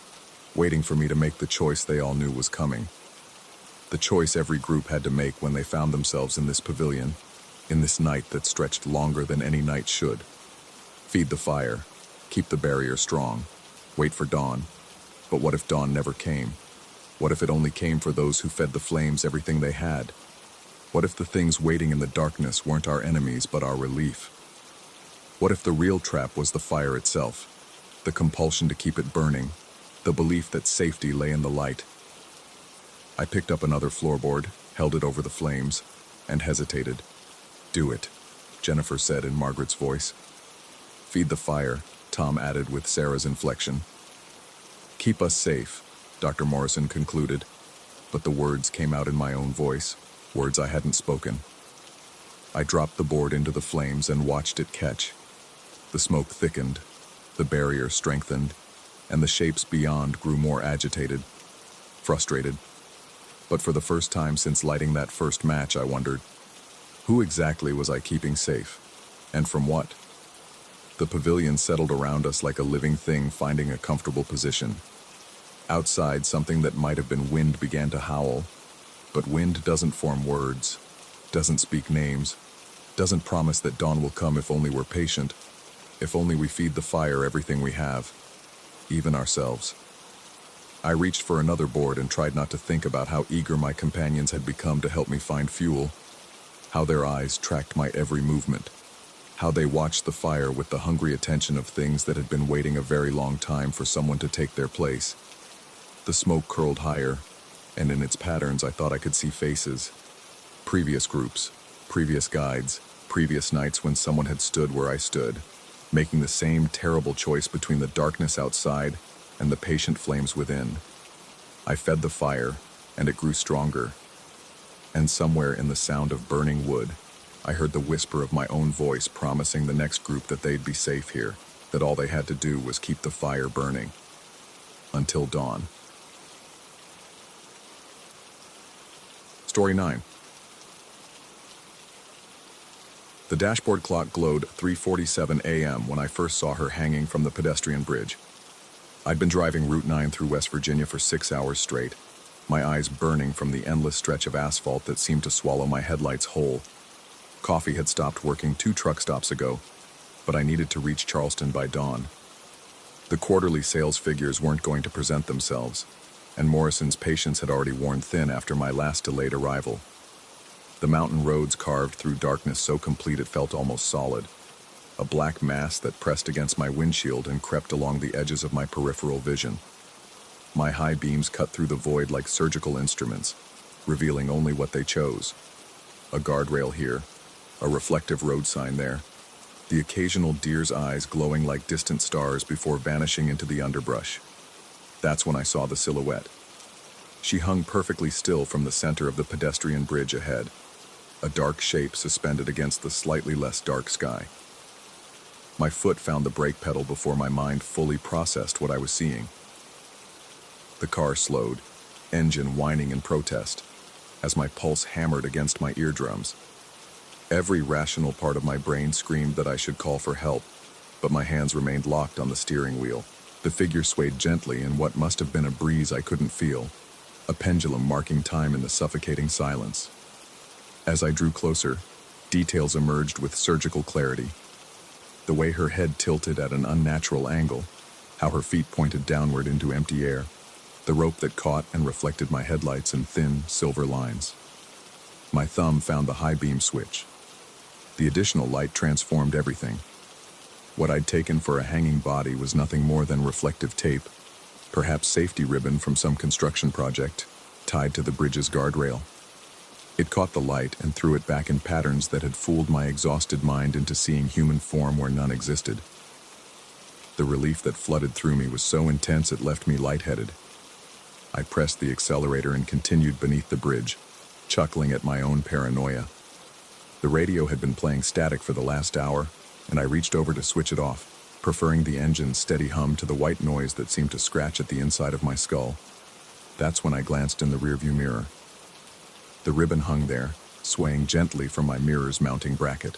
waiting for me to make the choice they all knew was coming. The choice every group had to make when they found themselves in this pavilion, in this night that stretched longer than any night should. Feed the fire, keep the barrier strong, wait for dawn. But what if dawn never came? What if it only came for those who fed the flames everything they had? What if the things waiting in the darkness weren't our enemies but our relief? What if the real trap was the fire itself, the compulsion to keep it burning, the belief that safety lay in the light? I picked up another floorboard, held it over the flames, and hesitated. "Do it," Jennifer said in Margaret's voice. "Feed the fire," Tom added with Sarah's inflection. "Keep us safe," Dr. Morrison concluded, but the words came out in my own voice, words I hadn't spoken. I dropped the board into the flames and watched it catch. The smoke thickened, the barrier strengthened, and the shapes beyond grew more agitated, frustrated. But for the first time since lighting that first match, I wondered, who exactly was I keeping safe? And from what? The pavilion settled around us like a living thing finding a comfortable position. Outside, something that might have been wind began to howl, but wind doesn't form words, doesn't speak names, doesn't promise that dawn will come if only we're patient, if only we feed the fire everything we have, even ourselves. I reached for another board and tried not to think about how eager my companions had become to help me find fuel, how their eyes tracked my every movement, how they watched the fire with the hungry attention of things that had been waiting a very long time for someone to take their place. The smoke curled higher, and in its patterns I thought I could see faces. Previous groups, previous guides, previous nights when someone had stood where I stood, making the same terrible choice between the darkness outside and the patient flames within. I fed the fire, and it grew stronger. And somewhere in the sound of burning wood, I heard the whisper of my own voice promising the next group that they'd be safe here, that all they had to do was keep the fire burning. Until dawn. Story 9. The dashboard clock glowed 3:47 a.m. when I first saw her hanging from the pedestrian bridge. I'd been driving Route 9 through West Virginia for 6 hours straight, my eyes burning from the endless stretch of asphalt that seemed to swallow my headlights whole. Coffee had stopped working 2 truck stops ago, but I needed to reach Charleston by dawn. The quarterly sales figures weren't going to present themselves, and Morrison's patience had already worn thin after my last delayed arrival. The mountain roads carved through darkness so complete it felt almost solid, a black mass that pressed against my windshield and crept along the edges of my peripheral vision. My high beams cut through the void like surgical instruments, revealing only what they chose. A guardrail here, a reflective road sign there, the occasional deer's eyes glowing like distant stars before vanishing into the underbrush. That's when I saw the silhouette. She hung perfectly still from the center of the pedestrian bridge ahead, a dark shape suspended against the slightly less dark sky. My foot found the brake pedal before my mind fully processed what I was seeing. The car slowed, engine whining in protest, as my pulse hammered against my eardrums. Every rational part of my brain screamed that I should call for help, but my hands remained locked on the steering wheel. The figure swayed gently in what must have been a breeze I couldn't feel, a pendulum marking time in the suffocating silence. As I drew closer, details emerged with surgical clarity. The way her head tilted at an unnatural angle, how her feet pointed downward into empty air, the rope that caught and reflected my headlights in thin, silver lines. My thumb found the high beam switch. The additional light transformed everything. What I'd taken for a hanging body was nothing more than reflective tape, perhaps safety ribbon from some construction project, tied to the bridge's guardrail. It caught the light and threw it back in patterns that had fooled my exhausted mind into seeing human form where none existed. The relief that flooded through me was so intense it left me lightheaded. I pressed the accelerator and continued beneath the bridge, chuckling at my own paranoia. The radio had been playing static for the last hour, and I reached over to switch it off, preferring the engine's steady hum to the white noise that seemed to scratch at the inside of my skull. That's when I glanced in the rearview mirror. The ribbon hung there, swaying gently from my mirror's mounting bracket.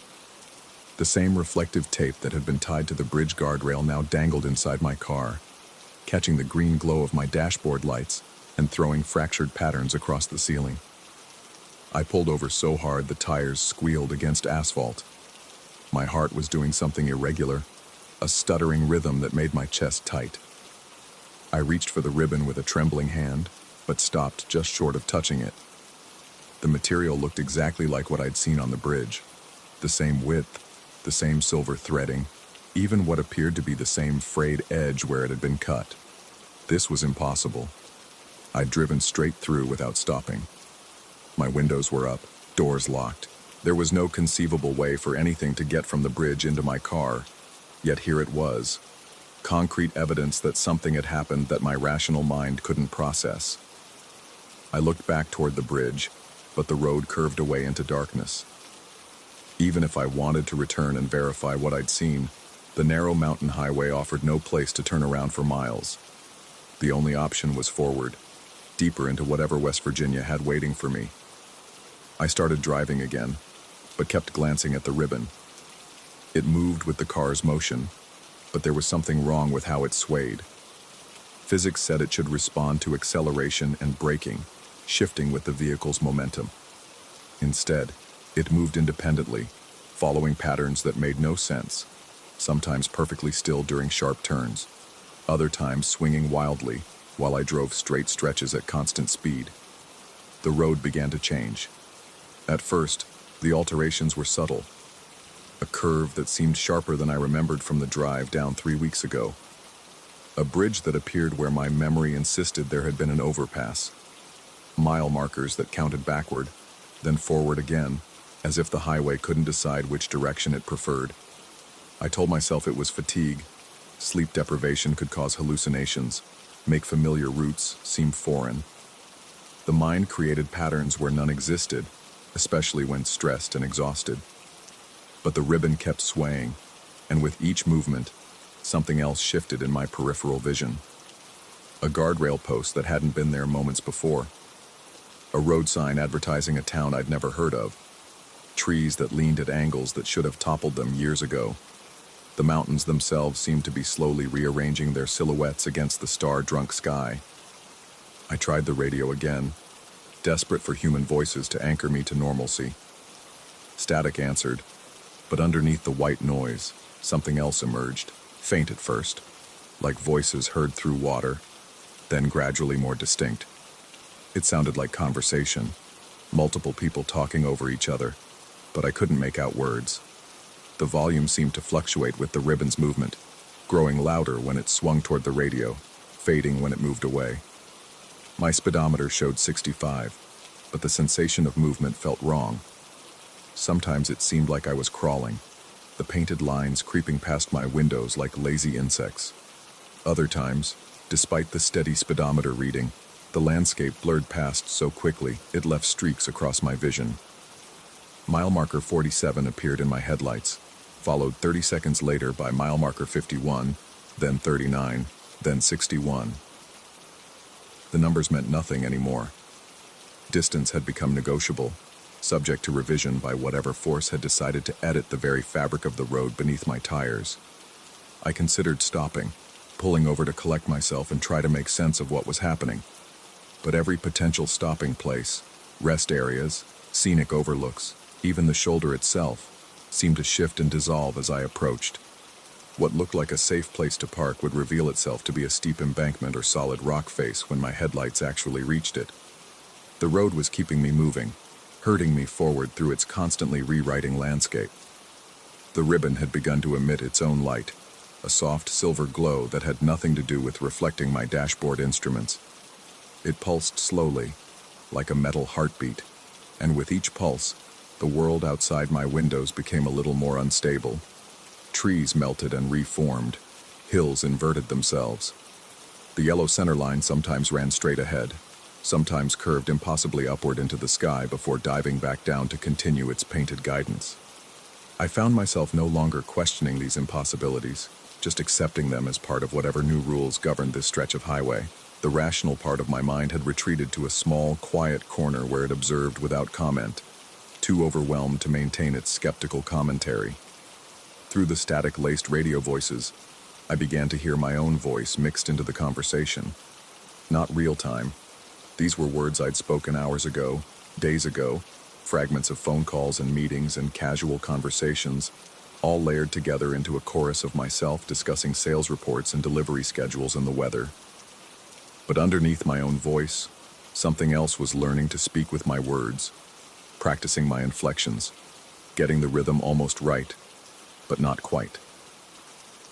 The same reflective tape that had been tied to the bridge guardrail now dangled inside my car, catching the green glow of my dashboard lights and throwing fractured patterns across the ceiling. I pulled over so hard the tires squealed against asphalt. My heart was doing something irregular, a stuttering rhythm that made my chest tight. I reached for the ribbon with a trembling hand, but stopped just short of touching it. The material looked exactly like what I'd seen on the bridge. The same width, the same silver threading, even what appeared to be the same frayed edge where it had been cut. This was impossible. I'd driven straight through without stopping. My windows were up, doors locked. There was no conceivable way for anything to get from the bridge into my car, yet here it was. Concrete evidence that something had happened that my rational mind couldn't process. I looked back toward the bridge, but the road curved away into darkness. Even if I wanted to return and verify what I'd seen, the narrow mountain highway offered no place to turn around for miles. The only option was forward, deeper into whatever West Virginia had waiting for me. I started driving again, but kept glancing at the ribbon. It moved with the car's motion, but there was something wrong with how it swayed. Physics said it should respond to acceleration and braking, shifting with the vehicle's momentum. Instead, it moved independently, following patterns that made no sense, sometimes perfectly still during sharp turns, other times swinging wildly while I drove straight stretches at constant speed. The road began to change. At first, the alterations were subtle. A curve that seemed sharper than I remembered from the drive down 3 weeks ago. A bridge that appeared where my memory insisted there had been an overpass. Mile markers that counted backward, then forward again, as if the highway couldn't decide which direction it preferred. I told myself it was fatigue. Sleep deprivation could cause hallucinations, make familiar routes seem foreign. The mind created patterns where none existed, especially when stressed and exhausted. But the ribbon kept swaying, and with each movement, something else shifted in my peripheral vision. A guardrail post that hadn't been there moments before. A road sign advertising a town I'd never heard of. Trees that leaned at angles that should have toppled them years ago. The mountains themselves seemed to be slowly rearranging their silhouettes against the star-drunk sky. I tried the radio again, desperate for human voices to anchor me to normalcy. Static answered, but underneath the white noise, something else emerged, faint at first, like voices heard through water, then gradually more distinct. It sounded like conversation, multiple people talking over each other, but I couldn't make out words. The volume seemed to fluctuate with the ribbon's movement, growing louder when it swung toward the radio, fading when it moved away. My speedometer showed 65, but the sensation of movement felt wrong. Sometimes it seemed like I was crawling, the painted lines creeping past my windows like lazy insects. Other times, despite the steady speedometer reading, the landscape blurred past so quickly it left streaks across my vision. Mile marker 47 appeared in my headlights, followed 30 seconds later by mile marker 51, then 39, then 61. The numbers meant nothing anymore. Distance had become negotiable, subject to revision by whatever force had decided to edit the very fabric of the road beneath my tires. I considered stopping, pulling over to collect myself and try to make sense of what was happening. But every potential stopping place, rest areas, scenic overlooks, even the shoulder itself, seemed to shift and dissolve as I approached. What looked like a safe place to park would reveal itself to be a steep embankment or solid rock face when my headlights actually reached it. The road was keeping me moving, herding me forward through its constantly rewriting landscape. The ribbon had begun to emit its own light, a soft silver glow that had nothing to do with reflecting my dashboard instruments. It pulsed slowly, like a metal heartbeat, and with each pulse, the world outside my windows became a little more unstable. Trees melted and reformed, hills inverted themselves. The yellow center line sometimes ran straight ahead, sometimes curved impossibly upward into the sky before diving back down to continue its painted guidance. I found myself no longer questioning these impossibilities, just accepting them as part of whatever new rules governed this stretch of highway. The rational part of my mind had retreated to a small, quiet corner where it observed without comment, too overwhelmed to maintain its skeptical commentary. Through the static-laced radio voices, I began to hear my own voice mixed into the conversation. Not real-time. These were words I'd spoken hours ago, days ago, fragments of phone calls and meetings and casual conversations, all layered together into a chorus of myself discussing sales reports and delivery schedules and the weather. But underneath my own voice, something else was learning to speak with my words, practicing my inflections, getting the rhythm almost right, but not quite.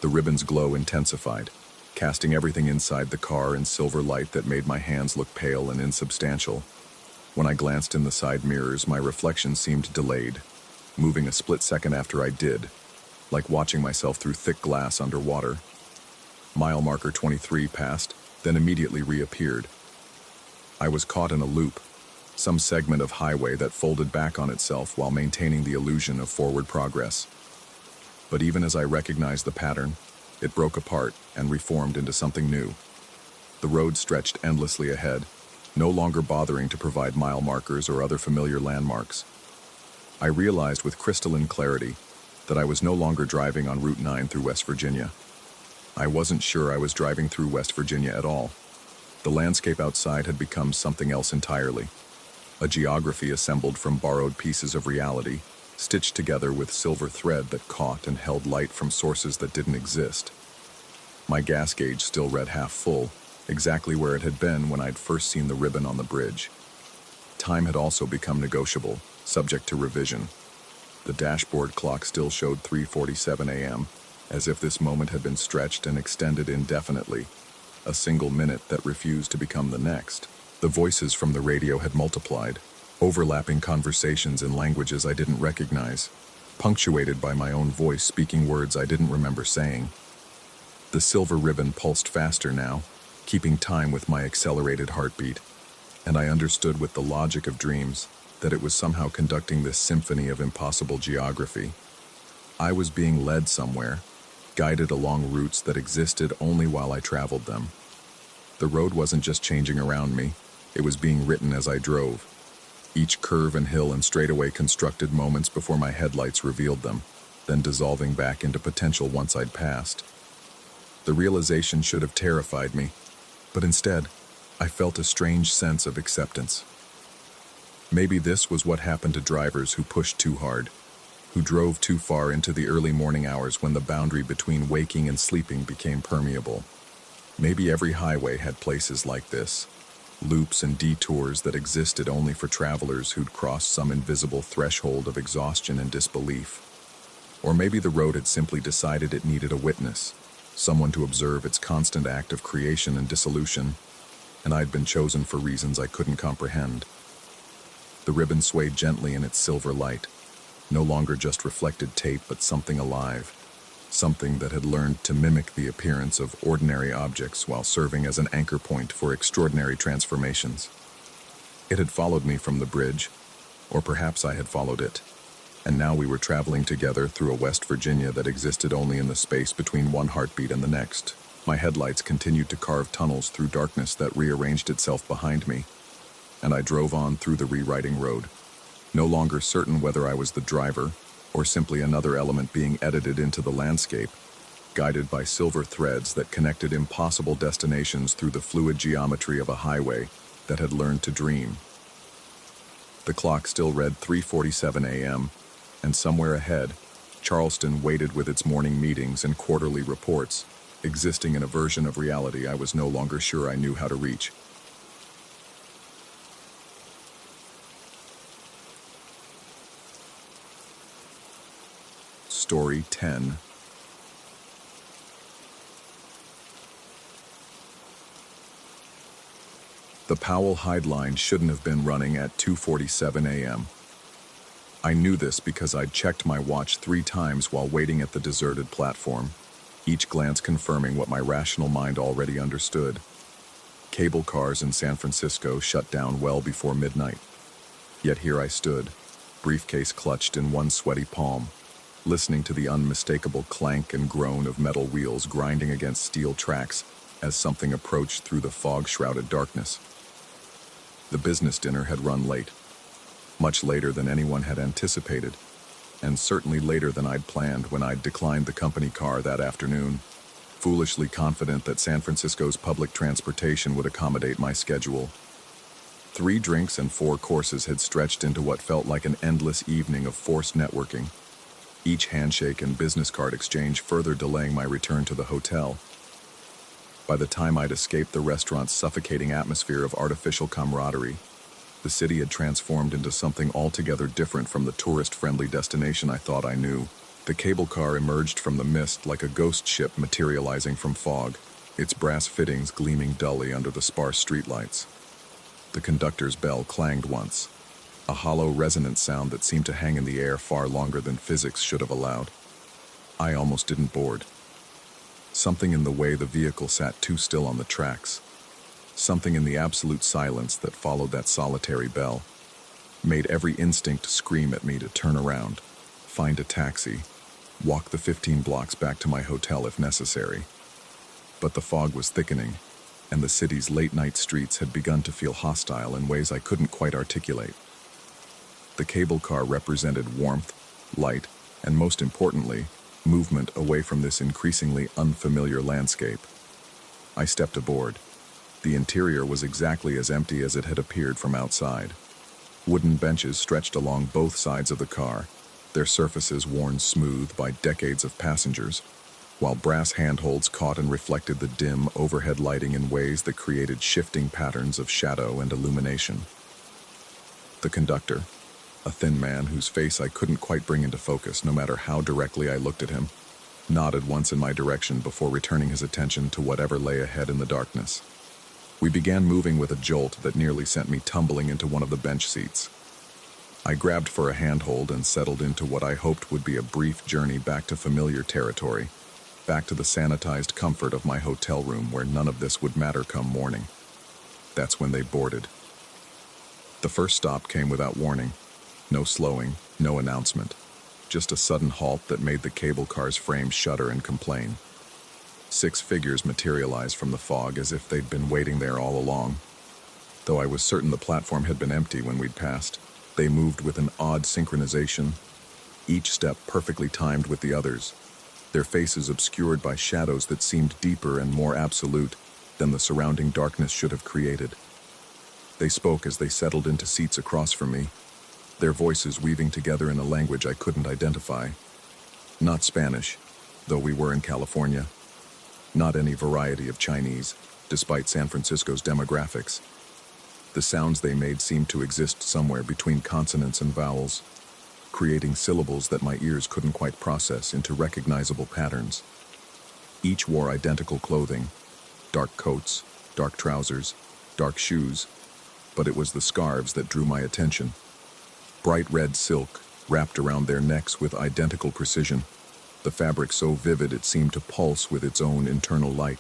The ribbon's glow intensified, casting everything inside the car in silver light that made my hands look pale and insubstantial. When I glanced in the side mirrors, my reflection seemed delayed, moving a split second after I did, like watching myself through thick glass underwater. Mile marker 23 passed, then immediately reappeared. I was caught in a loop, some segment of highway that folded back on itself while maintaining the illusion of forward progress. But even as I recognized the pattern, it broke apart and reformed into something new. The road stretched endlessly ahead, no longer bothering to provide mile markers or other familiar landmarks. I realized with crystalline clarity that I was no longer driving on Route 9 through West Virginia. I wasn't sure I was driving through West Virginia at all. The landscape outside had become something else entirely. A geography assembled from borrowed pieces of reality, stitched together with silver thread that caught and held light from sources that didn't exist. My gas gauge still read half full, exactly where it had been when I'd first seen the ribbon on the bridge. Time had also become negotiable, subject to revision. The dashboard clock still showed 3:47 a.m., as if this moment had been stretched and extended indefinitely, a single minute that refused to become the next. The voices from the radio had multiplied, overlapping conversations in languages I didn't recognize, punctuated by my own voice speaking words I didn't remember saying. The silver ribbon pulsed faster now, keeping time with my accelerated heartbeat, and I understood with the logic of dreams that it was somehow conducting this symphony of impossible geography. I was being led somewhere, guided along routes that existed only while I traveled them. The road wasn't just changing around me, it was being written as I drove. Each curve and hill and straightaway constructed moments before my headlights revealed them, then dissolving back into potential once I'd passed. The realization should have terrified me, but instead, I felt a strange sense of acceptance. Maybe this was what happened to drivers who pushed too hard, who drove too far into the early morning hours when the boundary between waking and sleeping became permeable. Maybe every highway had places like this, loops and detours that existed only for travelers who'd crossed some invisible threshold of exhaustion and disbelief. Or maybe the road had simply decided it needed a witness, someone to observe its constant act of creation and dissolution, and I'd been chosen for reasons I couldn't comprehend. The ribbon swayed gently in its silver light, no longer just reflected tape but something alive, something that had learned to mimic the appearance of ordinary objects while serving as an anchor point for extraordinary transformations. It had followed me from the bridge, or perhaps I had followed it, and now we were traveling together through a West Virginia that existed only in the space between one heartbeat and the next. My headlights continued to carve tunnels through darkness that rearranged itself behind me, and I drove on through the rewriting road, no longer certain whether I was the driver or simply another element being edited into the landscape, guided by silver threads that connected impossible destinations through the fluid geometry of a highway that had learned to dream. The clock still read 3:47 a.m., and somewhere ahead, Charleston waited with its morning meetings and quarterly reports, existing in a version of reality I was no longer sure I knew how to reach. Story 10. The Powell Hyde line shouldn't have been running at 2:47 a.m. I knew this because I'd checked my watch 3 times while waiting at the deserted platform, each glance confirming what my rational mind already understood. Cable cars in San Francisco shut down well before midnight. Yet here I stood, briefcase clutched in one sweaty palm, listening to the unmistakable clank and groan of metal wheels grinding against steel tracks as something approached through the fog-shrouded darkness. The business dinner had run late, much later than anyone had anticipated, and certainly later than I'd planned when I'd declined the company car that afternoon, foolishly confident that San Francisco's public transportation would accommodate my schedule. 3 drinks and 4 courses had stretched into what felt like an endless evening of forced networking, each handshake and business card exchange further delaying my return to the hotel. By the time I'd escaped the restaurant's suffocating atmosphere of artificial camaraderie, the city had transformed into something altogether different from the tourist-friendly destination I thought I knew. The cable car emerged from the mist like a ghost ship materializing from fog, its brass fittings gleaming dully under the sparse streetlights. The conductor's bell clanged once, a hollow resonant sound that seemed to hang in the air far longer than physics should have allowed. I almost didn't board. Something in the way the vehicle sat too still on the tracks, something in the absolute silence that followed that solitary bell, made every instinct scream at me to turn around, find a taxi, walk the 15 blocks back to my hotel if necessary. But the fog was thickening, and the city's late-night streets had begun to feel hostile in ways I couldn't quite articulate. The cable car represented warmth, light, and most importantly, movement away from this increasingly unfamiliar landscape. I stepped aboard. The interior was exactly as empty as it had appeared from outside. Wooden benches stretched along both sides of the car, their surfaces worn smooth by decades of passengers, while brass handholds caught and reflected the dim overhead lighting in ways that created shifting patterns of shadow and illumination. The conductor, a thin man whose face I couldn't quite bring into focus no matter how directly I looked at him, nodded once in my direction before returning his attention to whatever lay ahead in the darkness. We began moving with a jolt that nearly sent me tumbling into one of the bench seats. I grabbed for a handhold and settled into what I hoped would be a brief journey back to familiar territory, back to the sanitized comfort of my hotel room where none of this would matter come morning. That's when they boarded. The first stop came without warning. No slowing, no announcement. Just a sudden halt that made the cable car's frame shudder and complain. 6 figures materialized from the fog as if they'd been waiting there all along. Though I was certain the platform had been empty when we'd passed, they moved with an odd synchronization, each step perfectly timed with the others, their faces obscured by shadows that seemed deeper and more absolute than the surrounding darkness should have created. They spoke as they settled into seats across from me, their voices weaving together in a language I couldn't identify. Not Spanish, though we were in California. Not any variety of Chinese, despite San Francisco's demographics. The sounds they made seemed to exist somewhere between consonants and vowels, creating syllables that my ears couldn't quite process into recognizable patterns. Each wore identical clothing, dark coats, dark trousers, dark shoes, but it was the scarves that drew my attention. Bright red silk, wrapped around their necks with identical precision, the fabric so vivid it seemed to pulse with its own internal light.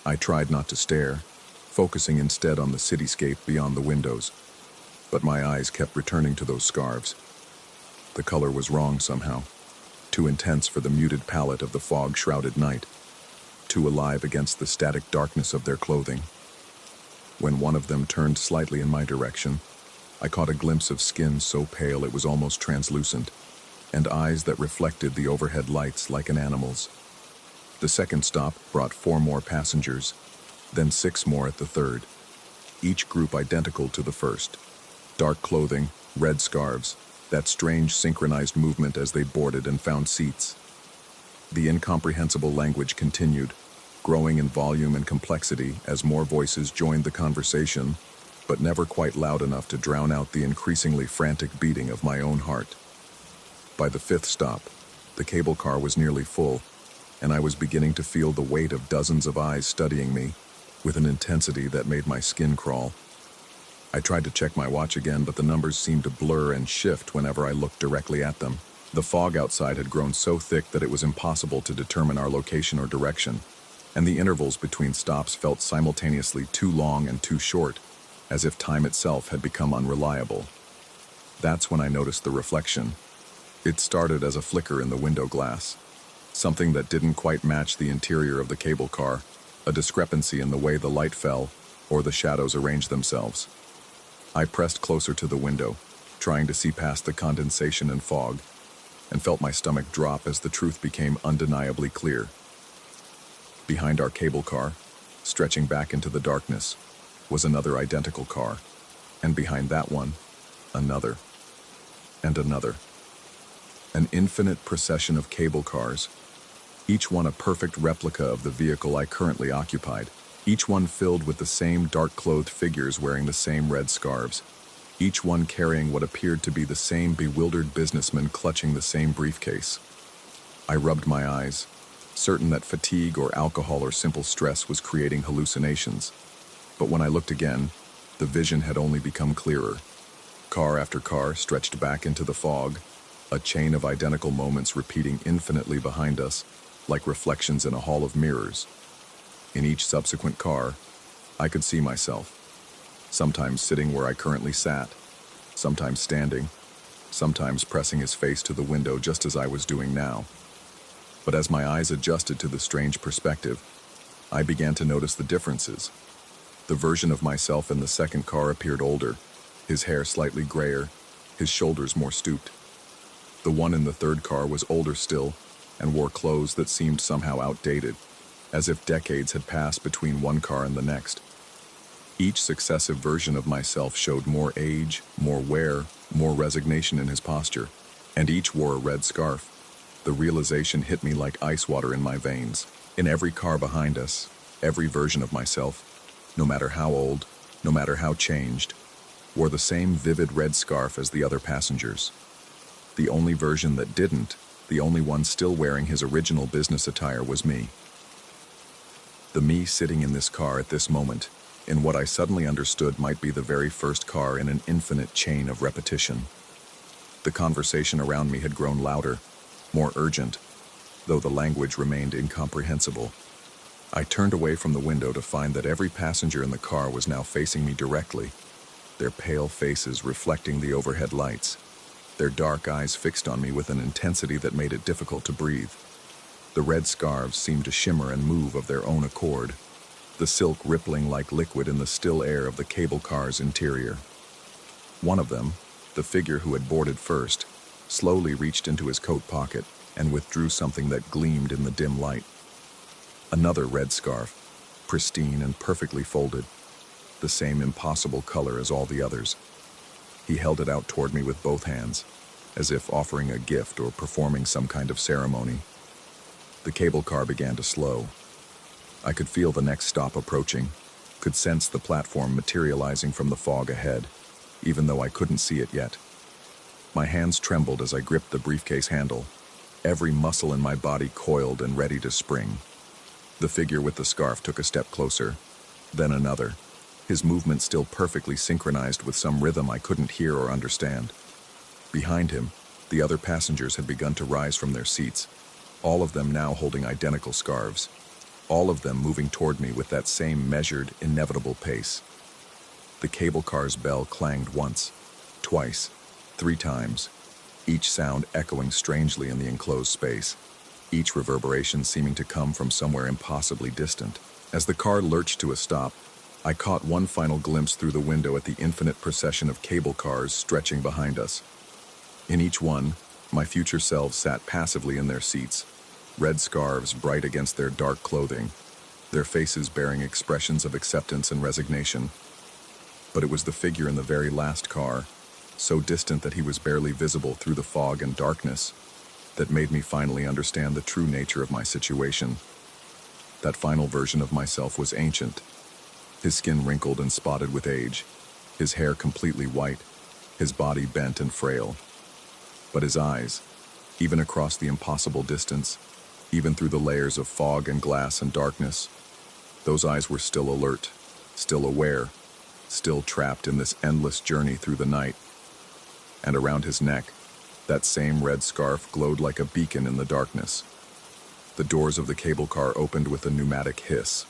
I tried not to stare, focusing instead on the cityscape beyond the windows, but my eyes kept returning to those scarves. The color was wrong somehow, too intense for the muted palette of the fog-shrouded night. too alive against the static darkness of their clothing. When one of them turned slightly in my direction, I caught a glimpse of skin so pale it was almost translucent, and eyes that reflected the overhead lights like an animal's. The second stop brought 4 more passengers, then 6 more at the third, each group identical to the first. Dark clothing, red scarves, that strange synchronized movement as they boarded and found seats. The incomprehensible language continued, growing in volume and complexity as more voices joined the conversation, but never quite loud enough to drown out the increasingly frantic beating of my own heart. By the 5th stop, the cable car was nearly full, and I was beginning to feel the weight of dozens of eyes studying me, with an intensity that made my skin crawl. I tried to check my watch again, but the numbers seemed to blur and shift whenever I looked directly at them. The fog outside had grown so thick that it was impossible to determine our location or direction, and the intervals between stops felt simultaneously too long and too short, as if time itself had become unreliable. That's when I noticed the reflection. It started as a flicker in the window glass, something that didn't quite match the interior of the cable car, a discrepancy in the way the light fell or the shadows arranged themselves. I pressed closer to the window, trying to see past the condensation and fog, and felt my stomach drop as the truth became undeniably clear. Behind our cable car, stretching back into the darkness, was another identical car, and behind that one, another, and another. An infinite procession of cable cars, each one a perfect replica of the vehicle I currently occupied, each one filled with the same dark-clothed figures wearing the same red scarves, each one carrying what appeared to be the same bewildered businessman clutching the same briefcase. I rubbed my eyes, certain that fatigue or alcohol or simple stress was creating hallucinations. But when I looked again, the vision had only become clearer. Car after car stretched back into the fog, a chain of identical moments repeating infinitely behind us, like reflections in a hall of mirrors. In each subsequent car, I could see myself, sometimes sitting where I currently sat, sometimes standing, sometimes pressing his face to the window just as I was doing now. But as my eyes adjusted to the strange perspective, I began to notice the differences. The version of myself in the second car appeared older, his hair slightly grayer, his shoulders more stooped. The one in the third car was older still and wore clothes that seemed somehow outdated, as if decades had passed between one car and the next. Each successive version of myself showed more age, more wear, more resignation in his posture, and each wore a red scarf. The realization hit me like ice water in my veins. In every car behind us, every version of myself, no matter how old, no matter how changed, wore the same vivid red scarf as the other passengers. The only version that didn't, the only one still wearing his original business attire, was me. The me sitting in this car at this moment, in what I suddenly understood might be the very first car in an infinite chain of repetition. The conversation around me had grown louder, more urgent, though the language remained incomprehensible. I turned away from the window to find that every passenger in the car was now facing me directly, their pale faces reflecting the overhead lights, their dark eyes fixed on me with an intensity that made it difficult to breathe. The red scarves seemed to shimmer and move of their own accord, the silk rippling like liquid in the still air of the cable car's interior. One of them, the figure who had boarded first, slowly reached into his coat pocket and withdrew something that gleamed in the dim light. Another red scarf, pristine and perfectly folded, the same impossible color as all the others. He held it out toward me with both hands, as if offering a gift or performing some kind of ceremony. The cable car began to slow. I could feel the next stop approaching, could sense the platform materializing from the fog ahead, even though I couldn't see it yet. My hands trembled as I gripped the briefcase handle, every muscle in my body coiled and ready to spring. The figure with the scarf took a step closer, then another, his movement still perfectly synchronized with some rhythm I couldn't hear or understand. Behind him, the other passengers had begun to rise from their seats, all of them now holding identical scarves, all of them moving toward me with that same measured, inevitable pace. The cable car's bell clanged once, twice, 3 times, each sound echoing strangely in the enclosed space. each reverberation seeming to come from somewhere impossibly distant. As the car lurched to a stop, I caught one final glimpse through the window at the infinite procession of cable cars stretching behind us. In each one, my future selves sat passively in their seats, red scarves bright against their dark clothing, their faces bearing expressions of acceptance and resignation. But it was the figure in the very last car, so distant that he was barely visible through the fog and darkness, that made me finally understand the true nature of my situation. That final version of myself was ancient, his skin wrinkled and spotted with age, his hair completely white, his body bent and frail. But his eyes, even across the impossible distance, even through the layers of fog and glass and darkness, those eyes were still alert, still aware, still trapped in this endless journey through the night. And around his neck, that same red scarf glowed like a beacon in the darkness. The doors of the cable car opened with a pneumatic hiss.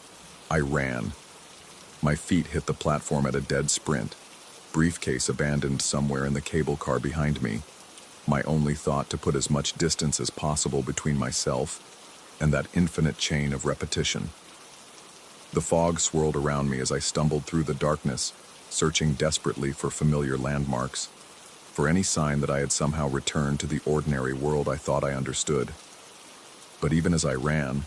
I ran. My feet hit the platform at a dead sprint, briefcase abandoned somewhere in the cable car behind me, my only thought to put as much distance as possible between myself and that infinite chain of repetition. The fog swirled around me as I stumbled through the darkness, searching desperately for familiar landmarks, for any sign that I had somehow returned to the ordinary world I thought I understood. But even as I ran,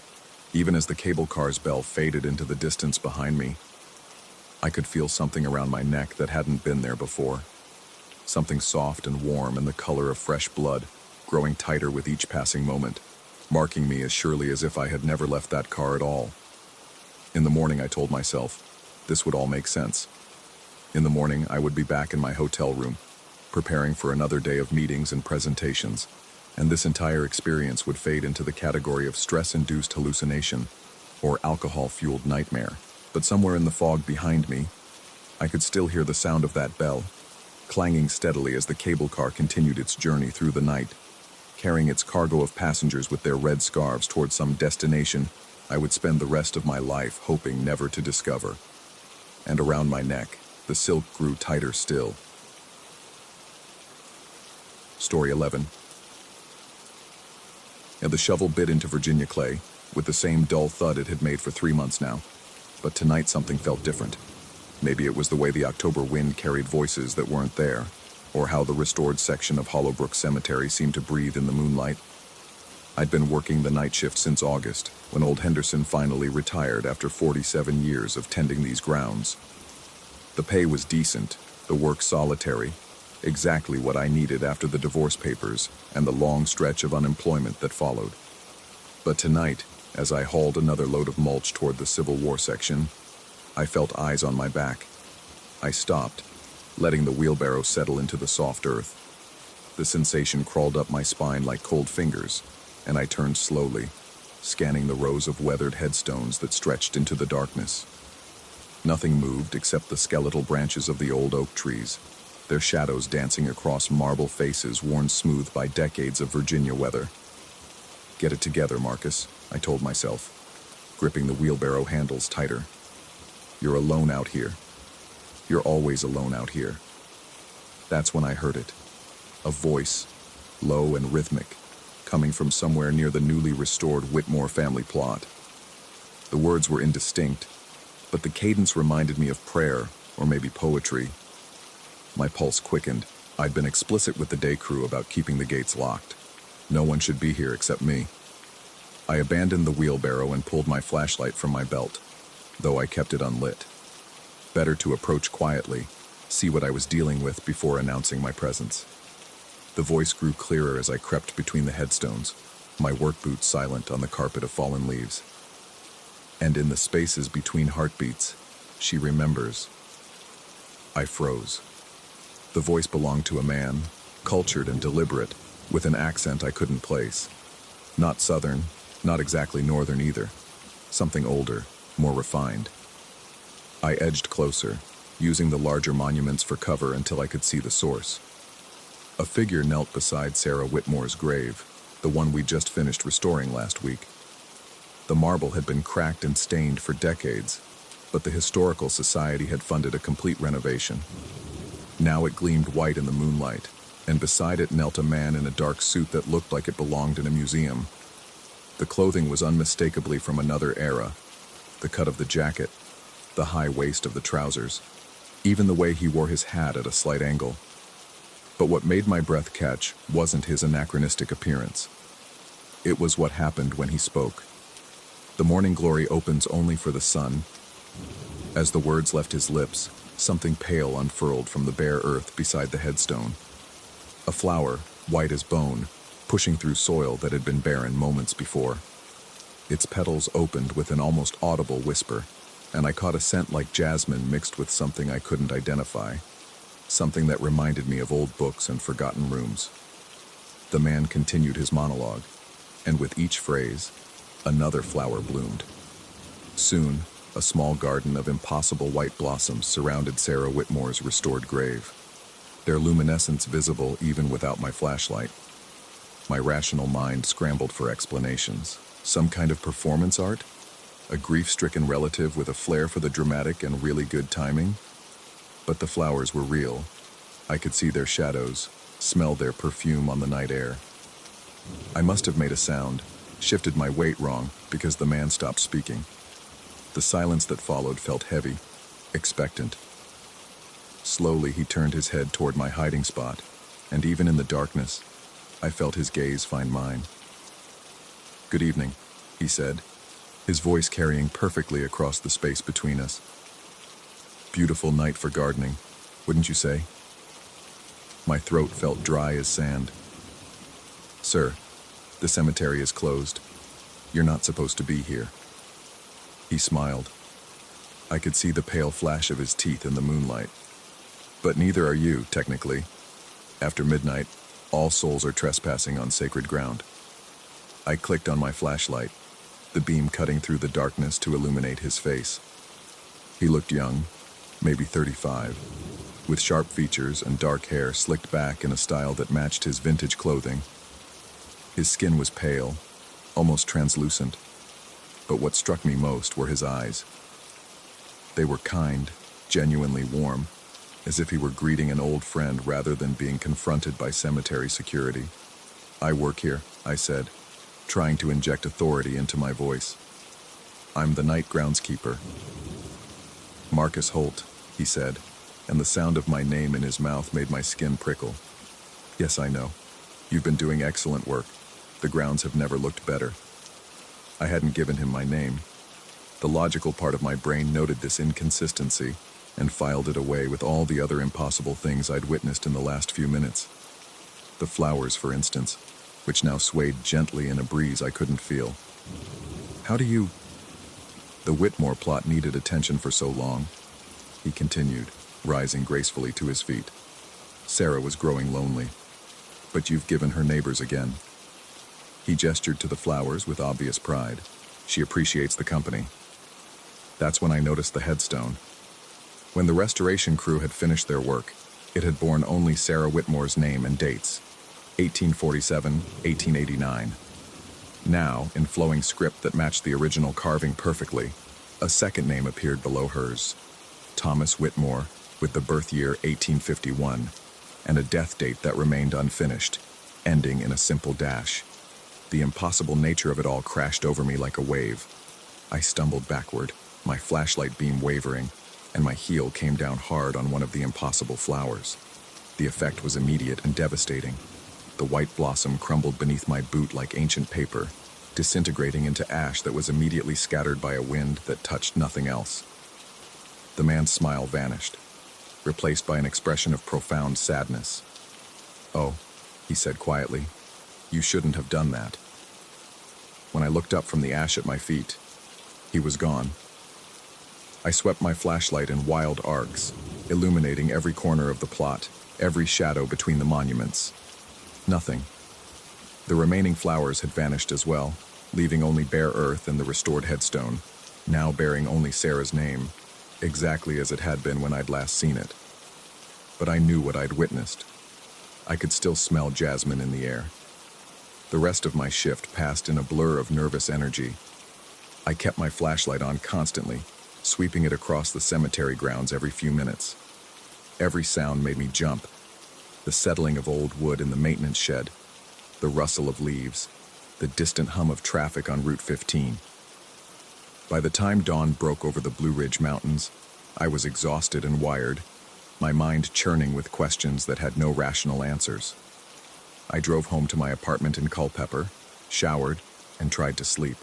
even as the cable car's bell faded into the distance behind me, I could feel something around my neck that hadn't been there before. Something soft and warm and the color of fresh blood, growing tighter with each passing moment, marking me as surely as if I had never left that car at all. In the morning, I told myself, this would all make sense. In the morning, I would be back in my hotel room, preparing for another day of meetings and presentations, and this entire experience would fade into the category of stress-induced hallucination or alcohol-fueled nightmare. But somewhere in the fog behind me, I could still hear the sound of that bell, clanging steadily as the cable car continued its journey through the night, carrying its cargo of passengers with their red scarves toward some destination I would spend the rest of my life hoping never to discover. And around my neck, the silk grew tighter still. Story 11. And the shovel bit into Virginia clay, with the same dull thud it had made for 3 months now. But tonight something felt different. Maybe it was the way the October wind carried voices that weren't there, or how the restored section of Hollowbrook Cemetery seemed to breathe in the moonlight. I'd been working the night shift since August, when old Henderson finally retired after 47 years of tending these grounds. The pay was decent, the work solitary, exactly what I needed after the divorce papers and the long stretch of unemployment that followed. But tonight, as I hauled another load of mulch toward the Civil War section, I felt eyes on my back. I stopped, letting the wheelbarrow settle into the soft earth. The sensation crawled up my spine like cold fingers, and I turned slowly, scanning the rows of weathered headstones that stretched into the darkness. Nothing moved except the skeletal branches of the old oak trees, their shadows dancing across marble faces worn smooth by decades of Virginia weather. Get it together, Marcus, I told myself, gripping the wheelbarrow handles tighter. You're alone out here. You're always alone out here. That's when I heard it. A voice, low and rhythmic, coming from somewhere near the newly restored Whitmore family plot. The words were indistinct, but the cadence reminded me of prayer, or maybe poetry. My pulse quickened. I'd been explicit with the day crew about keeping the gates locked. No one should be here except me. I abandoned the wheelbarrow and pulled my flashlight from my belt, though I kept it unlit. Better to approach quietly, see what I was dealing with before announcing my presence. The voice grew clearer as I crept between the headstones, my work boots silent on the carpet of fallen leaves. And in the spaces between heartbeats, she remembers. I froze. The voice belonged to a man, cultured and deliberate, with an accent I couldn't place. Not southern, not exactly northern either. Something older, more refined. I edged closer, using the larger monuments for cover until I could see the source. A figure knelt beside Sarah Whitmore's grave, the one we just finished restoring last week. The marble had been cracked and stained for decades, but the Historical Society had funded a complete renovation. Now it gleamed white in the moonlight, and beside it knelt a man in a dark suit that looked like it belonged in a museum. The clothing was unmistakably from another era. The cut of the jacket, the high waist of the trousers, even the way he wore his hat at a slight angle. But what made my breath catch wasn't his anachronistic appearance. It was what happened when he spoke. The morning glory opens only for the sun. As the words left his lips, something pale unfurled from the bare earth beside the headstone. A flower, white as bone, pushing through soil that had been barren moments before. Its petals opened with an almost audible whisper, and I caught a scent like jasmine mixed with something I couldn't identify, something that reminded me of old books and forgotten rooms. The man continued his monologue, and with each phrase, another flower bloomed. Soon, a small garden of impossible white blossoms surrounded Sarah Whitmore's restored grave, their luminescence visible even without my flashlight. My rational mind scrambled for explanations. Some kind of performance art? A grief-stricken relative with a flair for the dramatic and really good timing? But the flowers were real. I could see their shadows, smell their perfume on the night air. I must have made a sound, shifted my weight wrong, because the man stopped speaking. The silence that followed felt heavy, expectant. Slowly he turned his head toward my hiding spot, and even in the darkness, I felt his gaze find mine. "Good evening," he said, his voice carrying perfectly across the space between us. "Beautiful night for gardening, wouldn't you say?" My throat felt dry as sand. "Sir, the cemetery is closed. You're not supposed to be here." He smiled. I could see the pale flash of his teeth in the moonlight. "But neither are you, technically. After midnight, all souls are trespassing on sacred ground." I clicked on my flashlight, the beam cutting through the darkness to illuminate his face. He looked young, maybe 35, with sharp features and dark hair slicked back in a style that matched his vintage clothing. His skin was pale, almost translucent, but what struck me most were his eyes. They were kind, genuinely warm, as if he were greeting an old friend rather than being confronted by cemetery security. "I work here," I said, trying to inject authority into my voice. "I'm the night groundskeeper." "Marcus Holt," he said, and the sound of my name in his mouth made my skin prickle. "Yes, I know. You've been doing excellent work. The grounds have never looked better." I hadn't given him my name. The logical part of my brain noted this inconsistency and filed it away with all the other impossible things I'd witnessed in the last few minutes. The flowers, for instance, which now swayed gently in a breeze I couldn't feel. "How do you—" "The Whitmore plot needed attention for so long," he continued, rising gracefully to his feet. "Sarah was growing lonely, but you've given her neighbors again." He gestured to the flowers with obvious pride. "She appreciates the company." That's when I noticed the headstone. When the restoration crew had finished their work, it had borne only Sarah Whitmore's name and dates, 1847, 1889. Now, in flowing script that matched the original carving perfectly, a second name appeared below hers, Thomas Whitmore, with the birth year 1851, and a death date that remained unfinished, ending in a simple dash. The impossible nature of it all crashed over me like a wave. I stumbled backward, my flashlight beam wavering, and my heel came down hard on one of the impossible flowers. The effect was immediate and devastating. The white blossom crumbled beneath my boot like ancient paper, disintegrating into ash that was immediately scattered by a wind that touched nothing else. The man's smile vanished, replaced by an expression of profound sadness. "Oh," he said quietly, "you shouldn't have done that." When I looked up from the ash at my feet, he was gone. I swept my flashlight in wild arcs, illuminating every corner of the plot, every shadow between the monuments. Nothing. The remaining flowers had vanished as well, leaving only bare earth and the restored headstone, now bearing only Sarah's name, exactly as it had been when I'd last seen it. But I knew what I'd witnessed. I could still smell jasmine in the air. The rest of my shift passed in a blur of nervous energy. I kept my flashlight on constantly, sweeping it across the cemetery grounds every few minutes. Every sound made me jump. The settling of old wood in the maintenance shed, the rustle of leaves, the distant hum of traffic on Route 15. By the time dawn broke over the Blue Ridge Mountains, I was exhausted and wired, my mind churning with questions that had no rational answers. I drove home to my apartment in Culpeper, showered, and tried to sleep.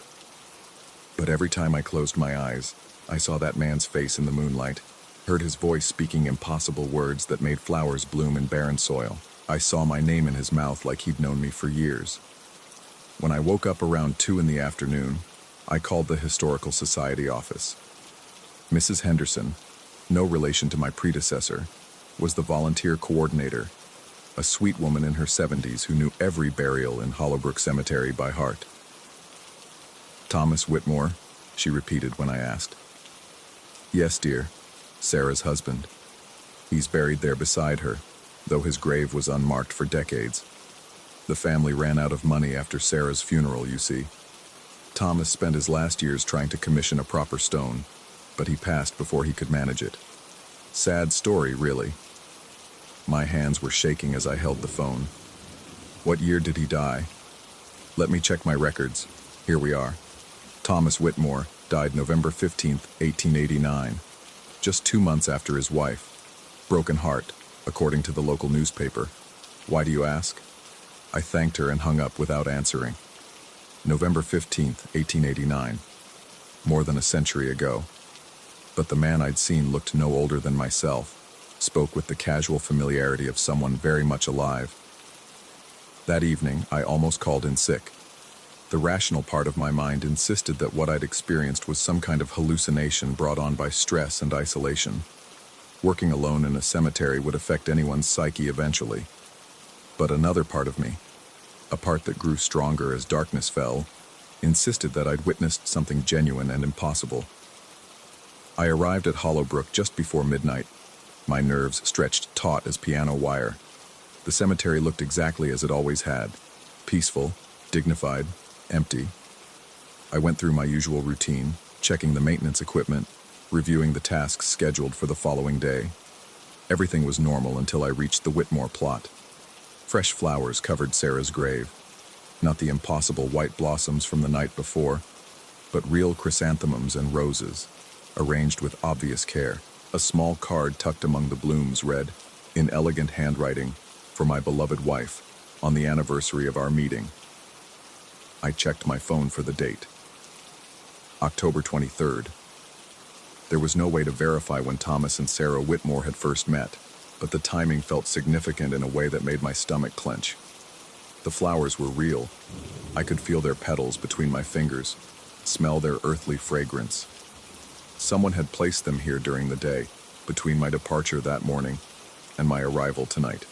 But every time I closed my eyes, I saw that man's face in the moonlight, heard his voice speaking impossible words that made flowers bloom in barren soil. I saw my name in his mouth like he'd known me for years. When I woke up around 2 in the afternoon, I called the Historical Society office. Mrs. Henderson, no relation to my predecessor, was the volunteer coordinator, a sweet woman in her 70s who knew every burial in Hollowbrook Cemetery by heart. "Thomas Whitmore?" she repeated when I asked. "Yes, dear, Sarah's husband. He's buried there beside her, though his grave was unmarked for decades. The family ran out of money after Sarah's funeral, you see. Thomas spent his last years trying to commission a proper stone, but he passed before he could manage it. Sad story, really." My hands were shaking as I held the phone. "What year did he die?" "Let me check my records. Here we are. Thomas Whitmore died November 15th, 1889, just 2 months after his wife. Broken heart, according to the local newspaper. Why do you ask?" I thanked her and hung up without answering. November 15th, 1889. More than a century ago. But the man I'd seen looked no older than myself, spoke with the casual familiarity of someone very much alive. That evening, I almost called in sick. The rational part of my mind insisted that what I'd experienced was some kind of hallucination brought on by stress and isolation. Working alone in a cemetery would affect anyone's psyche eventually. But another part of me, a part that grew stronger as darkness fell, insisted that I'd witnessed something genuine and impossible. I arrived at Hollowbrook just before midnight, my nerves stretched taut as piano wire. The cemetery looked exactly as it always had, peaceful, dignified, empty. I went through my usual routine, checking the maintenance equipment, reviewing the tasks scheduled for the following day. Everything was normal until I reached the Whitmore plot. Fresh flowers covered Sarah's grave, not the impossible white blossoms from the night before, but real chrysanthemums and roses, arranged with obvious care. A small card tucked among the blooms read, in elegant handwriting, "For my beloved wife, on the anniversary of our meeting." I checked my phone for the date. October 23rd. There was no way to verify when Thomas and Sarah Whitmore had first met, but the timing felt significant in a way that made my stomach clench. The flowers were real. I could feel their petals between my fingers, smell their earthly fragrance. Someone had placed them here during the day, between my departure that morning and my arrival tonight.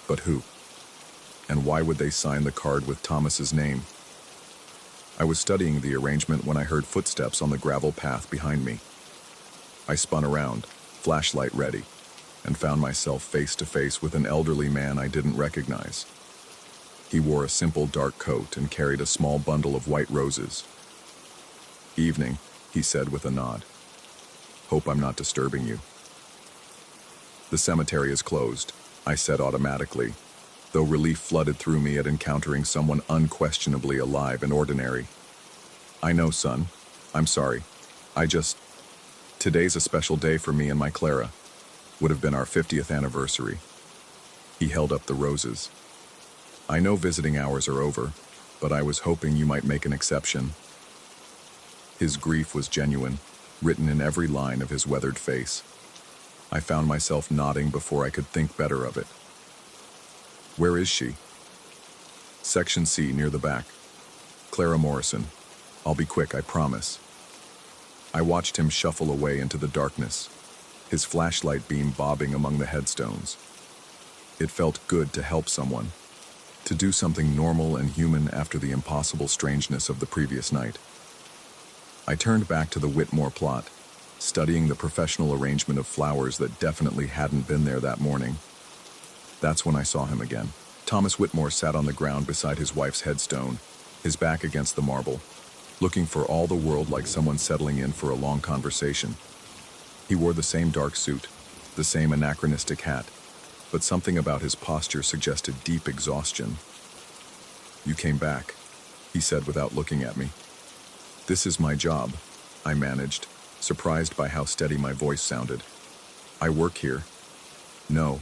But who? And why would they sign the card with Thomas's name? I was studying the arrangement when I heard footsteps on the gravel path behind me. I spun around, flashlight ready, and found myself face to face with an elderly man I didn't recognize. He wore a simple dark coat and carried a small bundle of white roses. "Evening," he said with a nod. "Hope I'm not disturbing you." "The cemetery is closed," I said automatically, though relief flooded through me at encountering someone unquestionably alive and ordinary. "I know, son. I'm sorry. Today's a special day for me and my Clara. Would have been our 50th anniversary." He held up the roses. "I know visiting hours are over, but I was hoping you might make an exception." His grief was genuine, written in every line of his weathered face. I found myself nodding before I could think better of it. "Where is she?" "Section C, near the back. Clara Morrison. I'll be quick, I promise." I watched him shuffle away into the darkness, his flashlight beam bobbing among the headstones. It felt good to help someone, to do something normal and human after the impossible strangeness of the previous night. I turned back to the Whitmore plot, studying the professional arrangement of flowers that definitely hadn't been there that morning. That's when I saw him again. Thomas Whitmore sat on the ground beside his wife's headstone, his back against the marble, looking for all the world like someone settling in for a long conversation. He wore the same dark suit, the same anachronistic hat, but something about his posture suggested deep exhaustion. "You came back," he said without looking at me. This is my job, I managed, surprised by how steady my voice sounded. I work here. No,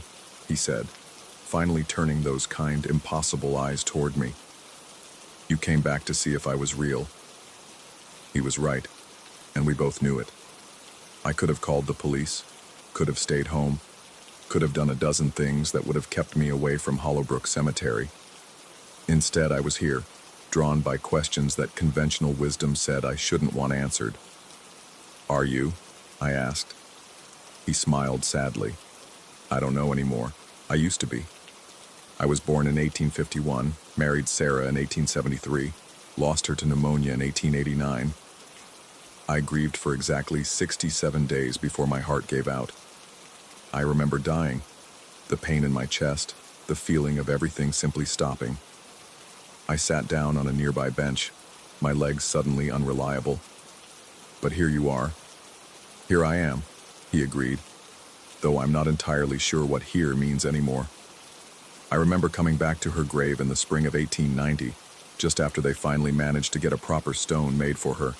he said, finally turning those kind, impossible eyes toward me. You came back to see if I was real. He was right, and we both knew it. I could have called the police, could have stayed home, could have done a dozen things that would have kept me away from Hollowbrook Cemetery. Instead, I was here, drawn by questions that conventional wisdom said I shouldn't want answered. Are you? I asked. He smiled sadly. I don't know anymore. I used to be. I was born in 1851, married Sarah in 1873, lost her to pneumonia in 1889. I grieved for exactly 67 days before my heart gave out. I remember dying, the pain in my chest, the feeling of everything simply stopping. I sat down on a nearby bench, my legs suddenly unreliable. But here you are. Here I am, he agreed, though I'm not entirely sure what here means anymore. I remember coming back to her grave in the spring of 1890, just after they finally managed to get a proper stone made for her.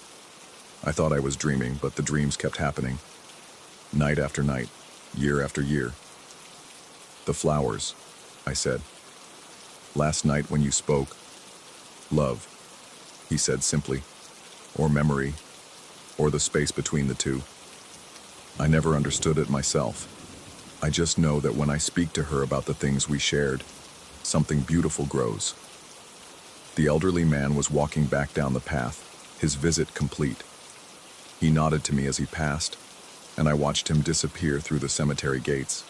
I thought I was dreaming, but the dreams kept happening. Night after night, year after year. The flowers, I said. Last night when you spoke, love, he said simply, or memory, or the space between the two. I never understood it myself. I just know that when I speak to her about the things we shared, something beautiful grows. The elderly man was walking back down the path, his visit complete. He nodded to me as he passed, and I watched him disappear through the cemetery gates.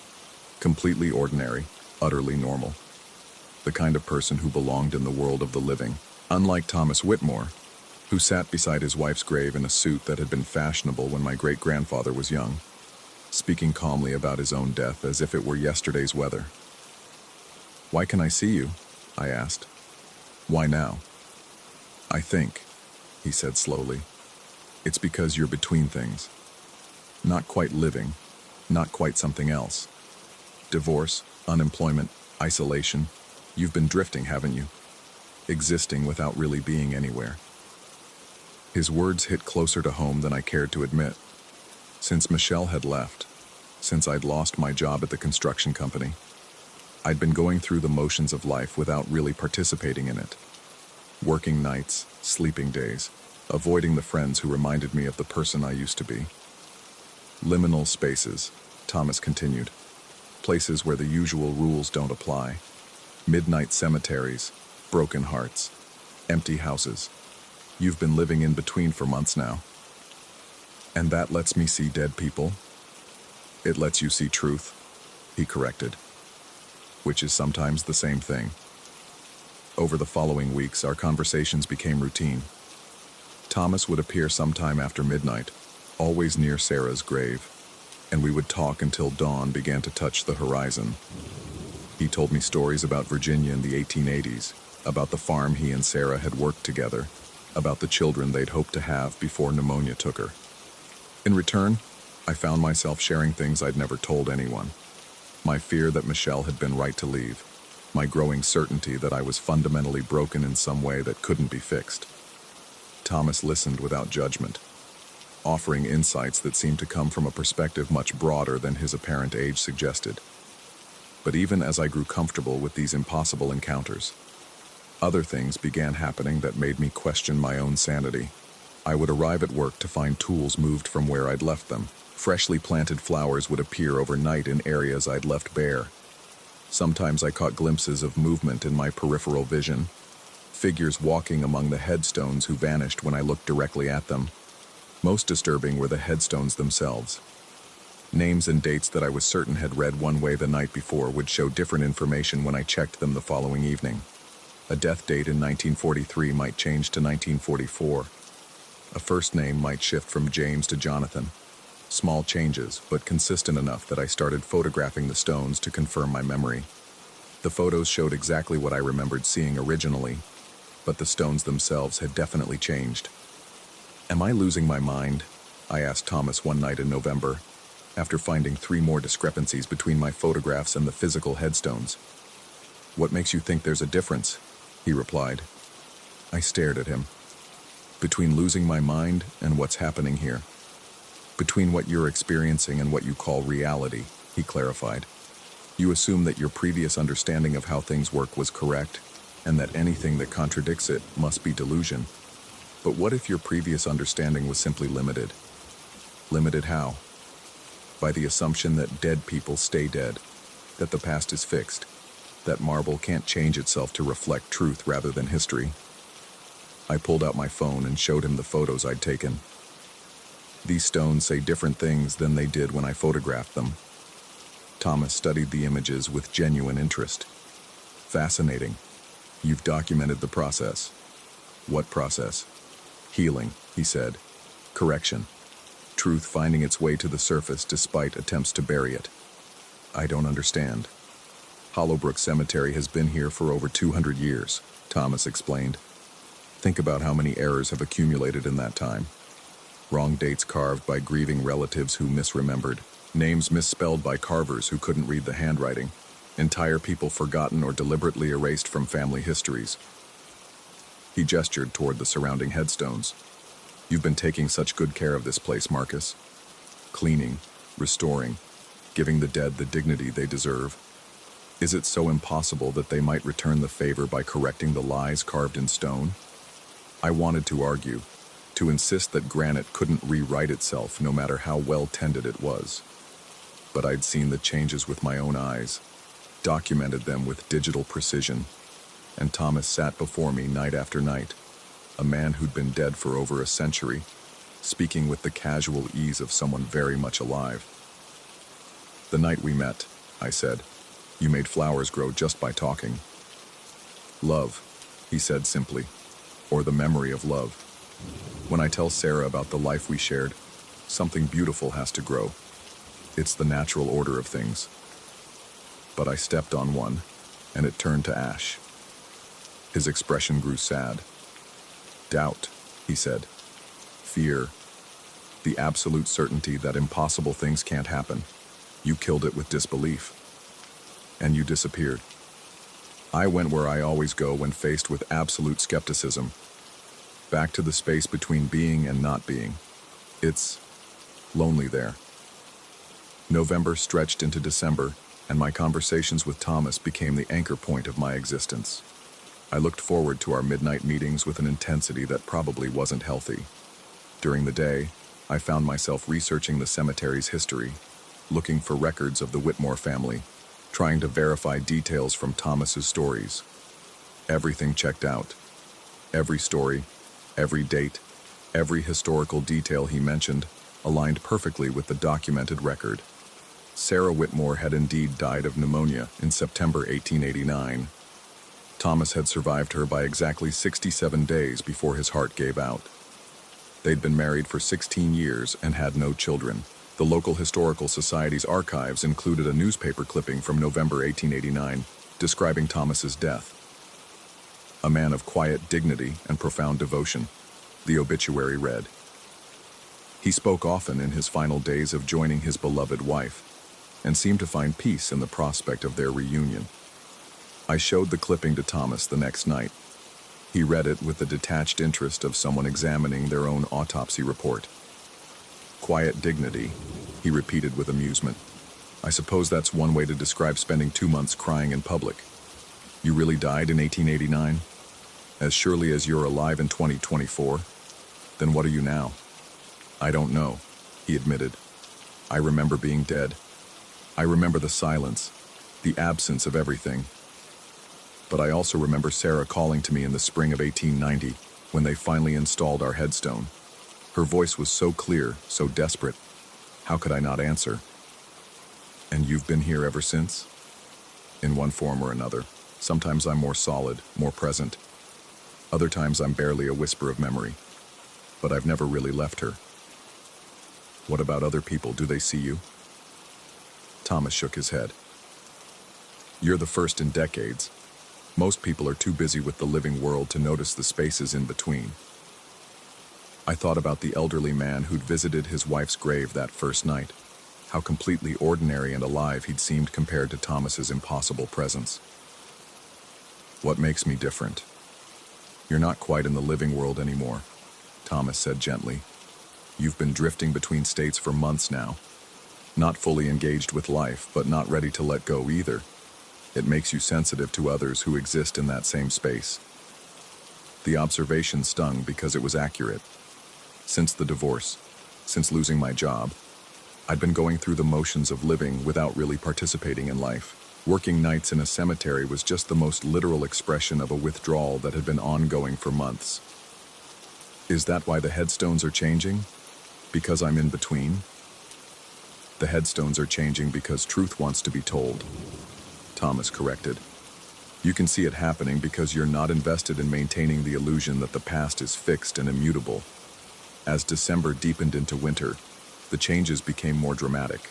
Completely ordinary, utterly normal. The kind of person who belonged in the world of the living, unlike Thomas Whitmore, who sat beside his wife's grave in a suit that had been fashionable when my great-grandfather was young, speaking calmly about his own death as if it were yesterday's weather. Why can I see you? I asked. Why now? I think, he said slowly, it's because you're between things. Not quite living, not quite something else. Divorce, unemployment, isolation. You've been drifting, haven't you? Existing without really being anywhere. His words hit closer to home than I cared to admit. Since Michelle had left, since I'd lost my job at the construction company, I'd been going through the motions of life without really participating in it. Working nights, sleeping days, avoiding the friends who reminded me of the person I used to be. Liminal spaces, Thomas continued. Places where the usual rules don't apply. Midnight cemeteries, broken hearts, empty houses. You've been living in between for months now. And that lets me see dead people? It lets you see truth, he corrected, which is sometimes the same thing. Over the following weeks, our conversations became routine. Thomas would appear sometime after midnight, always near Sarah's grave, and we would talk until dawn began to touch the horizon. He told me stories about Virginia in the 1880s, about the farm he and Sarah had worked together, about the children they'd hoped to have before pneumonia took her. In return, I found myself sharing things I'd never told anyone. My fear that Michelle had been right to leave, my growing certainty that I was fundamentally broken in some way that couldn't be fixed. Thomas listened without judgment, offering insights that seemed to come from a perspective much broader than his apparent age suggested. But even as I grew comfortable with these impossible encounters, other things began happening that made me question my own sanity. I would arrive at work to find tools moved from where I'd left them. Freshly planted flowers would appear overnight in areas I'd left bare. Sometimes I caught glimpses of movement in my peripheral vision, figures walking among the headstones who vanished when I looked directly at them. Most disturbing were the headstones themselves. Names and dates that I was certain had read one way the night before would show different information when I checked them the following evening. A death date in 1943 might change to 1944. A first name might shift from James to Jonathan. Small changes, but consistent enough that I started photographing the stones to confirm my memory. The photos showed exactly what I remembered seeing originally, but the stones themselves had definitely changed. Am I losing my mind? I asked Thomas one night in November, after finding 3 more discrepancies between my photographs and the physical headstones. What makes you think there's a difference? He replied. I stared at him. Between losing my mind and what's happening here. Between what you're experiencing and what you call reality, he clarified. You assume that your previous understanding of how things work was correct, and that anything that contradicts it must be delusion. But what if your previous understanding was simply limited? Limited how? By the assumption that dead people stay dead, that the past is fixed, that marble can't change itself to reflect truth rather than history. I pulled out my phone and showed him the photos I'd taken. These stones say different things than they did when I photographed them. Thomas studied the images with genuine interest. Fascinating. You've documented the process. What process? Healing, he said. Correction. Truth finding its way to the surface despite attempts to bury it. I don't understand. Hollowbrook Cemetery has been here for over 200 years, Thomas explained. Think about how many errors have accumulated in that time. Wrong dates carved by grieving relatives who misremembered, names misspelled by carvers who couldn't read the handwriting, entire people forgotten or deliberately erased from family histories. He gestured toward the surrounding headstones. You've been taking such good care of this place, Marcus. Cleaning, restoring, giving the dead the dignity they deserve. Is it so impossible that they might return the favor by correcting the lies carved in stone? I wanted to argue, to insist that granite couldn't rewrite itself no matter how well tended it was. But I'd seen the changes with my own eyes, documented them with digital precision, and Thomas sat before me night after night, a man who'd been dead for over a century, speaking with the casual ease of someone very much alive. The night we met, I said, you made flowers grow just by talking. Love, he said simply, or the memory of love. When I tell Sarah about the life we shared, something beautiful has to grow. It's the natural order of things. But I stepped on one, and it turned to ash. His expression grew sad. Doubt, he said. Fear. The absolute certainty that impossible things can't happen. You killed it with disbelief. And you disappeared. I went where I always go when faced with absolute skepticism. Back to the space between being and not being. It's lonely there. November stretched into December, and my conversations with Thomas became the anchor point of my existence. I looked forward to our midnight meetings with an intensity that probably wasn't healthy. During the day, I found myself researching the cemetery's history, looking for records of the Whitmore family, trying to verify details from Thomas's stories. Everything checked out. Every story, every date, every historical detail he mentioned aligned perfectly with the documented record. Sarah Whitmore had indeed died of pneumonia in September 1889. Thomas had survived her by exactly 67 days before his heart gave out. They'd been married for 16 years and had no children. The local historical society's archives included a newspaper clipping from November 1889 describing Thomas's death. A man of quiet dignity and profound devotion, the obituary read. He spoke often in his final days of joining his beloved wife, and seemed to find peace in the prospect of their reunion. I showed the clipping to Thomas the next night. He read it with the detached interest of someone examining their own autopsy report. Quiet dignity, he repeated with amusement. I suppose that's one way to describe spending 2 months crying in public. You really died in 1889? As surely as you're alive in 2024? Then what are you now? I don't know, he admitted. I remember being dead. I remember the silence, the absence of everything. But I also remember Sarah calling to me in the spring of 1890 when they finally installed our headstone. Her voice was so clear, so desperate. How could I not answer? And you've been here ever since? In one form or another. Sometimes I'm more solid, more present. Other times I'm barely a whisper of memory. But I've never really left her. What about other people? Do they see you? Thomas shook his head. You're the first in decades. Most people are too busy with the living world to notice the spaces in between. I thought about the elderly man who'd visited his wife's grave that first night, how completely ordinary and alive he'd seemed compared to Thomas's impossible presence. What makes me different? You're not quite in the living world anymore, Thomas said gently. You've been drifting between states for months now. Not fully engaged with life, but not ready to let go either. It makes you sensitive to others who exist in that same space. The observation stung because it was accurate. Since the divorce, since losing my job, I'd been going through the motions of living without really participating in life. Working nights in a cemetery was just the most literal expression of a withdrawal that had been ongoing for months. Is that why the headstones are changing? Because I'm in between? The headstones are changing because truth wants to be told, Thomas corrected. You can see it happening because you're not invested in maintaining the illusion that the past is fixed and immutable. As December deepened into winter, the changes became more dramatic.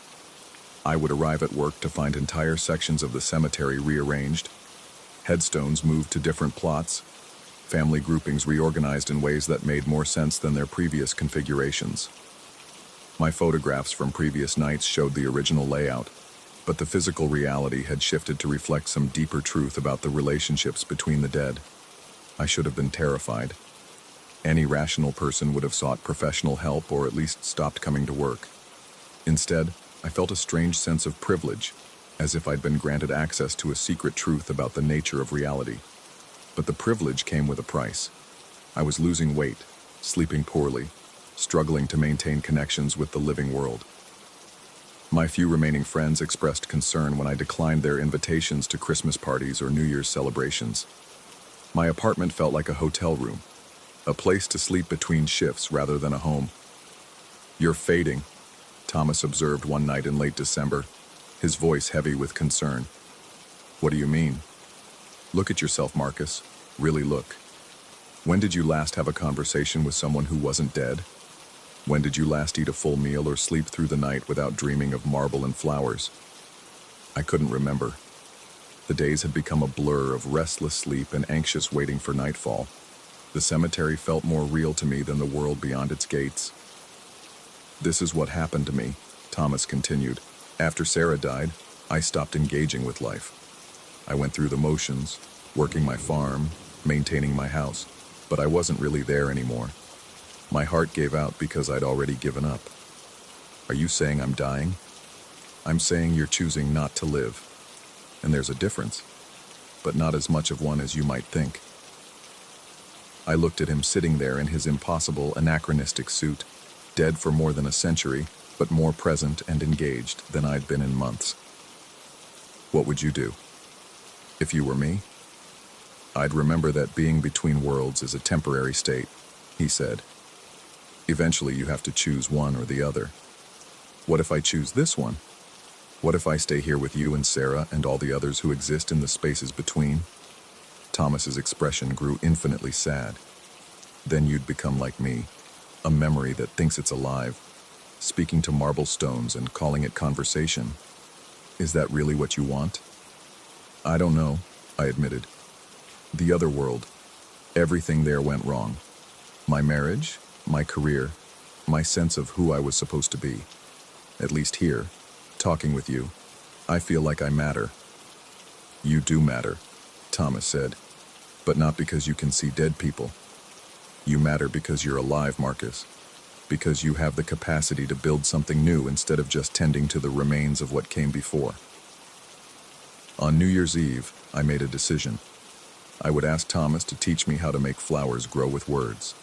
I would arrive at work to find entire sections of the cemetery rearranged, headstones moved to different plots, family groupings reorganized in ways that made more sense than their previous configurations. My photographs from previous nights showed the original layout, but the physical reality had shifted to reflect some deeper truth about the relationships between the dead. I should have been terrified. Any rational person would have sought professional help or at least stopped coming to work. Instead, I felt a strange sense of privilege, as if I'd been granted access to a secret truth about the nature of reality. But the privilege came with a price. I was losing weight, sleeping poorly, struggling to maintain connections with the living world. My few remaining friends expressed concern when I declined their invitations to Christmas parties or New Year's celebrations. My apartment felt like a hotel room, a place to sleep between shifts rather than a home. You're fading, Thomas observed one night in late December, his voice heavy with concern. What do you mean? Look at yourself, Marcus. Really look. When did you last have a conversation with someone who wasn't dead? When did you last eat a full meal or sleep through the night without dreaming of marble and flowers? I couldn't remember. The days had become a blur of restless sleep and anxious waiting for nightfall. The cemetery felt more real to me than the world beyond its gates. This is what happened to me, Thomas continued. After Sarah died, I stopped engaging with life. I went through the motions, working my farm, maintaining my house, but I wasn't really there anymore. My heart gave out because I'd already given up. Are you saying I'm dying? I'm saying you're choosing not to live. And there's a difference, but not as much of one as you might think. I looked at him sitting there in his impossible, anachronistic suit, dead for more than a century, but more present and engaged than I'd been in months. What would you do? If you were me? I'd remember that being between worlds is a temporary state, he said. Eventually you have to choose one or the other. What if I choose this one? What if I stay here with you and Sarah and all the others who exist in the spaces between? Thomas's expression grew infinitely sad. Then you'd become like me, a memory that thinks it's alive, speaking to marble stones and calling it conversation. Is that really what you want? I don't know, I admitted. The other world. Everything there went wrong. My marriage, my career, my sense of who I was supposed to be. At least here, talking with you, I feel like I matter. You do matter, Thomas said, but not because you can see dead people. You matter because you're alive, Marcus, because you have the capacity to build something new instead of just tending to the remains of what came before. On New Year's Eve, I made a decision. I would ask Thomas to teach me how to make flowers grow with words.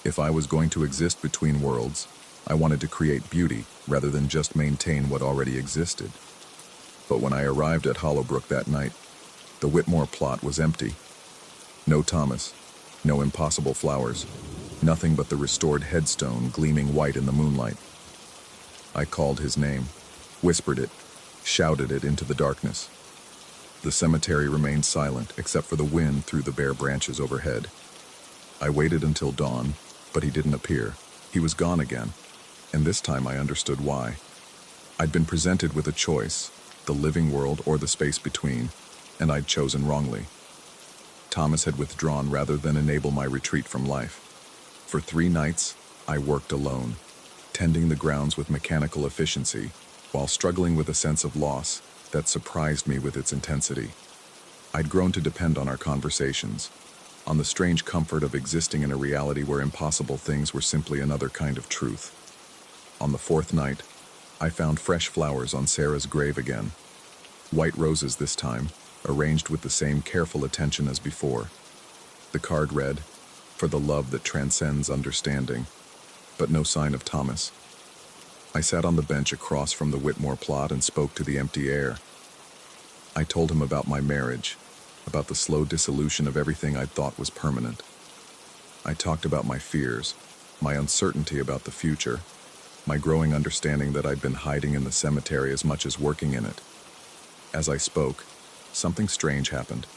If I was going to exist between worlds, I wanted to create beauty rather than just maintain what already existed. But when I arrived at Hollowbrook that night, the Whitmore plot was empty. No Thomas, no impossible flowers, nothing but the restored headstone gleaming white in the moonlight. I called his name, whispered it, shouted it into the darkness. The cemetery remained silent except for the wind through the bare branches overhead. I waited until dawn, but he didn't appear. He was gone again, and this time I understood why. I'd been presented with a choice, the living world or the space between, and I'd chosen wrongly. Thomas had withdrawn rather than enable my retreat from life. For 3 nights, I worked alone, tending the grounds with mechanical efficiency, while struggling with a sense of loss that surprised me with its intensity. I'd grown to depend on our conversations, on the strange comfort of existing in a reality where impossible things were simply another kind of truth. On the fourth night, I found fresh flowers on Sarah's grave again. White roses this time, arranged with the same careful attention as before. The card read, "For the love that transcends understanding," but no sign of Thomas. I sat on the bench across from the Whitmore plot and spoke to the empty air. I told him about my marriage, about the slow dissolution of everything I'd thought was permanent. I talked about my fears, my uncertainty about the future, my growing understanding that I'd been hiding in the cemetery as much as working in it. As I spoke, something strange happened.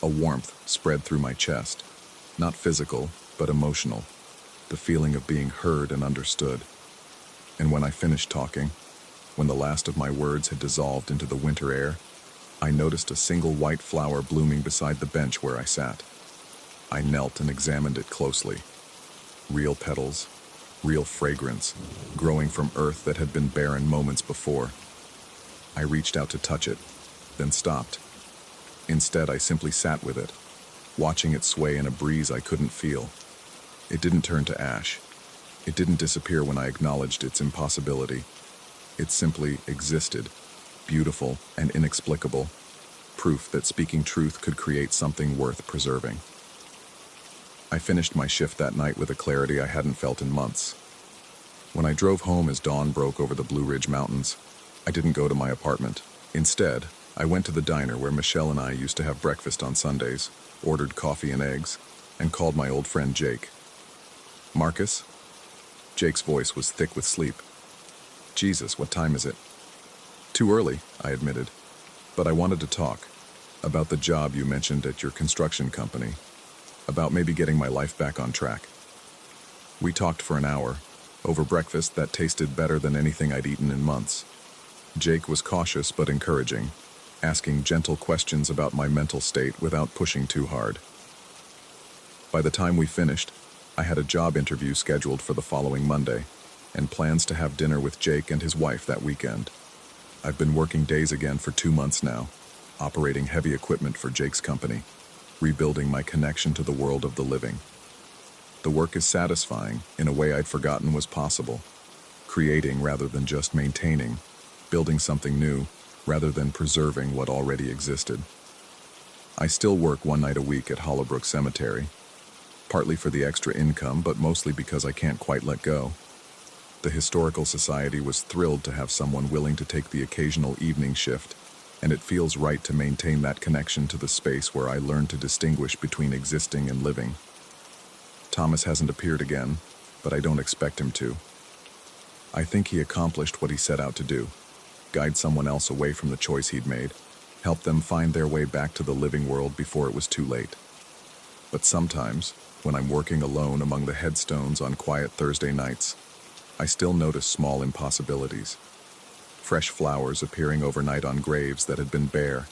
A warmth spread through my chest, not physical, but emotional, the feeling of being heard and understood. And when I finished talking, when the last of my words had dissolved into the winter air, I noticed a single white flower blooming beside the bench where I sat. I knelt and examined it closely. Real petals, real fragrance, growing from earth that had been barren moments before. I reached out to touch it, then stopped. Instead, I simply sat with it, watching it sway in a breeze I couldn't feel. It didn't turn to ash. It didn't disappear when I acknowledged its impossibility. It simply existed, beautiful and inexplicable, proof that speaking truth could create something worth preserving. I finished my shift that night with a clarity I hadn't felt in months. When I drove home as dawn broke over the Blue Ridge Mountains, I didn't go to my apartment. Instead, I went to the diner where Michelle and I used to have breakfast on Sundays, ordered coffee and eggs, and called my old friend Jake. "Marcus?" Jake's voice was thick with sleep. "Jesus, what time is it?" "Too early," I admitted. "But I wanted to talk about the job you mentioned at your construction company, about maybe getting my life back on track." We talked for an hour, over breakfast that tasted better than anything I'd eaten in months. Jake was cautious but encouraging, asking gentle questions about my mental state without pushing too hard. By the time we finished, I had a job interview scheduled for the following Monday, and plans to have dinner with Jake and his wife that weekend. I've been working days again for 2 months now, operating heavy equipment for Jake's company, rebuilding my connection to the world of the living. The work is satisfying in a way I'd forgotten was possible, creating rather than just maintaining, building something new rather than preserving what already existed. I still work 1 night a week at Hollowbrook Cemetery, partly for the extra income, but mostly because I can't quite let go. The Historical Society was thrilled to have someone willing to take the occasional evening shift, and it feels right to maintain that connection to the space where I learned to distinguish between existing and living. Thomas hasn't appeared again, but I don't expect him to. I think he accomplished what he set out to do, guide someone else away from the choice he'd made, help them find their way back to the living world before it was too late. But sometimes, when I'm working alone among the headstones on quiet Thursday nights, I still notice small impossibilities. Fresh flowers appearing overnight on graves that had been bare.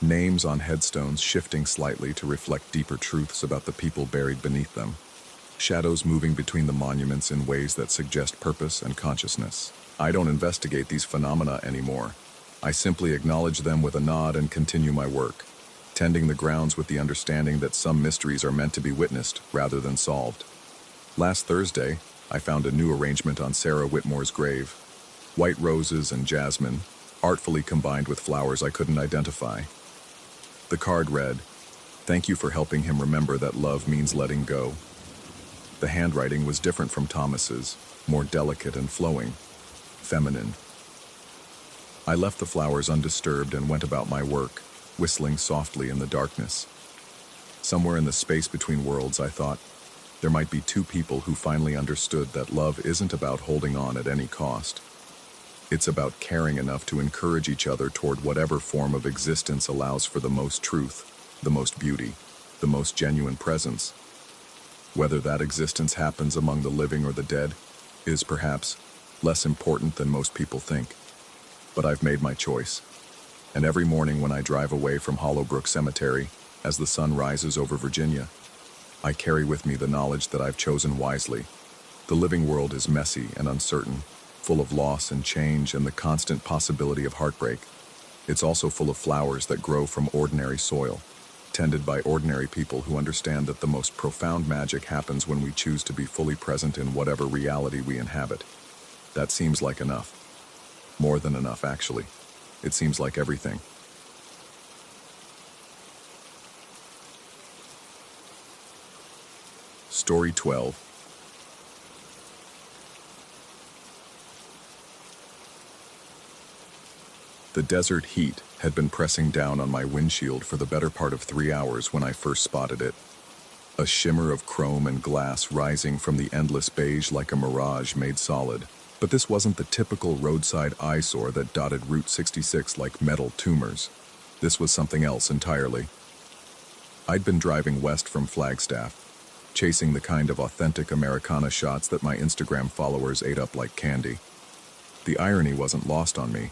Names on headstones shifting slightly to reflect deeper truths about the people buried beneath them. Shadows moving between the monuments in ways that suggest purpose and consciousness. I don't investigate these phenomena anymore. I simply acknowledge them with a nod and continue my work, tending the grounds with the understanding that some mysteries are meant to be witnessed rather than solved. Last Thursday, I found a new arrangement on Sarah Whitmore's grave. White roses and jasmine, artfully combined with flowers I couldn't identify. The card read, "Thank you for helping him remember that love means letting go." The handwriting was different from Thomas's, more delicate and flowing, feminine. I left the flowers undisturbed and went about my work, whistling softly in the darkness. Somewhere in the space between worlds, I thought, there might be 2 people who finally understood that love isn't about holding on at any cost. It's about caring enough to encourage each other toward whatever form of existence allows for the most truth, the most beauty, the most genuine presence. Whether that existence happens among the living or the dead is perhaps less important than most people think. But I've made my choice. And every morning when I drive away from Hollowbrook Cemetery, as the sun rises over Virginia, I carry with me the knowledge that I've chosen wisely. The living world is messy and uncertain, full of loss and change and the constant possibility of heartbreak. It's also full of flowers that grow from ordinary soil, attended by ordinary people who understand that the most profound magic happens when we choose to be fully present in whatever reality we inhabit. That seems like enough. More than enough, actually. It seems like everything. Story 12. The desert heat had been pressing down on my windshield for the better part of 3 hours when I first spotted it. A shimmer of chrome and glass rising from the endless beige like a mirage made solid. But this wasn't the typical roadside eyesore that dotted Route 66 like metal tumors. This was something else entirely. I'd been driving west from Flagstaff, chasing the kind of authentic Americana shots that my Instagram followers ate up like candy. The irony wasn't lost on me.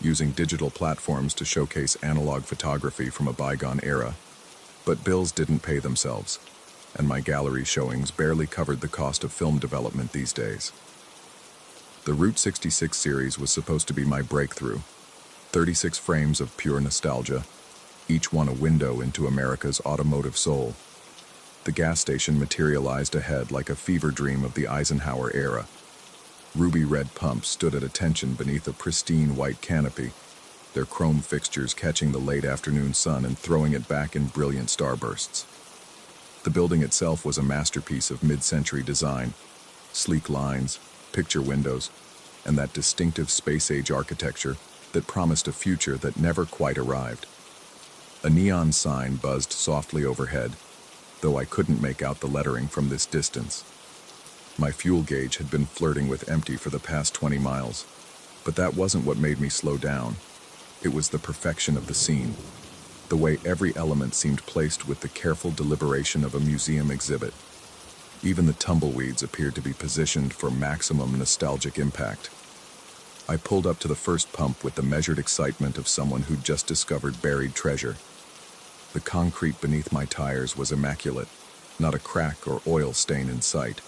Using digital platforms to showcase analog photography from a bygone era. But bills didn't pay themselves, and my gallery showings barely covered the cost of film development these days. The Route 66 series was supposed to be my breakthrough. 36 frames of pure nostalgia, each one a window into America's automotive soul. The gas station materialized ahead like a fever dream of the Eisenhower era. Ruby red pumps stood at attention beneath a pristine white canopy, their chrome fixtures catching the late afternoon sun and throwing it back in brilliant starbursts. The building itself was a masterpiece of mid-century design, sleek lines, picture windows, and that distinctive space-age architecture that promised a future that never quite arrived. A neon sign buzzed softly overhead, though I couldn't make out the lettering from this distance. My fuel gauge had been flirting with empty for the past 20 miles, but that wasn't what made me slow down. It was the perfection of the scene, the way every element seemed placed with the careful deliberation of a museum exhibit. Even the tumbleweeds appeared to be positioned for maximum nostalgic impact. I pulled up to the first pump with the measured excitement of someone who'd just discovered buried treasure. The concrete beneath my tires was immaculate, not a crack or oil stain in sight.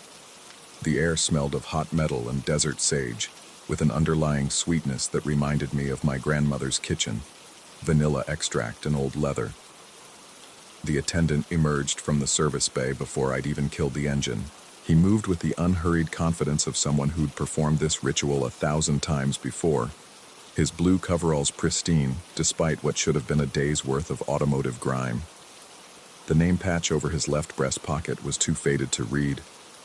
The air smelled of hot metal and desert sage, with an underlying sweetness that reminded me of my grandmother's kitchen, vanilla extract and old leather. The attendant emerged from the service bay before I'd even killed the engine. He moved with the unhurried confidence of someone who'd performed this ritual 1,000 times before. His blue coveralls pristine, despite what should have been a day's worth of automotive grime. The name patch over his left breast pocket was too faded to read,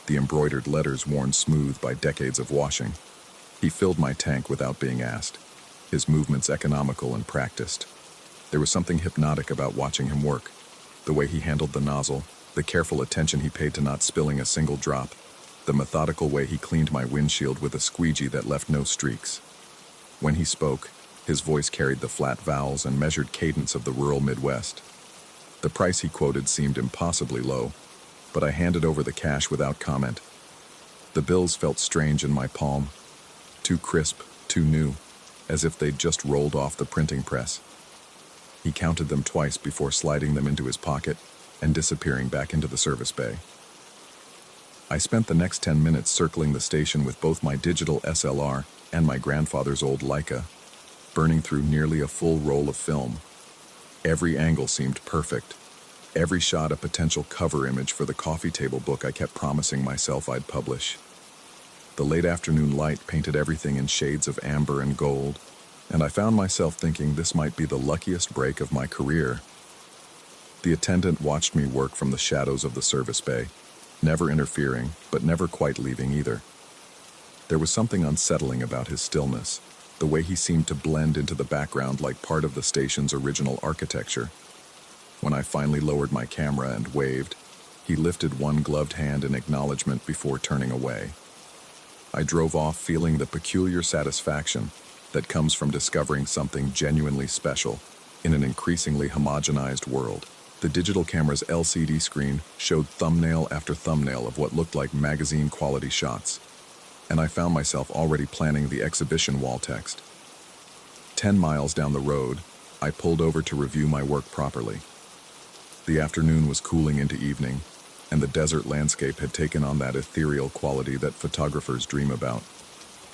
the embroidered letters worn smooth by decades of washing. He filled my tank without being asked, his movements economical and practiced. There was something hypnotic about watching him work, the way he handled the nozzle, the careful attention he paid to not spilling a single drop, the methodical way he cleaned my windshield with a squeegee that left no streaks. When he spoke, his voice carried the flat vowels and measured cadence of the rural Midwest. The price he quoted seemed impossibly low, but I handed over the cash without comment. The bills felt strange in my palm, too crisp, too new, as if they'd just rolled off the printing press. He counted them twice before sliding them into his pocket and disappearing back into the service bay. I spent the next 10 minutes circling the station with both my digital SLR and my grandfather's old Leica, burning through nearly a full roll of film. Every angle seemed perfect. Every shot a potential cover image for the coffee table book I kept promising myself I'd publish. The late afternoon light painted everything in shades of amber and gold, and I found myself thinking this might be the luckiest break of my career. The attendant watched me work from the shadows of the service bay, never interfering, but never quite leaving either. There was something unsettling about his stillness, the way he seemed to blend into the background like part of the station's original architecture. When I finally lowered my camera and waved, he lifted one gloved hand in acknowledgement before turning away. I drove off feeling the peculiar satisfaction that comes from discovering something genuinely special in an increasingly homogenized world. The digital camera's LCD screen showed thumbnail after thumbnail of what looked like magazine-quality shots, and I found myself already planning the exhibition wall text. 10 miles down the road, I pulled over to review my work properly. The afternoon was cooling into evening, and the desert landscape had taken on that ethereal quality that photographers dream about.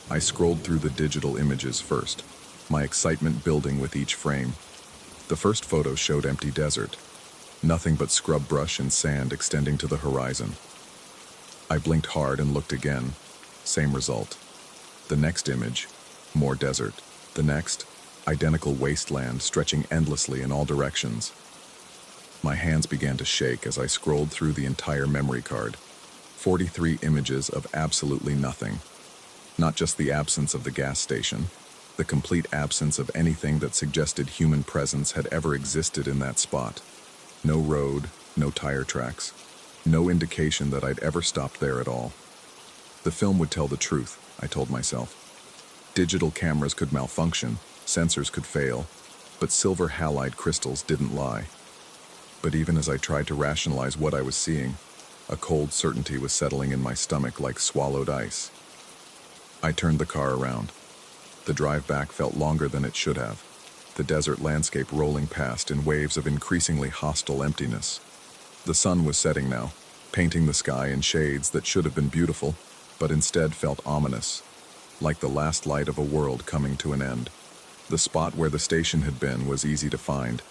I scrolled through the digital images first, my excitement building with each frame. The first photo showed empty desert. Nothing but scrub brush and sand extending to the horizon. I blinked hard and looked again. Same result. The next image, more desert. The next, identical wasteland stretching endlessly in all directions. My hands began to shake as I scrolled through the entire memory card. 43 images of absolutely nothing. Not just the absence of the gas station, the complete absence of anything that suggested human presence had ever existed in that spot. No road, no tire tracks, no indication that I'd ever stopped there at all. The film would tell the truth, I told myself. Digital cameras could malfunction, sensors could fail, but silver halide crystals didn't lie. But even as I tried to rationalize what I was seeing, a cold certainty was settling in my stomach like swallowed ice. I turned the car around. The drive back felt longer than it should have, the desert landscape rolling past in waves of increasingly hostile emptiness. The sun was setting now, painting the sky in shades that should have been beautiful, but instead felt ominous, like the last light of a world coming to an end. The spot where the station had been was easy to find.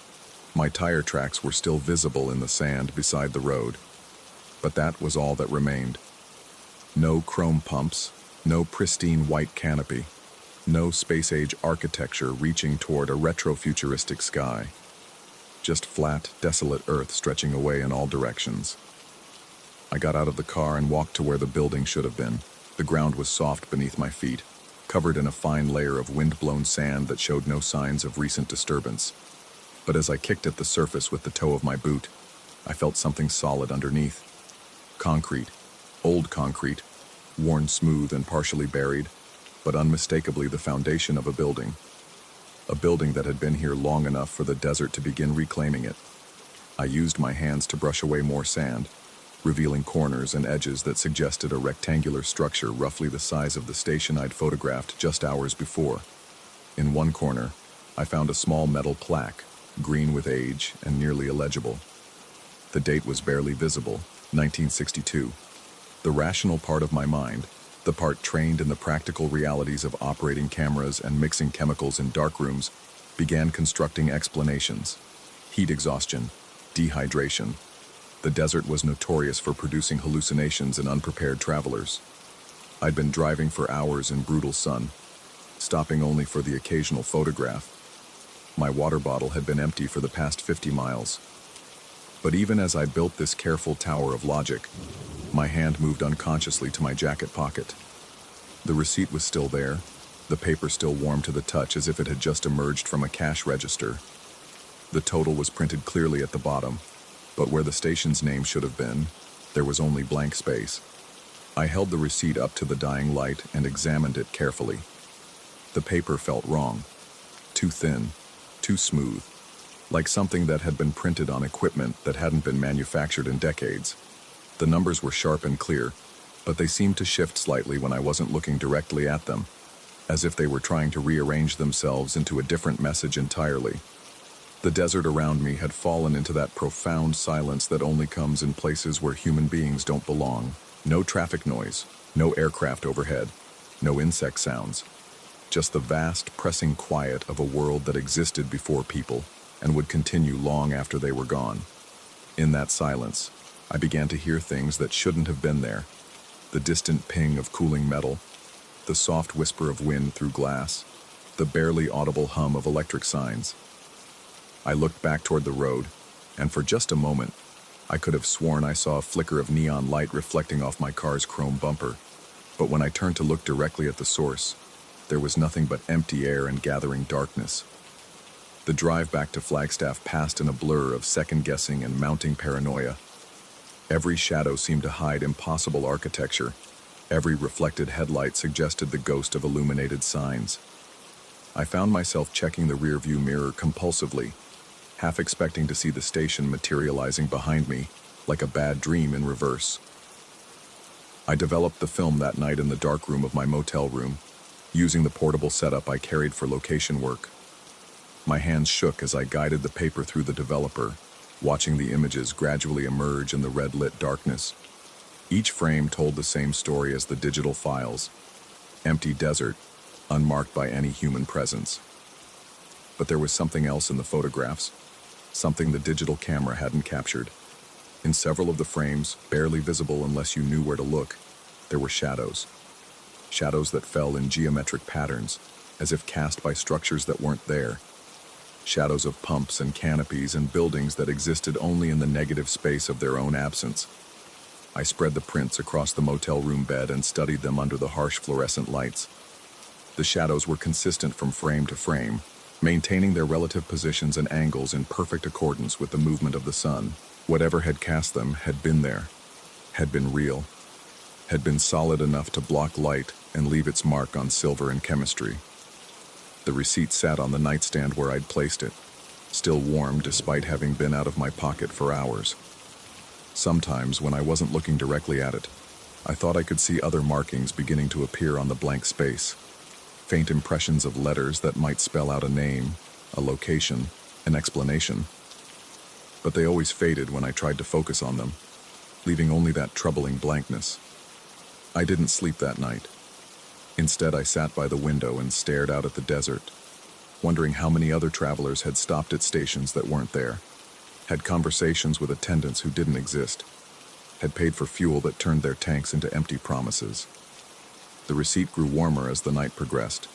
My tire tracks were still visible in the sand beside the road, but that was all that remained. No chrome pumps, no pristine white canopy, no space-age architecture reaching toward a retro-futuristic sky. Just flat, desolate earth stretching away in all directions. I got out of the car and walked to where the building should have been. The ground was soft beneath my feet, covered in a fine layer of wind-blown sand that showed no signs of recent disturbance. But as I kicked at the surface with the toe of my boot, I felt something solid underneath. Concrete, old concrete, worn smooth and partially buried, but unmistakably the foundation of a building. A building that had been here long enough for the desert to begin reclaiming it. I used my hands to brush away more sand, revealing corners and edges that suggested a rectangular structure roughly the size of the station I'd photographed just hours before. In one corner, I found a small metal plaque, green with age and nearly illegible. The date was barely visible, 1962. The rational part of my mind, the part trained in the practical realities of operating cameras and mixing chemicals in dark rooms, began constructing explanations. Heat exhaustion, dehydration. The desert was notorious for producing hallucinations in unprepared travelers. I'd been driving for hours in brutal sun, stopping only for the occasional photograph. My water bottle had been empty for the past 50 miles. But even as I built this careful tower of logic, my hand moved unconsciously to my jacket pocket. The receipt was still there, the paper still warm to the touch as if it had just emerged from a cash register. The total was printed clearly at the bottom, but where the station's name should have been, there was only blank space. I held the receipt up to the dying light and examined it carefully. The paper felt wrong. Too thin, too smooth, like something that had been printed on equipment that hadn't been manufactured in decades. The numbers were sharp and clear, but they seemed to shift slightly when I wasn't looking directly at them, as if they were trying to rearrange themselves into a different message entirely. The desert around me had fallen into that profound silence that only comes in places where human beings don't belong. No traffic noise, no aircraft overhead, no insect sounds. Just the vast, pressing quiet of a world that existed before people and would continue long after they were gone. In that silence, I began to hear things that shouldn't have been there. The distant ping of cooling metal, the soft whisper of wind through glass, the barely audible hum of electric signs. I looked back toward the road, and for just a moment, I could have sworn I saw a flicker of neon light reflecting off my car's chrome bumper. But when I turned to look directly at the source, there was nothing but empty air and gathering darkness. The drive back to Flagstaff passed in a blur of second-guessing and mounting paranoia. Every shadow seemed to hide impossible architecture. Every reflected headlight suggested the ghost of illuminated signs. I found myself checking the rearview mirror compulsively, half expecting to see the station materializing behind me, like a bad dream in reverse. I developed the film that night in the dark room of my motel room, using the portable setup I carried for location work. My hands shook as I guided the paper through the developer, watching the images gradually emerge in the red-lit darkness. Each frame told the same story as the digital files. Empty desert, unmarked by any human presence. But there was something else in the photographs. something the digital camera hadn't captured. In several of the frames, barely visible unless you knew where to look, there were shadows. Shadows that fell in geometric patterns, as if cast by structures that weren't there. Shadows of pumps and canopies and buildings that existed only in the negative space of their own absence. I spread the prints across the motel room bed and studied them under the harsh fluorescent lights. The shadows were consistent from frame to frame, maintaining their relative positions and angles in perfect accordance with the movement of the sun. Whatever had cast them had been there, had been real, had been solid enough to block light and leave its mark on silver and chemistry. The receipt sat on the nightstand where I'd placed it, still warm despite having been out of my pocket for hours. Sometimes, when I wasn't looking directly at it, I thought I could see other markings beginning to appear on the blank space. Faint impressions of letters that might spell out a name, a location, an explanation. But they always faded when I tried to focus on them, leaving only that troubling blankness. I didn't sleep that night. Instead, I sat by the window and stared out at the desert, wondering how many other travelers had stopped at stations that weren't there, had conversations with attendants who didn't exist, had paid for fuel that turned their tanks into empty promises. The receipt grew warmer as the night progressed,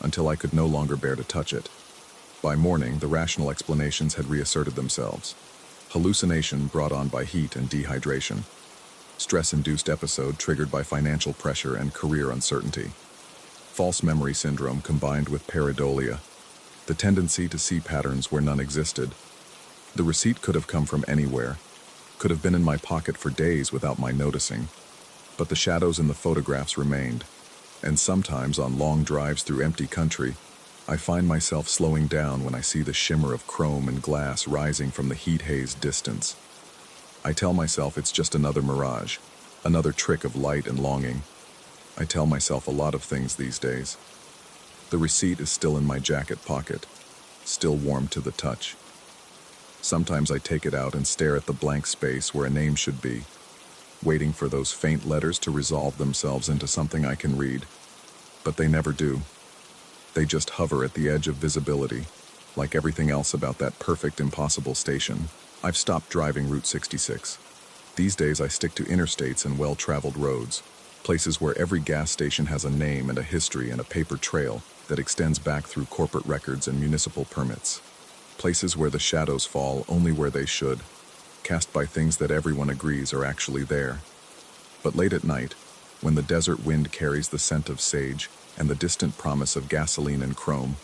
until I could no longer bear to touch it. By morning, the rational explanations had reasserted themselves. Hallucination brought on by heat and dehydration. Stress-induced episode triggered by financial pressure and career uncertainty. False memory syndrome combined with pareidolia, the tendency to see patterns where none existed. The receipt could have come from anywhere, could have been in my pocket for days without my noticing, but the shadows in the photographs remained, and sometimes on long drives through empty country, I find myself slowing down when I see the shimmer of chrome and glass rising from the heat-hazed distance. I tell myself it's just another mirage, another trick of light and longing. I tell myself a lot of things these days. The receipt is still in my jacket pocket, still warm to the touch. Sometimes I take it out and stare at the blank space where a name should be, waiting for those faint letters to resolve themselves into something I can read. But they never do. They just hover at the edge of visibility, like everything else about that perfect impossible station. I've stopped driving Route 66. These days I stick to interstates and well-traveled roads, places where every gas station has a name and a history and a paper trail that extends back through corporate records and municipal permits. Places where the shadows fall only where they should, cast by things that everyone agrees are actually there. But late at night, when the desert wind carries the scent of sage and the distant promise of gasoline and chrome,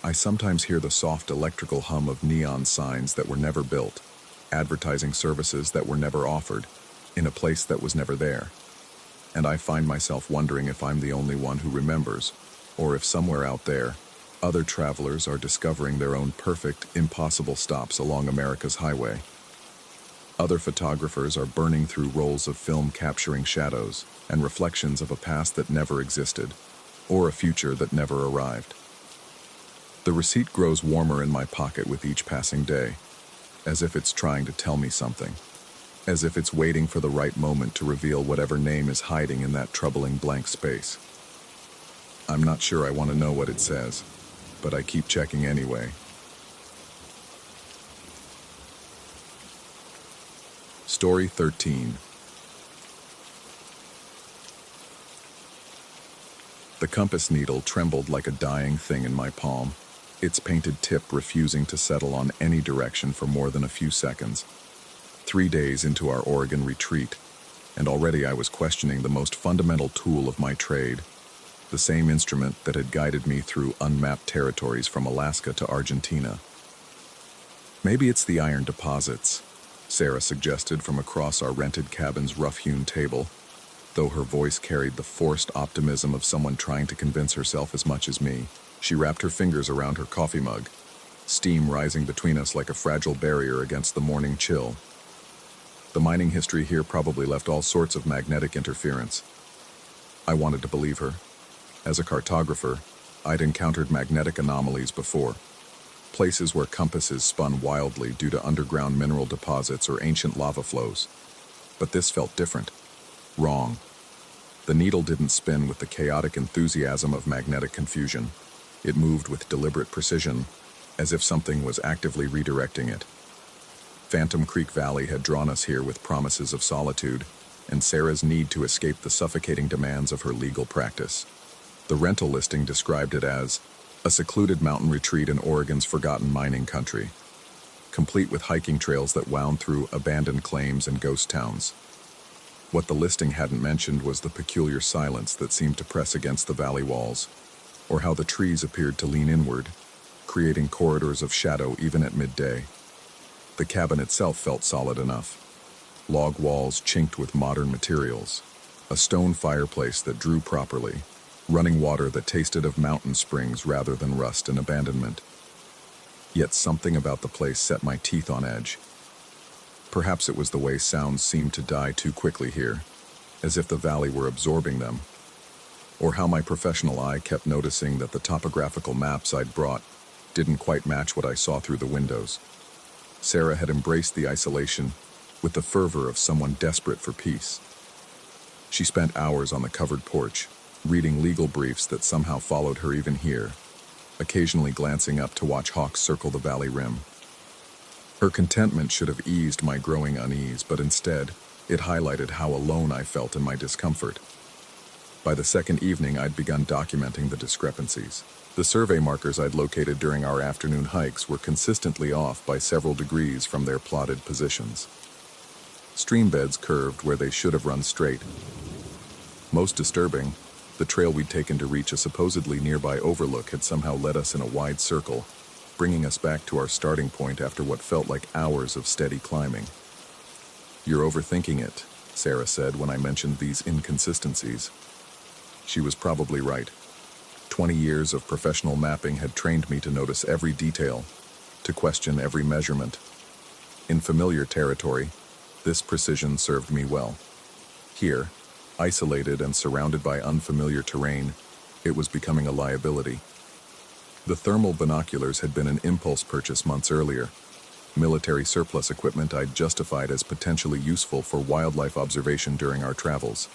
I sometimes hear the soft electrical hum of neon signs that were never built, advertising services that were never offered, in a place that was never there. And I find myself wondering if I'm the only one who remembers, or if somewhere out there, other travelers are discovering their own perfect, impossible stops along America's highway. Other photographers are burning through rolls of film capturing shadows and reflections of a past that never existed, or a future that never arrived. The receipt grows warmer in my pocket with each passing day, as if it's trying to tell me something, as if it's waiting for the right moment to reveal whatever name is hiding in that troubling blank space. I'm not sure I want to know what it says, but I keep checking anyway. Story 13. The compass needle trembled like a dying thing in my palm, its painted tip refusing to settle on any direction for more than a few seconds. 3 days into our Oregon retreat, and already I was questioning the most fundamental tool of my trade, the same instrument that had guided me through unmapped territories from Alaska to Argentina. Maybe it's the iron deposits, Sarah suggested from across our rented cabin's rough-hewn table, though her voice carried the forced optimism of someone trying to convince herself as much as me. She wrapped her fingers around her coffee mug, steam rising between us like a fragile barrier against the morning chill. The mining history here probably left all sorts of magnetic interference. I wanted to believe her. As a cartographer, I'd encountered magnetic anomalies before, places where compasses spun wildly due to underground mineral deposits or ancient lava flows. But this felt different. Wrong. The needle didn't spin with the chaotic enthusiasm of magnetic confusion. It moved with deliberate precision, as if something was actively redirecting it. Phantom Creek Valley had drawn us here with promises of solitude, and Sarah's need to escape the suffocating demands of her legal practice. The rental listing described it as a secluded mountain retreat in Oregon's forgotten mining country, complete with hiking trails that wound through abandoned claims and ghost towns. What the listing hadn't mentioned was the peculiar silence that seemed to press against the valley walls, or how the trees appeared to lean inward, creating corridors of shadow even at midday. The cabin itself felt solid enough. Log walls chinked with modern materials, a stone fireplace that drew properly, running water that tasted of mountain springs rather than rust and abandonment. Yet something about the place set my teeth on edge. Perhaps it was the way sounds seemed to die too quickly here, as if the valley were absorbing them, or how my professional eye kept noticing that the topographical maps I'd brought didn't quite match what I saw through the windows. Sarah had embraced the isolation with the fervor of someone desperate for peace. She spent hours on the covered porch, reading legal briefs that somehow followed her even here, occasionally glancing up to watch hawks circle the valley rim. Her contentment should have eased my growing unease, but instead, it highlighted how alone I felt in my discomfort. By the second evening, I'd begun documenting the discrepancies. The survey markers I'd located during our afternoon hikes were consistently off by several degrees from their plotted positions. Stream beds curved where they should have run straight. Most disturbing, the trail we'd taken to reach a supposedly nearby overlook had somehow led us in a wide circle, bringing us back to our starting point after what felt like hours of steady climbing. "You're overthinking it," Sarah said when I mentioned these inconsistencies. She was probably right. 20 years of professional mapping had trained me to notice every detail, to question every measurement. In familiar territory, this precision served me well. Here, isolated and surrounded by unfamiliar terrain, it was becoming a liability. The thermal binoculars had been an impulse purchase months earlier, military surplus equipment I'd justified as potentially useful for wildlife observation during our travels.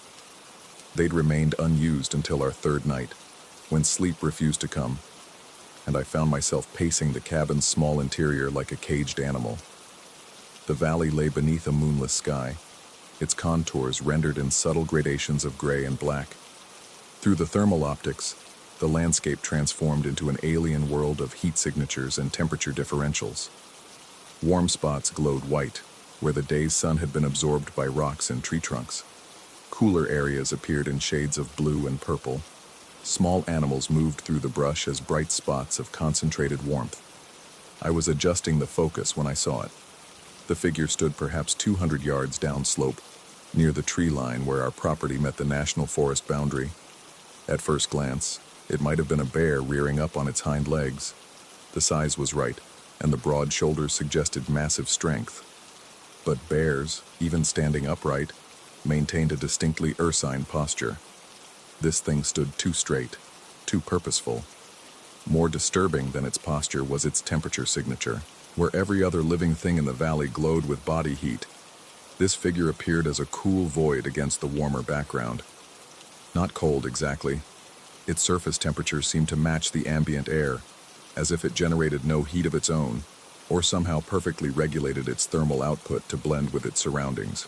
They'd remained unused until our third night, when sleep refused to come, and I found myself pacing the cabin's small interior like a caged animal. The valley lay beneath a moonless sky, its contours rendered in subtle gradations of gray and black. Through the thermal optics, the landscape transformed into an alien world of heat signatures and temperature differentials. Warm spots glowed white, where the day's sun had been absorbed by rocks and tree trunks. Cooler areas appeared in shades of blue and purple. Small animals moved through the brush as bright spots of concentrated warmth. I was adjusting the focus when I saw it. The figure stood perhaps 200 yards downslope, near the tree line where our property met the national forest boundary. At first glance, it might have been a bear rearing up on its hind legs. The size was right, and the broad shoulders suggested massive strength. But bears, even standing upright, maintained a distinctly ursine posture. This thing stood too straight, too purposeful. More disturbing than its posture was its temperature signature. Where every other living thing in the valley glowed with body heat, this figure appeared as a cool void against the warmer background. Not cold exactly. Its surface temperature seemed to match the ambient air, as if it generated no heat of its own, or somehow perfectly regulated its thermal output to blend with its surroundings.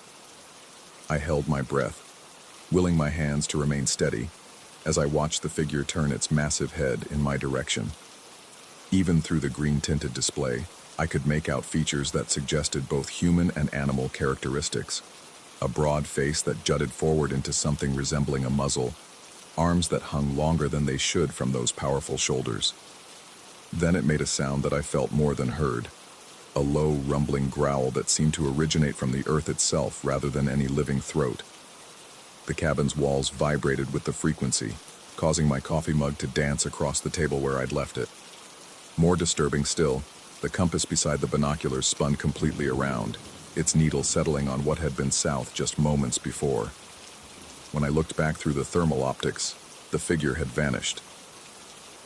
I held my breath, willing my hands to remain steady, as I watched the figure turn its massive head in my direction. Even through the green-tinted display, I could make out features that suggested both human and animal characteristics. A broad face that jutted forward into something resembling a muzzle, arms that hung longer than they should from those powerful shoulders. Then it made a sound that I felt more than heard, a low, rumbling growl that seemed to originate from the earth itself rather than any living throat. The cabin's walls vibrated with the frequency, causing my coffee mug to dance across the table where I'd left it. More disturbing still, the compass beside the binoculars spun completely around, its needle settling on what had been south just moments before. When I looked back through the thermal optics, the figure had vanished.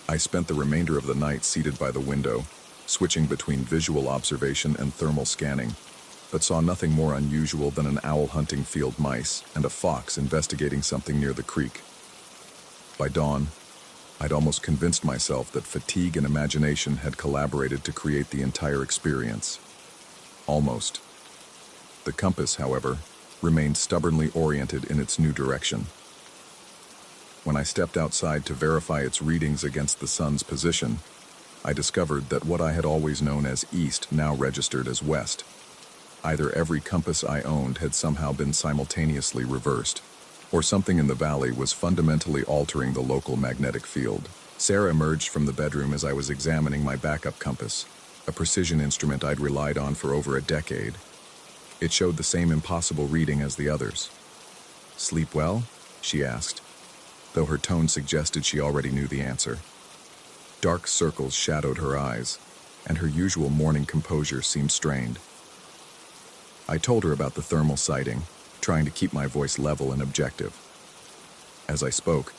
I spent the remainder of the night seated by the window, switching between visual observation and thermal scanning, but saw nothing more unusual than an owl hunting field mice and a fox investigating something near the creek. By dawn, I'd almost convinced myself that fatigue and imagination had collaborated to create the entire experience. Almost. The compass, however, remained stubbornly oriented in its new direction. When I stepped outside to verify its readings against the sun's position, I discovered that what I had always known as east now registered as west. Either every compass I owned had somehow been simultaneously reversed, or something in the valley was fundamentally altering the local magnetic field. Sarah emerged from the bedroom as I was examining my backup compass, a precision instrument I'd relied on for over a decade. It showed the same impossible reading as the others. "Sleep well?" she asked, though her tone suggested she already knew the answer. Dark circles shadowed her eyes, and her usual morning composure seemed strained. I told her about the thermal sighting, trying to keep my voice level and objective. As I spoke,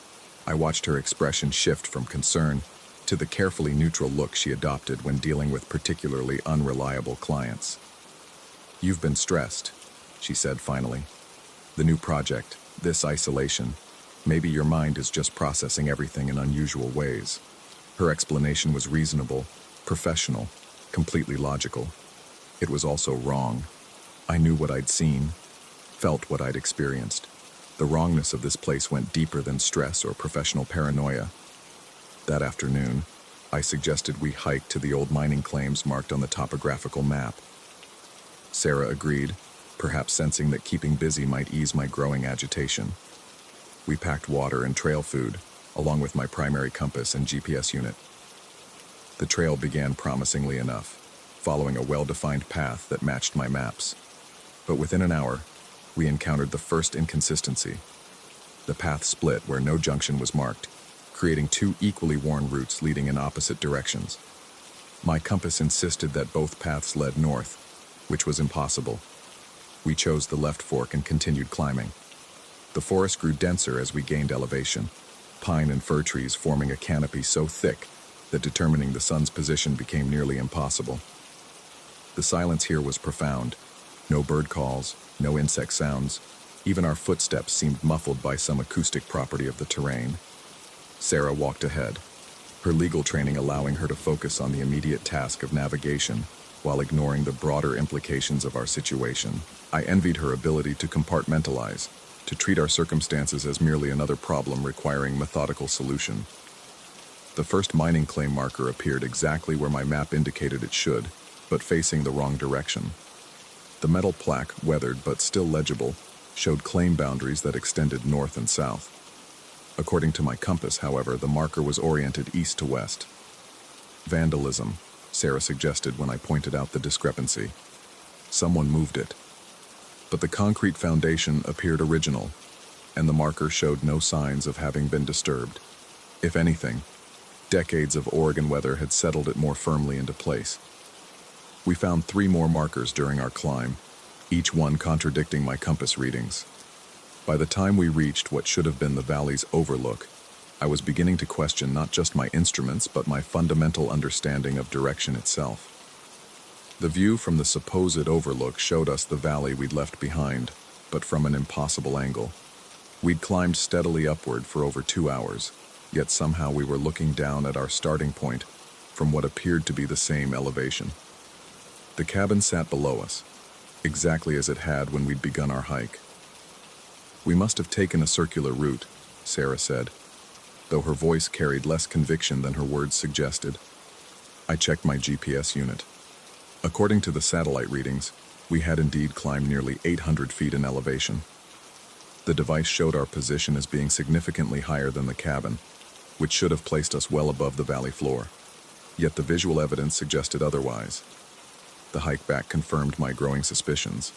I watched her expression shift from concern to the carefully neutral look she adopted when dealing with particularly unreliable clients. "You've been stressed," she said finally. "The new project, this isolation, maybe your mind is just processing everything in unusual ways." Her explanation was reasonable, professional, completely logical. It was also wrong. I knew what I'd seen, felt what I'd experienced. The wrongness of this place went deeper than stress or professional paranoia. That afternoon, I suggested we hike to the old mining claims marked on the topographical map. Sarah agreed, perhaps sensing that keeping busy might ease my growing agitation. We packed water and trail food, along with my primary compass and GPS unit. The trail began promisingly enough, following a well-defined path that matched my maps. But within an hour, we encountered the first inconsistency. The path split where no junction was marked, creating two equally worn routes leading in opposite directions. My compass insisted that both paths led north, which was impossible. We chose the left fork and continued climbing. The forest grew denser as we gained elevation, pine and fir trees forming a canopy so thick that determining the sun's position became nearly impossible. The silence here was profound. No bird calls, no insect sounds. Even our footsteps seemed muffled by some acoustic property of the terrain. Sarah walked ahead, her legal training allowing her to focus on the immediate task of navigation while ignoring the broader implications of our situation. I envied her ability to compartmentalize, to treat our circumstances as merely another problem requiring methodical solution. The first mining claim marker appeared exactly where my map indicated it should, but facing the wrong direction. The metal plaque, weathered but still legible, showed claim boundaries that extended north and south. According to my compass, however, the marker was oriented east to west. "Vandalism," Sarah suggested when I pointed out the discrepancy. "Someone moved it." But the concrete foundation appeared original, and the marker showed no signs of having been disturbed. If anything, decades of Oregon weather had settled it more firmly into place. We found 3 more markers during our climb, each one contradicting my compass readings. By the time we reached what should have been the valley's overlook, I was beginning to question not just my instruments but my fundamental understanding of direction itself. The view from the supposed overlook showed us the valley we'd left behind, but from an impossible angle. We'd climbed steadily upward for over 2 hours, yet somehow we were looking down at our starting point from what appeared to be the same elevation. The cabin sat below us, exactly as it had when we'd begun our hike. "We must have taken a circular route," Sarah said, though her voice carried less conviction than her words suggested. I checked my GPS unit. According to the satellite readings, we had indeed climbed nearly 800 feet in elevation. The device showed our position as being significantly higher than the cabin, which should have placed us well above the valley floor. Yet the visual evidence suggested otherwise. The hike back confirmed my growing suspicions.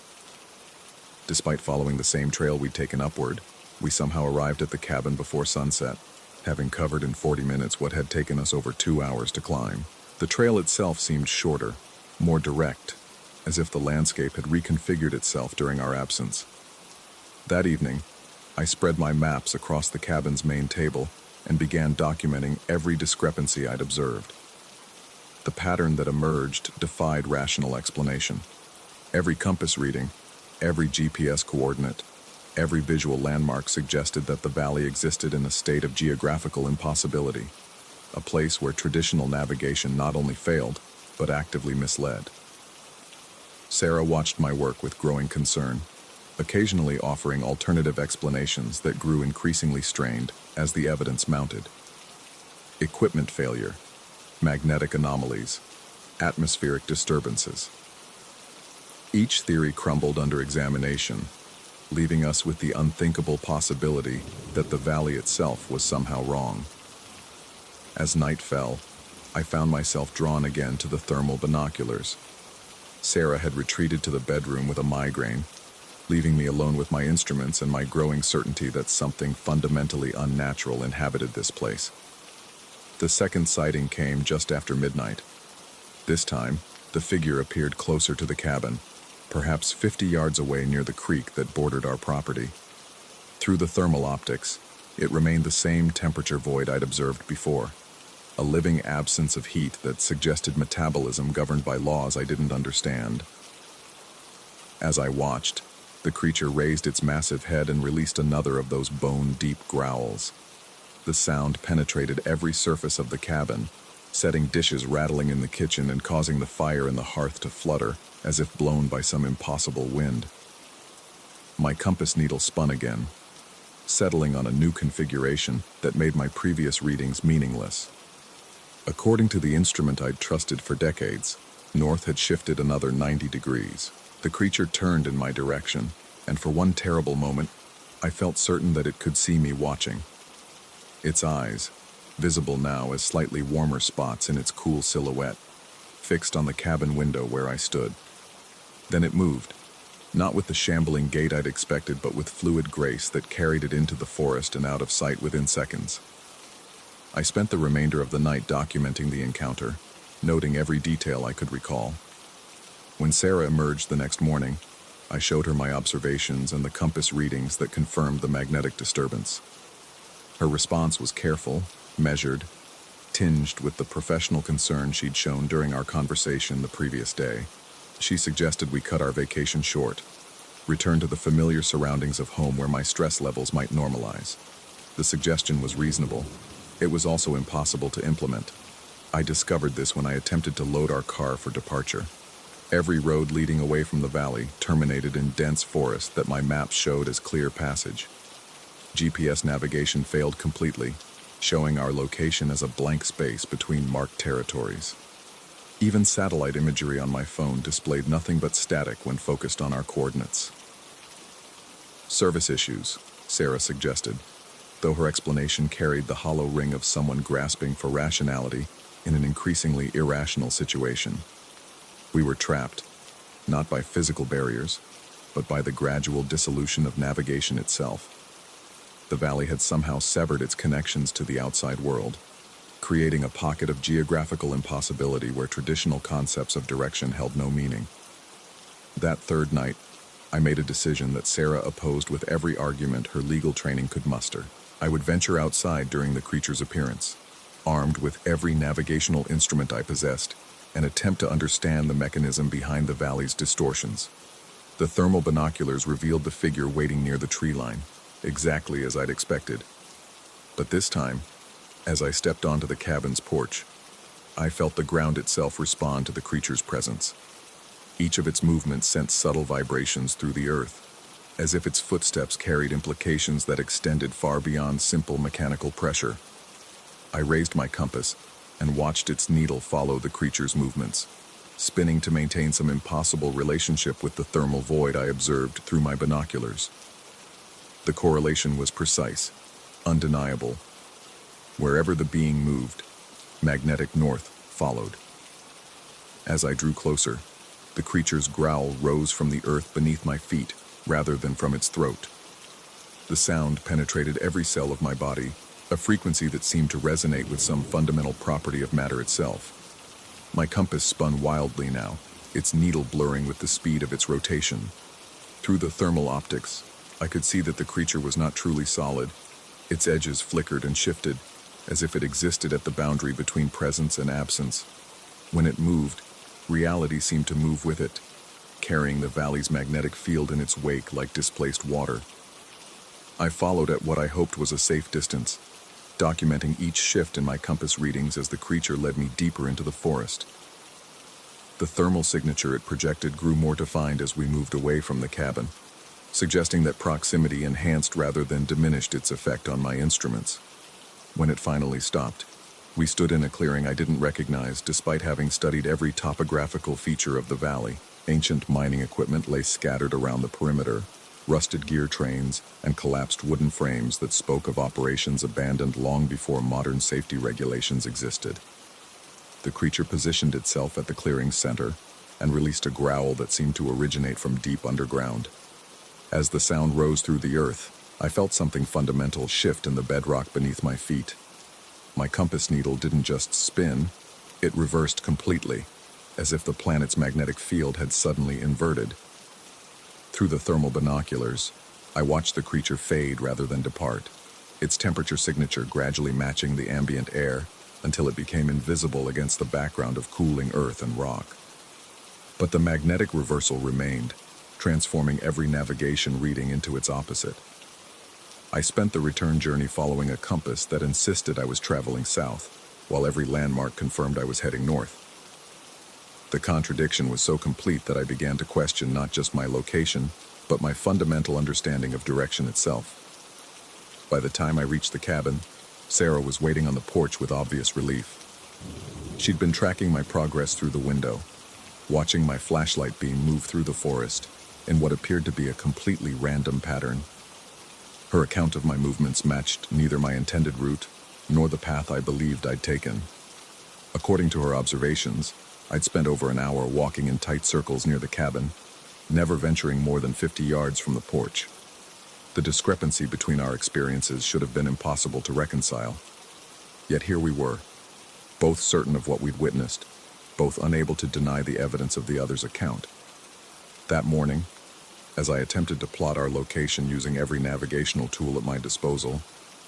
Despite following the same trail we'd taken upward, we somehow arrived at the cabin before sunset, having covered in 40 minutes what had taken us over 2 hours to climb. The trail itself seemed shorter, more direct, as if the landscape had reconfigured itself during our absence. That evening, I spread my maps across the cabin's main table and began documenting every discrepancy I'd observed. The pattern that emerged defied rational explanation. Every compass reading, every GPS coordinate, every visual landmark suggested that the valley existed in a state of geographical impossibility, a place where traditional navigation not only failed, but actively misled. Sarah watched my work with growing concern, occasionally offering alternative explanations that grew increasingly strained as the evidence mounted. Equipment failure, magnetic anomalies, atmospheric disturbances. Each theory crumbled under examination, leaving us with the unthinkable possibility that the valley itself was somehow wrong. As night fell, I found myself drawn again to the thermal binoculars. Sarah had retreated to the bedroom with a migraine, leaving me alone with my instruments and my growing certainty that something fundamentally unnatural inhabited this place. The second sighting came just after midnight. This time, the figure appeared closer to the cabin, perhaps 50 yards away near the creek that bordered our property. Through the thermal optics, it remained the same temperature void I'd observed before, a living absence of heat that suggested metabolism governed by laws I didn't understand. As I watched, the creature raised its massive head and released another of those bone-deep growls. The sound penetrated every surface of the cabin, setting dishes rattling in the kitchen and causing the fire in the hearth to flutter, as if blown by some impossible wind. My compass needle spun again, settling on a new configuration that made my previous readings meaningless. According to the instrument I'd trusted for decades, north had shifted another 90 degrees. The creature turned in my direction, and for one terrible moment, I felt certain that it could see me watching. Its eyes, visible now as slightly warmer spots in its cool silhouette, fixed on the cabin window where I stood. Then it moved, not with the shambling gait I'd expected, but with fluid grace that carried it into the forest and out of sight within seconds. I spent the remainder of the night documenting the encounter, noting every detail I could recall. When Sarah emerged the next morning, I showed her my observations and the compass readings that confirmed the magnetic disturbance. Her response was careful, measured, tinged with the professional concern she'd shown during our conversation the previous day. She suggested we cut our vacation short, return to the familiar surroundings of home where my stress levels might normalize. The suggestion was reasonable. It was also impossible to implement. I discovered this when I attempted to load our car for departure. Every road leading away from the valley terminated in dense forest that my maps showed as clear passage. GPS navigation failed completely, showing our location as a blank space between marked territories. Even satellite imagery on my phone displayed nothing but static when focused on our coordinates. Service issues, Sarah suggested, though her explanation carried the hollow ring of someone grasping for rationality in an increasingly irrational situation. We were trapped, not by physical barriers, but by the gradual dissolution of navigation itself. The valley had somehow severed its connections to the outside world, creating a pocket of geographical impossibility where traditional concepts of direction held no meaning. That third night, I made a decision that Sarah opposed with every argument her legal training could muster. I would venture outside during the creature's appearance, armed with every navigational instrument I possessed, and attempt to understand the mechanism behind the valley's distortions. The thermal binoculars revealed the figure waiting near the tree line, exactly as I'd expected. But this time, as I stepped onto the cabin's porch, I felt the ground itself respond to the creature's presence. Each of its movements sent subtle vibrations through the earth, as if its footsteps carried implications that extended far beyond simple mechanical pressure. I raised my compass and watched its needle follow the creature's movements, spinning to maintain some impossible relationship with the thermal void I observed through my binoculars. The correlation was precise, undeniable. Wherever the being moved, magnetic north followed. As I drew closer, the creature's growl rose from the earth beneath my feet rather than from its throat. The sound penetrated every cell of my body, a frequency that seemed to resonate with some fundamental property of matter itself. My compass spun wildly now, its needle blurring with the speed of its rotation. Through the thermal optics, I could see that the creature was not truly solid. Its edges flickered and shifted, as if it existed at the boundary between presence and absence. When it moved, reality seemed to move with it, carrying the valley's magnetic field in its wake like displaced water. I followed at what I hoped was a safe distance, documenting each shift in my compass readings as the creature led me deeper into the forest. The thermal signature it projected grew more defined as we moved away from the cabin, suggesting that proximity enhanced rather than diminished its effect on my instruments. When it finally stopped, we stood in a clearing I didn't recognize despite having studied every topographical feature of the valley. Ancient mining equipment lay scattered around the perimeter, rusted gear trains, and collapsed wooden frames that spoke of operations abandoned long before modern safety regulations existed. The creature positioned itself at the clearing's center and released a growl that seemed to originate from deep underground. As the sound rose through the earth, I felt something fundamental shift in the bedrock beneath my feet. My compass needle didn't just spin, it reversed completely, as if the planet's magnetic field had suddenly inverted. Through the thermal binoculars, I watched the creature fade rather than depart, its temperature signature gradually matching the ambient air until it became invisible against the background of cooling earth and rock. But the magnetic reversal remained, transforming every navigation reading into its opposite. I spent the return journey following a compass that insisted I was traveling south, while every landmark confirmed I was heading north. The contradiction was so complete that I began to question not just my location, but my fundamental understanding of direction itself. By the time I reached the cabin, Sarah was waiting on the porch with obvious relief. She'd been tracking my progress through the window, watching my flashlight beam move through the forest in what appeared to be a completely random pattern. Her account of my movements matched neither my intended route nor the path I believed I'd taken. According to her observations, I'd spent over an hour walking in tight circles near the cabin, never venturing more than 50 yards from the porch. The discrepancy between our experiences should have been impossible to reconcile. Yet here we were, both certain of what we'd witnessed, both unable to deny the evidence of the other's account. That morning, as I attempted to plot our location using every navigational tool at my disposal,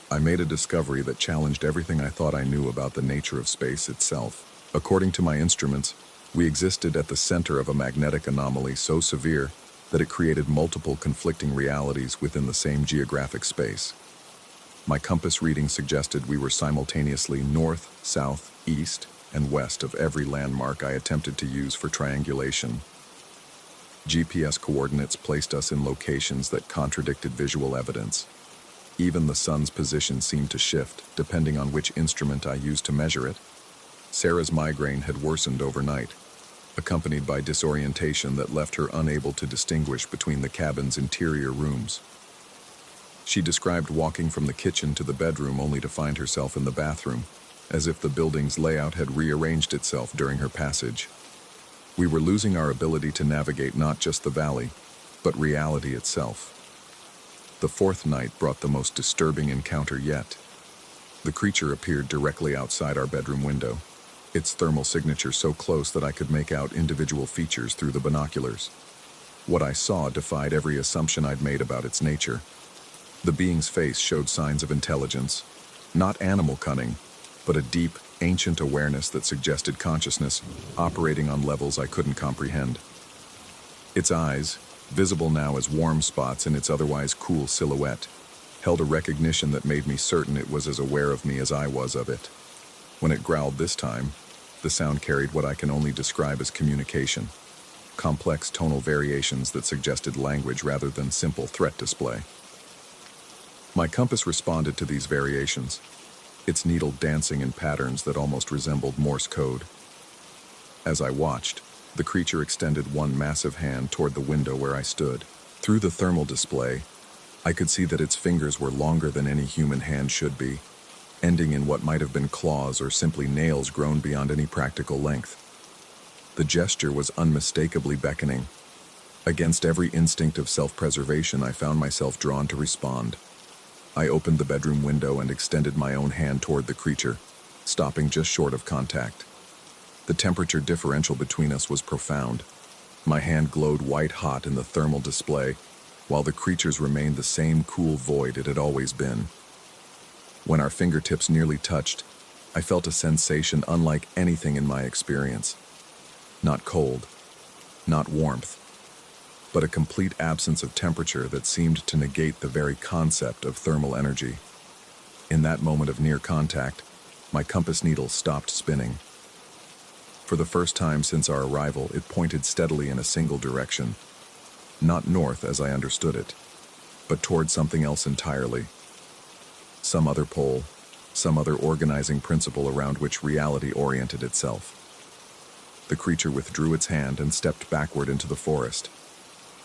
I made a discovery that challenged everything I thought I knew about the nature of space itself. According to my instruments, we existed at the center of a magnetic anomaly so severe that it created multiple conflicting realities within the same geographic space. My compass reading suggested we were simultaneously north, south, east, and west of every landmark I attempted to use for triangulation. GPS coordinates placed us in locations that contradicted visual evidence. Even the sun's position seemed to shift, depending on which instrument I used to measure it. Sarah's migraine had worsened overnight, accompanied by disorientation that left her unable to distinguish between the cabin's interior rooms. She described walking from the kitchen to the bedroom only to find herself in the bathroom, as if the building's layout had rearranged itself during her passage. We were losing our ability to navigate not just the valley, but reality itself. The fourth night brought the most disturbing encounter yet. The creature appeared directly outside our bedroom window, its thermal signature so close that I could make out individual features through the binoculars. What I saw defied every assumption I'd made about its nature. The being's face showed signs of intelligence, not animal cunning, but a deep, ancient awareness that suggested consciousness operating on levels I couldn't comprehend. Its eyes, visible now as warm spots in its otherwise cool silhouette, held a recognition that made me certain it was as aware of me as I was of it. When it growled this time, the sound carried what I can only describe as communication, complex tonal variations that suggested language rather than simple threat display. My compass responded to these variations, its needle dancing in patterns that almost resembled Morse code. As I watched, the creature extended one massive hand toward the window where I stood. Through the thermal display, I could see that its fingers were longer than any human hand should be, ending in what might have been claws or simply nails grown beyond any practical length. The gesture was unmistakably beckoning. Against every instinct of self-preservation, I found myself drawn to respond. I opened the bedroom window and extended my own hand toward the creature, stopping just short of contact. The temperature differential between us was profound. My hand glowed white-hot in the thermal display, while the creature's remained the same cool void it had always been. When our fingertips nearly touched, I felt a sensation unlike anything in my experience. Not cold, not warmth, but a complete absence of temperature that seemed to negate the very concept of thermal energy. In that moment of near contact, my compass needle stopped spinning. For the first time since our arrival, it pointed steadily in a single direction, not north as I understood it, but toward something else entirely. Some other pole, some other organizing principle around which reality oriented itself. The creature withdrew its hand and stepped backward into the forest.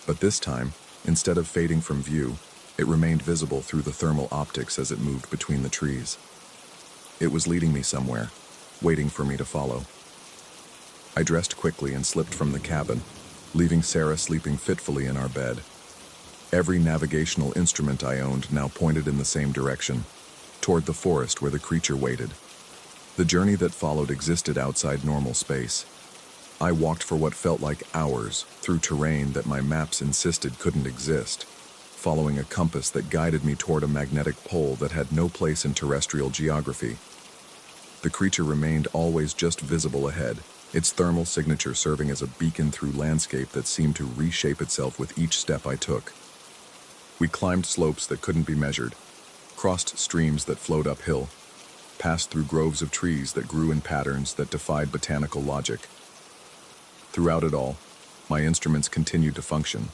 But this time, instead of fading from view, it remained visible through the thermal optics as it moved between the trees. It was leading me somewhere, waiting for me to follow. I dressed quickly and slipped from the cabin, leaving Sarah sleeping fitfully in our bed. Every navigational instrument I owned now pointed in the same direction, toward the forest where the creature waited. The journey that followed existed outside normal space. I walked for what felt like hours through terrain that my maps insisted couldn't exist, following a compass that guided me toward a magnetic pole that had no place in terrestrial geography. The creature remained always just visible ahead, its thermal signature serving as a beacon through landscape that seemed to reshape itself with each step I took. We climbed slopes that couldn't be measured, crossed streams that flowed uphill, passed through groves of trees that grew in patterns that defied botanical logic. Throughout it all, my instruments continued to function,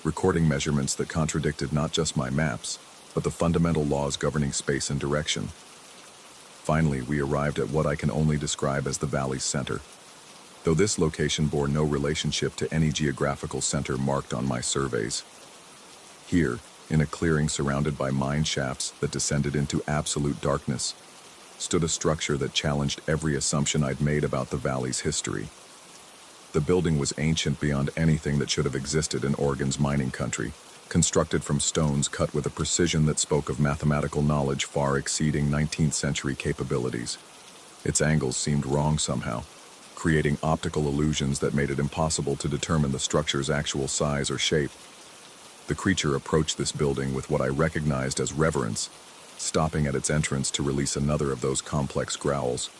recording measurements that contradicted not just my maps, but the fundamental laws governing space and direction. Finally, we arrived at what I can only describe as the valley's center. Though this location bore no relationship to any geographical center marked on my surveys. Here, in a clearing surrounded by mine shafts that descended into absolute darkness, stood a structure that challenged every assumption I'd made about the valley's history. The building was ancient beyond anything that should have existed in Oregon's mining country, constructed from stones cut with a precision that spoke of mathematical knowledge far exceeding 19th century capabilities. Its angles seemed wrong somehow, creating optical illusions that made it impossible to determine the structure's actual size or shape. The creature approached this building with what I recognized as reverence, stopping at its entrance to release another of those complex growls.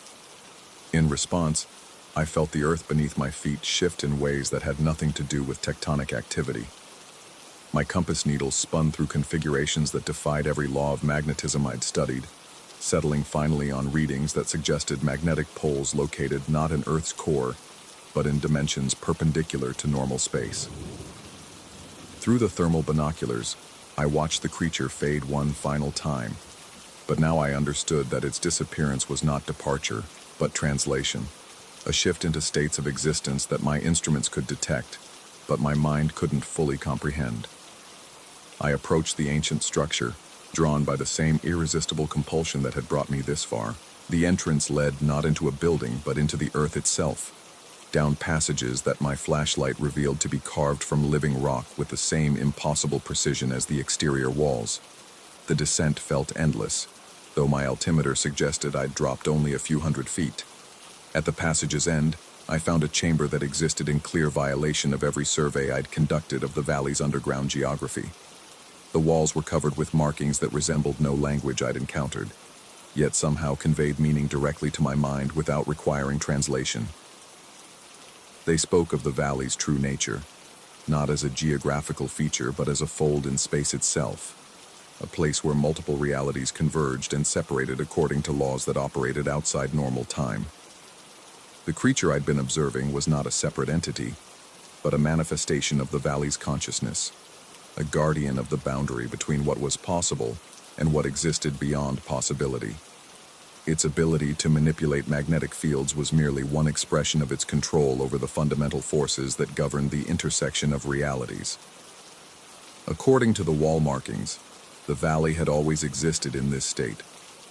In response, I felt the earth beneath my feet shift in ways that had nothing to do with tectonic activity. My compass needle spun through configurations that defied every law of magnetism I'd studied, settling finally on readings that suggested magnetic poles located not in Earth's core, but in dimensions perpendicular to normal space. Through the thermal binoculars, I watched the creature fade one final time, but now I understood that its disappearance was not departure, but translation, a shift into states of existence that my instruments could detect, but my mind couldn't fully comprehend. I approached the ancient structure, drawn by the same irresistible compulsion that had brought me this far. The entrance led not into a building, but into the earth itself, down passages that my flashlight revealed to be carved from living rock with the same impossible precision as the exterior walls. The descent felt endless, though my altimeter suggested I'd dropped only a few hundred feet. At the passage's end, I found a chamber that existed in clear violation of every survey I'd conducted of the valley's underground geography. The walls were covered with markings that resembled no language I'd encountered, yet somehow conveyed meaning directly to my mind without requiring translation. They spoke of the valley's true nature, not as a geographical feature but as a fold in space itself, a place where multiple realities converged and separated according to laws that operated outside normal time. The creature I'd been observing was not a separate entity, but a manifestation of the valley's consciousness, a guardian of the boundary between what was possible and what existed beyond possibility. Its ability to manipulate magnetic fields was merely one expression of its control over the fundamental forces that governed the intersection of realities. According to the wall markings, the valley had always existed in this state,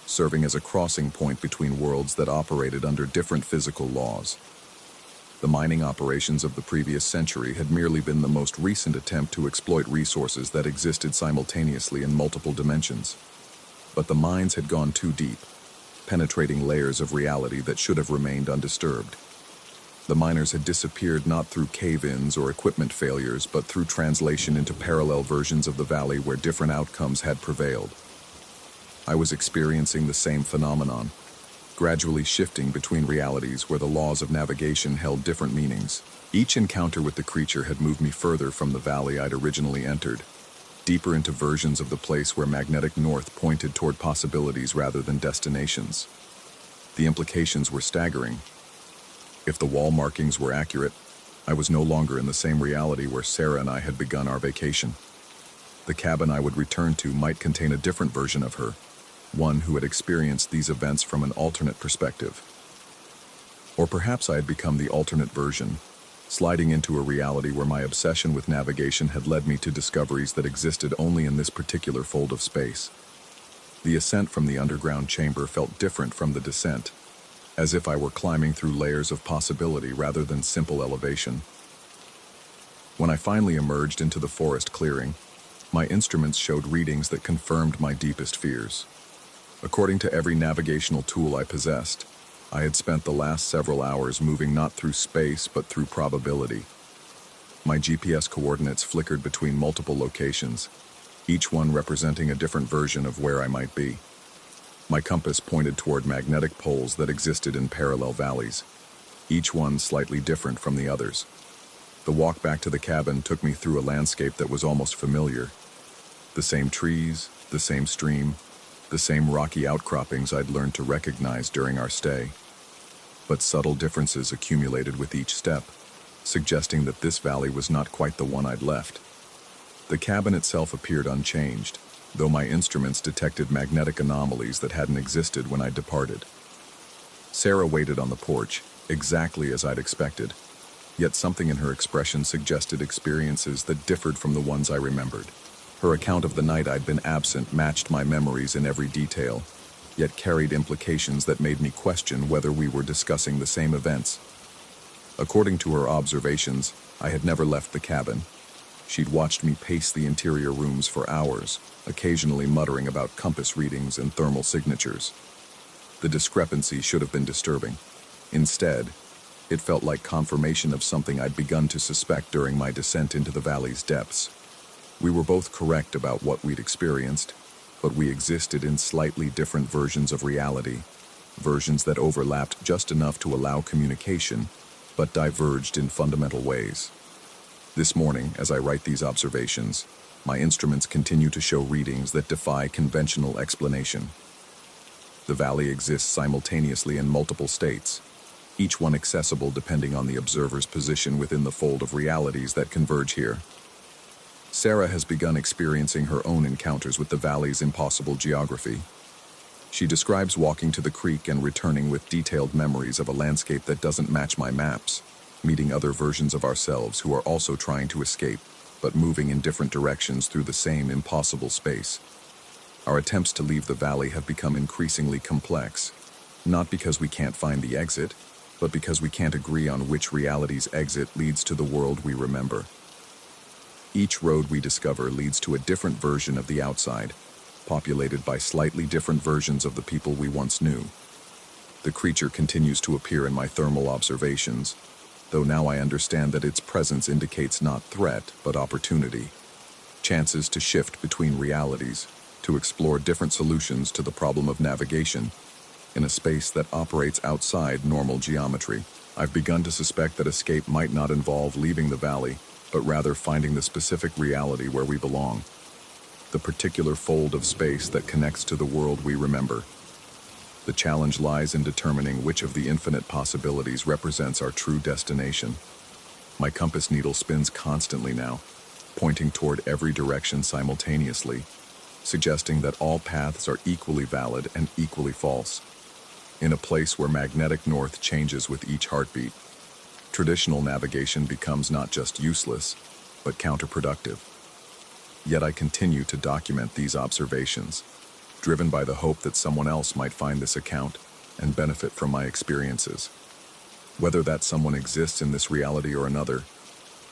serving as a crossing point between worlds that operated under different physical laws. The mining operations of the previous century had merely been the most recent attempt to exploit resources that existed simultaneously in multiple dimensions. But the mines had gone too deep, penetrating layers of reality that should have remained undisturbed. The miners had disappeared not through cave-ins or equipment failures, but through translation into parallel versions of the valley where different outcomes had prevailed. I was experiencing the same phenomenon, gradually shifting between realities where the laws of navigation held different meanings. Each encounter with the creature had moved me further from the valley I'd originally entered, deeper into versions of the place where magnetic north pointed toward possibilities rather than destinations. The implications were staggering. If the wall markings were accurate, I was no longer in the same reality where Sarah and I had begun our vacation. The cabin I would return to might contain a different version of her, one who had experienced these events from an alternate perspective. Or perhaps I had become the alternate version, sliding into a reality where my obsession with navigation had led me to discoveries that existed only in this particular fold of space. The ascent from the underground chamber felt different from the descent, as if I were climbing through layers of possibility rather than simple elevation. When I finally emerged into the forest clearing, my instruments showed readings that confirmed my deepest fears. According to every navigational tool I possessed, I had spent the last several hours moving not through space but through probability. My GPS coordinates flickered between multiple locations, each one representing a different version of where I might be. My compass pointed toward magnetic poles that existed in parallel valleys, each one slightly different from the others. The walk back to the cabin took me through a landscape that was almost familiar. The same trees, the same stream, the same rocky outcroppings I'd learned to recognize during our stay. But subtle differences accumulated with each step, suggesting that this valley was not quite the one I'd left. The cabin itself appeared unchanged, though my instruments detected magnetic anomalies that hadn't existed when I departed. Sarah waited on the porch, exactly as I'd expected, yet something in her expression suggested experiences that differed from the ones I remembered. Her account of the night I'd been absent matched my memories in every detail, yet carried implications that made me question whether we were discussing the same events. According to her observations, I had never left the cabin. She'd watched me pace the interior rooms for hours, occasionally muttering about compass readings and thermal signatures. The discrepancy should have been disturbing. Instead, it felt like confirmation of something I'd begun to suspect during my descent into the valley's depths. We were both correct about what we'd experienced, but we existed in slightly different versions of reality, versions that overlapped just enough to allow communication, but diverged in fundamental ways. This morning, as I write these observations, my instruments continue to show readings that defy conventional explanation. The valley exists simultaneously in multiple states, each one accessible depending on the observer's position within the fold of realities that converge here. Sarah has begun experiencing her own encounters with the valley's impossible geography. She describes walking to the creek and returning with detailed memories of a landscape that doesn't match my maps, meeting other versions of ourselves who are also trying to escape, but moving in different directions through the same impossible space. Our attempts to leave the valley have become increasingly complex, not because we can't find the exit, but because we can't agree on which reality's exit leads to the world we remember. Each road we discover leads to a different version of the outside, populated by slightly different versions of the people we once knew. The creature continues to appear in my thermal observations, though now I understand that its presence indicates not threat, but opportunity. Chances to shift between realities, to explore different solutions to the problem of navigation, in a space that operates outside normal geometry. I've begun to suspect that escape might not involve leaving the valley, but rather finding the specific reality where we belong, the particular fold of space that connects to the world we remember. The challenge lies in determining which of the infinite possibilities represents our true destination. My compass needle spins constantly now, pointing toward every direction simultaneously, suggesting that all paths are equally valid and equally false. In a place where magnetic north changes with each heartbeat, traditional navigation becomes not just useless, but counterproductive. Yet I continue to document these observations, driven by the hope that someone else might find this account and benefit from my experiences. Whether that someone exists in this reality or another,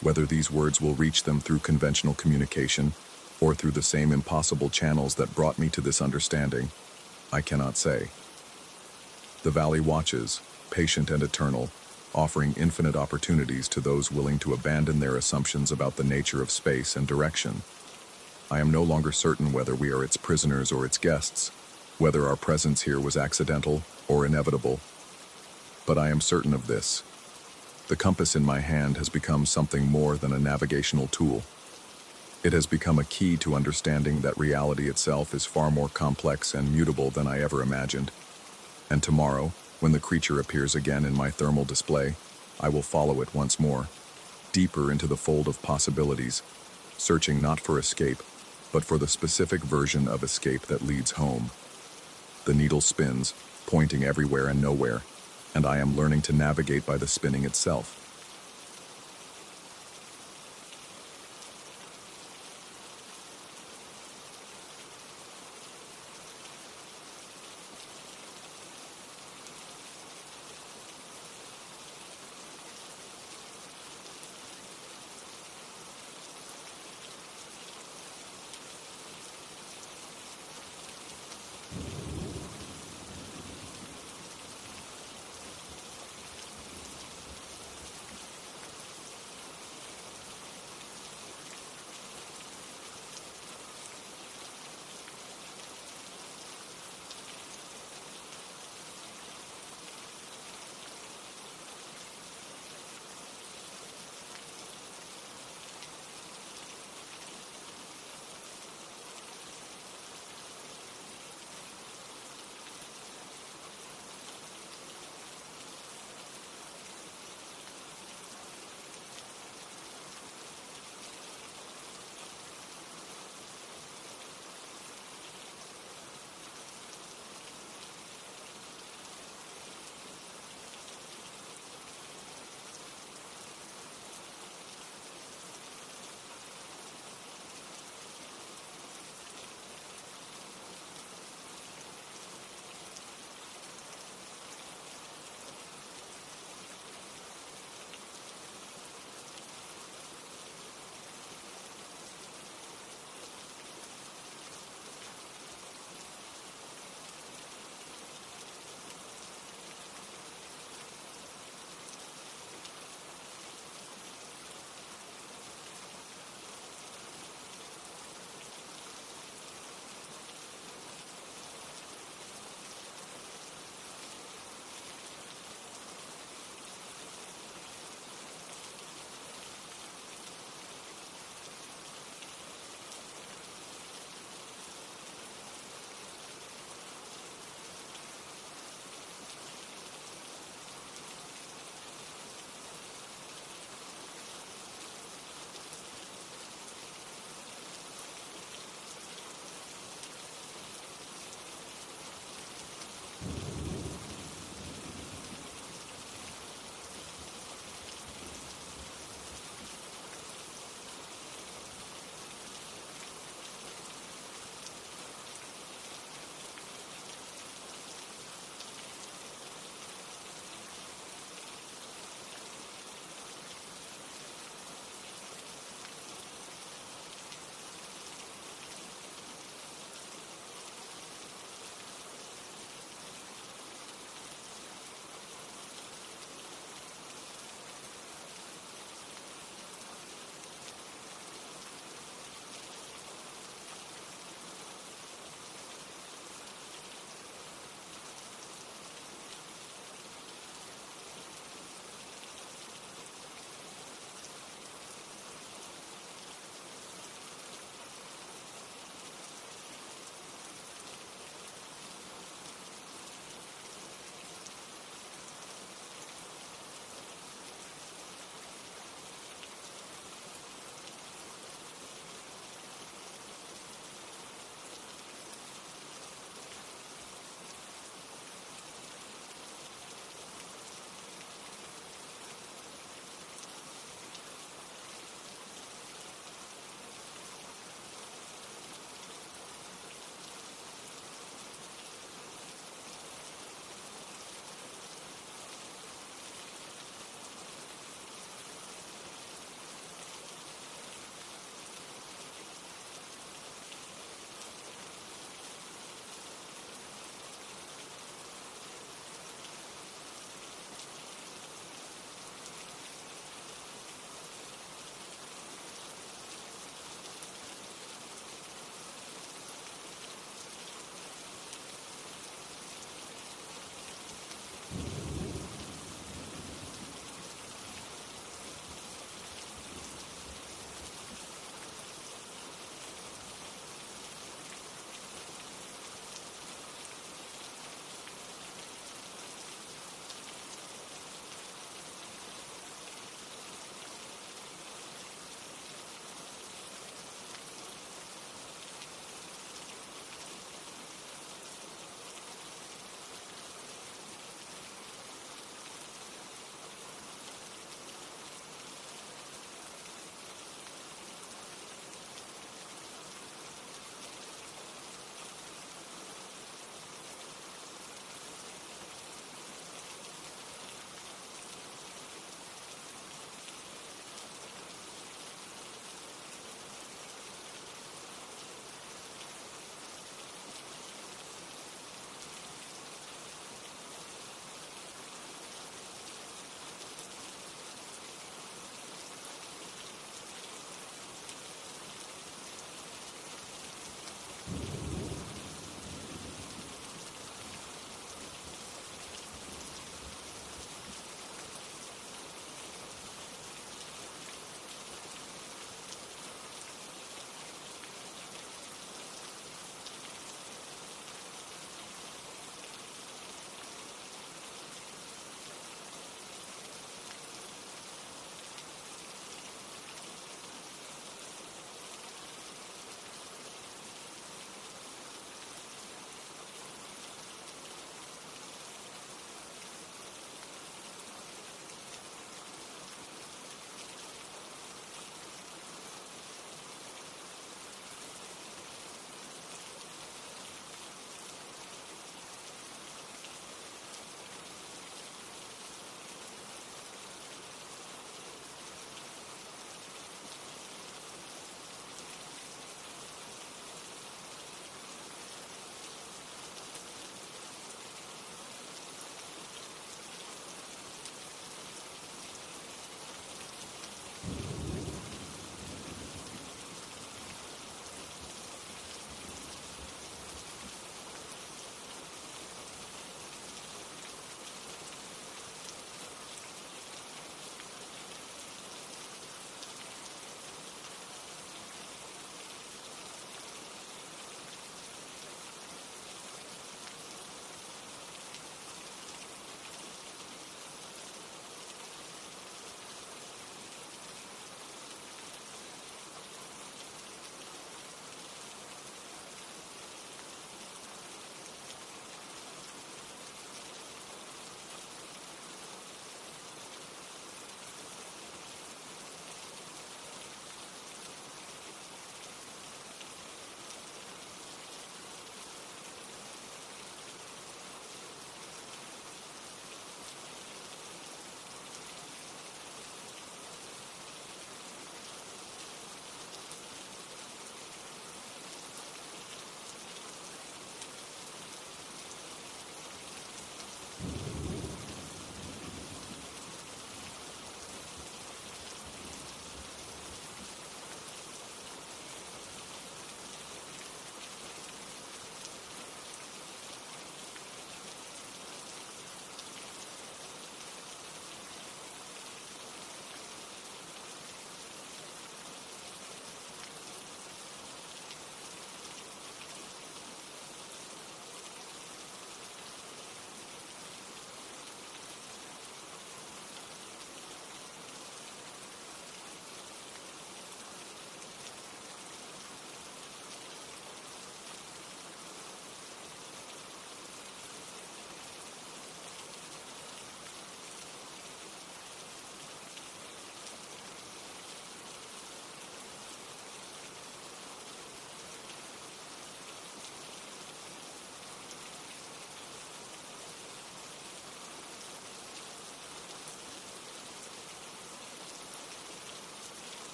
whether these words will reach them through conventional communication or through the same impossible channels that brought me to this understanding, I cannot say. The valley watches, patient and eternal, offering infinite opportunities to those willing to abandon their assumptions about the nature of space and direction. I am no longer certain whether we are its prisoners or its guests, whether our presence here was accidental or inevitable. But I am certain of this. The compass in my hand has become something more than a navigational tool. It has become a key to understanding that reality itself is far more complex and mutable than I ever imagined. And tomorrow, When the creature appears again in my thermal display, I will follow it once more, deeper into the fold of possibilities, searching not for escape, but for the specific version of escape that leads home. The needle spins, pointing everywhere and nowhere, and I am learning to navigate by the spinning itself.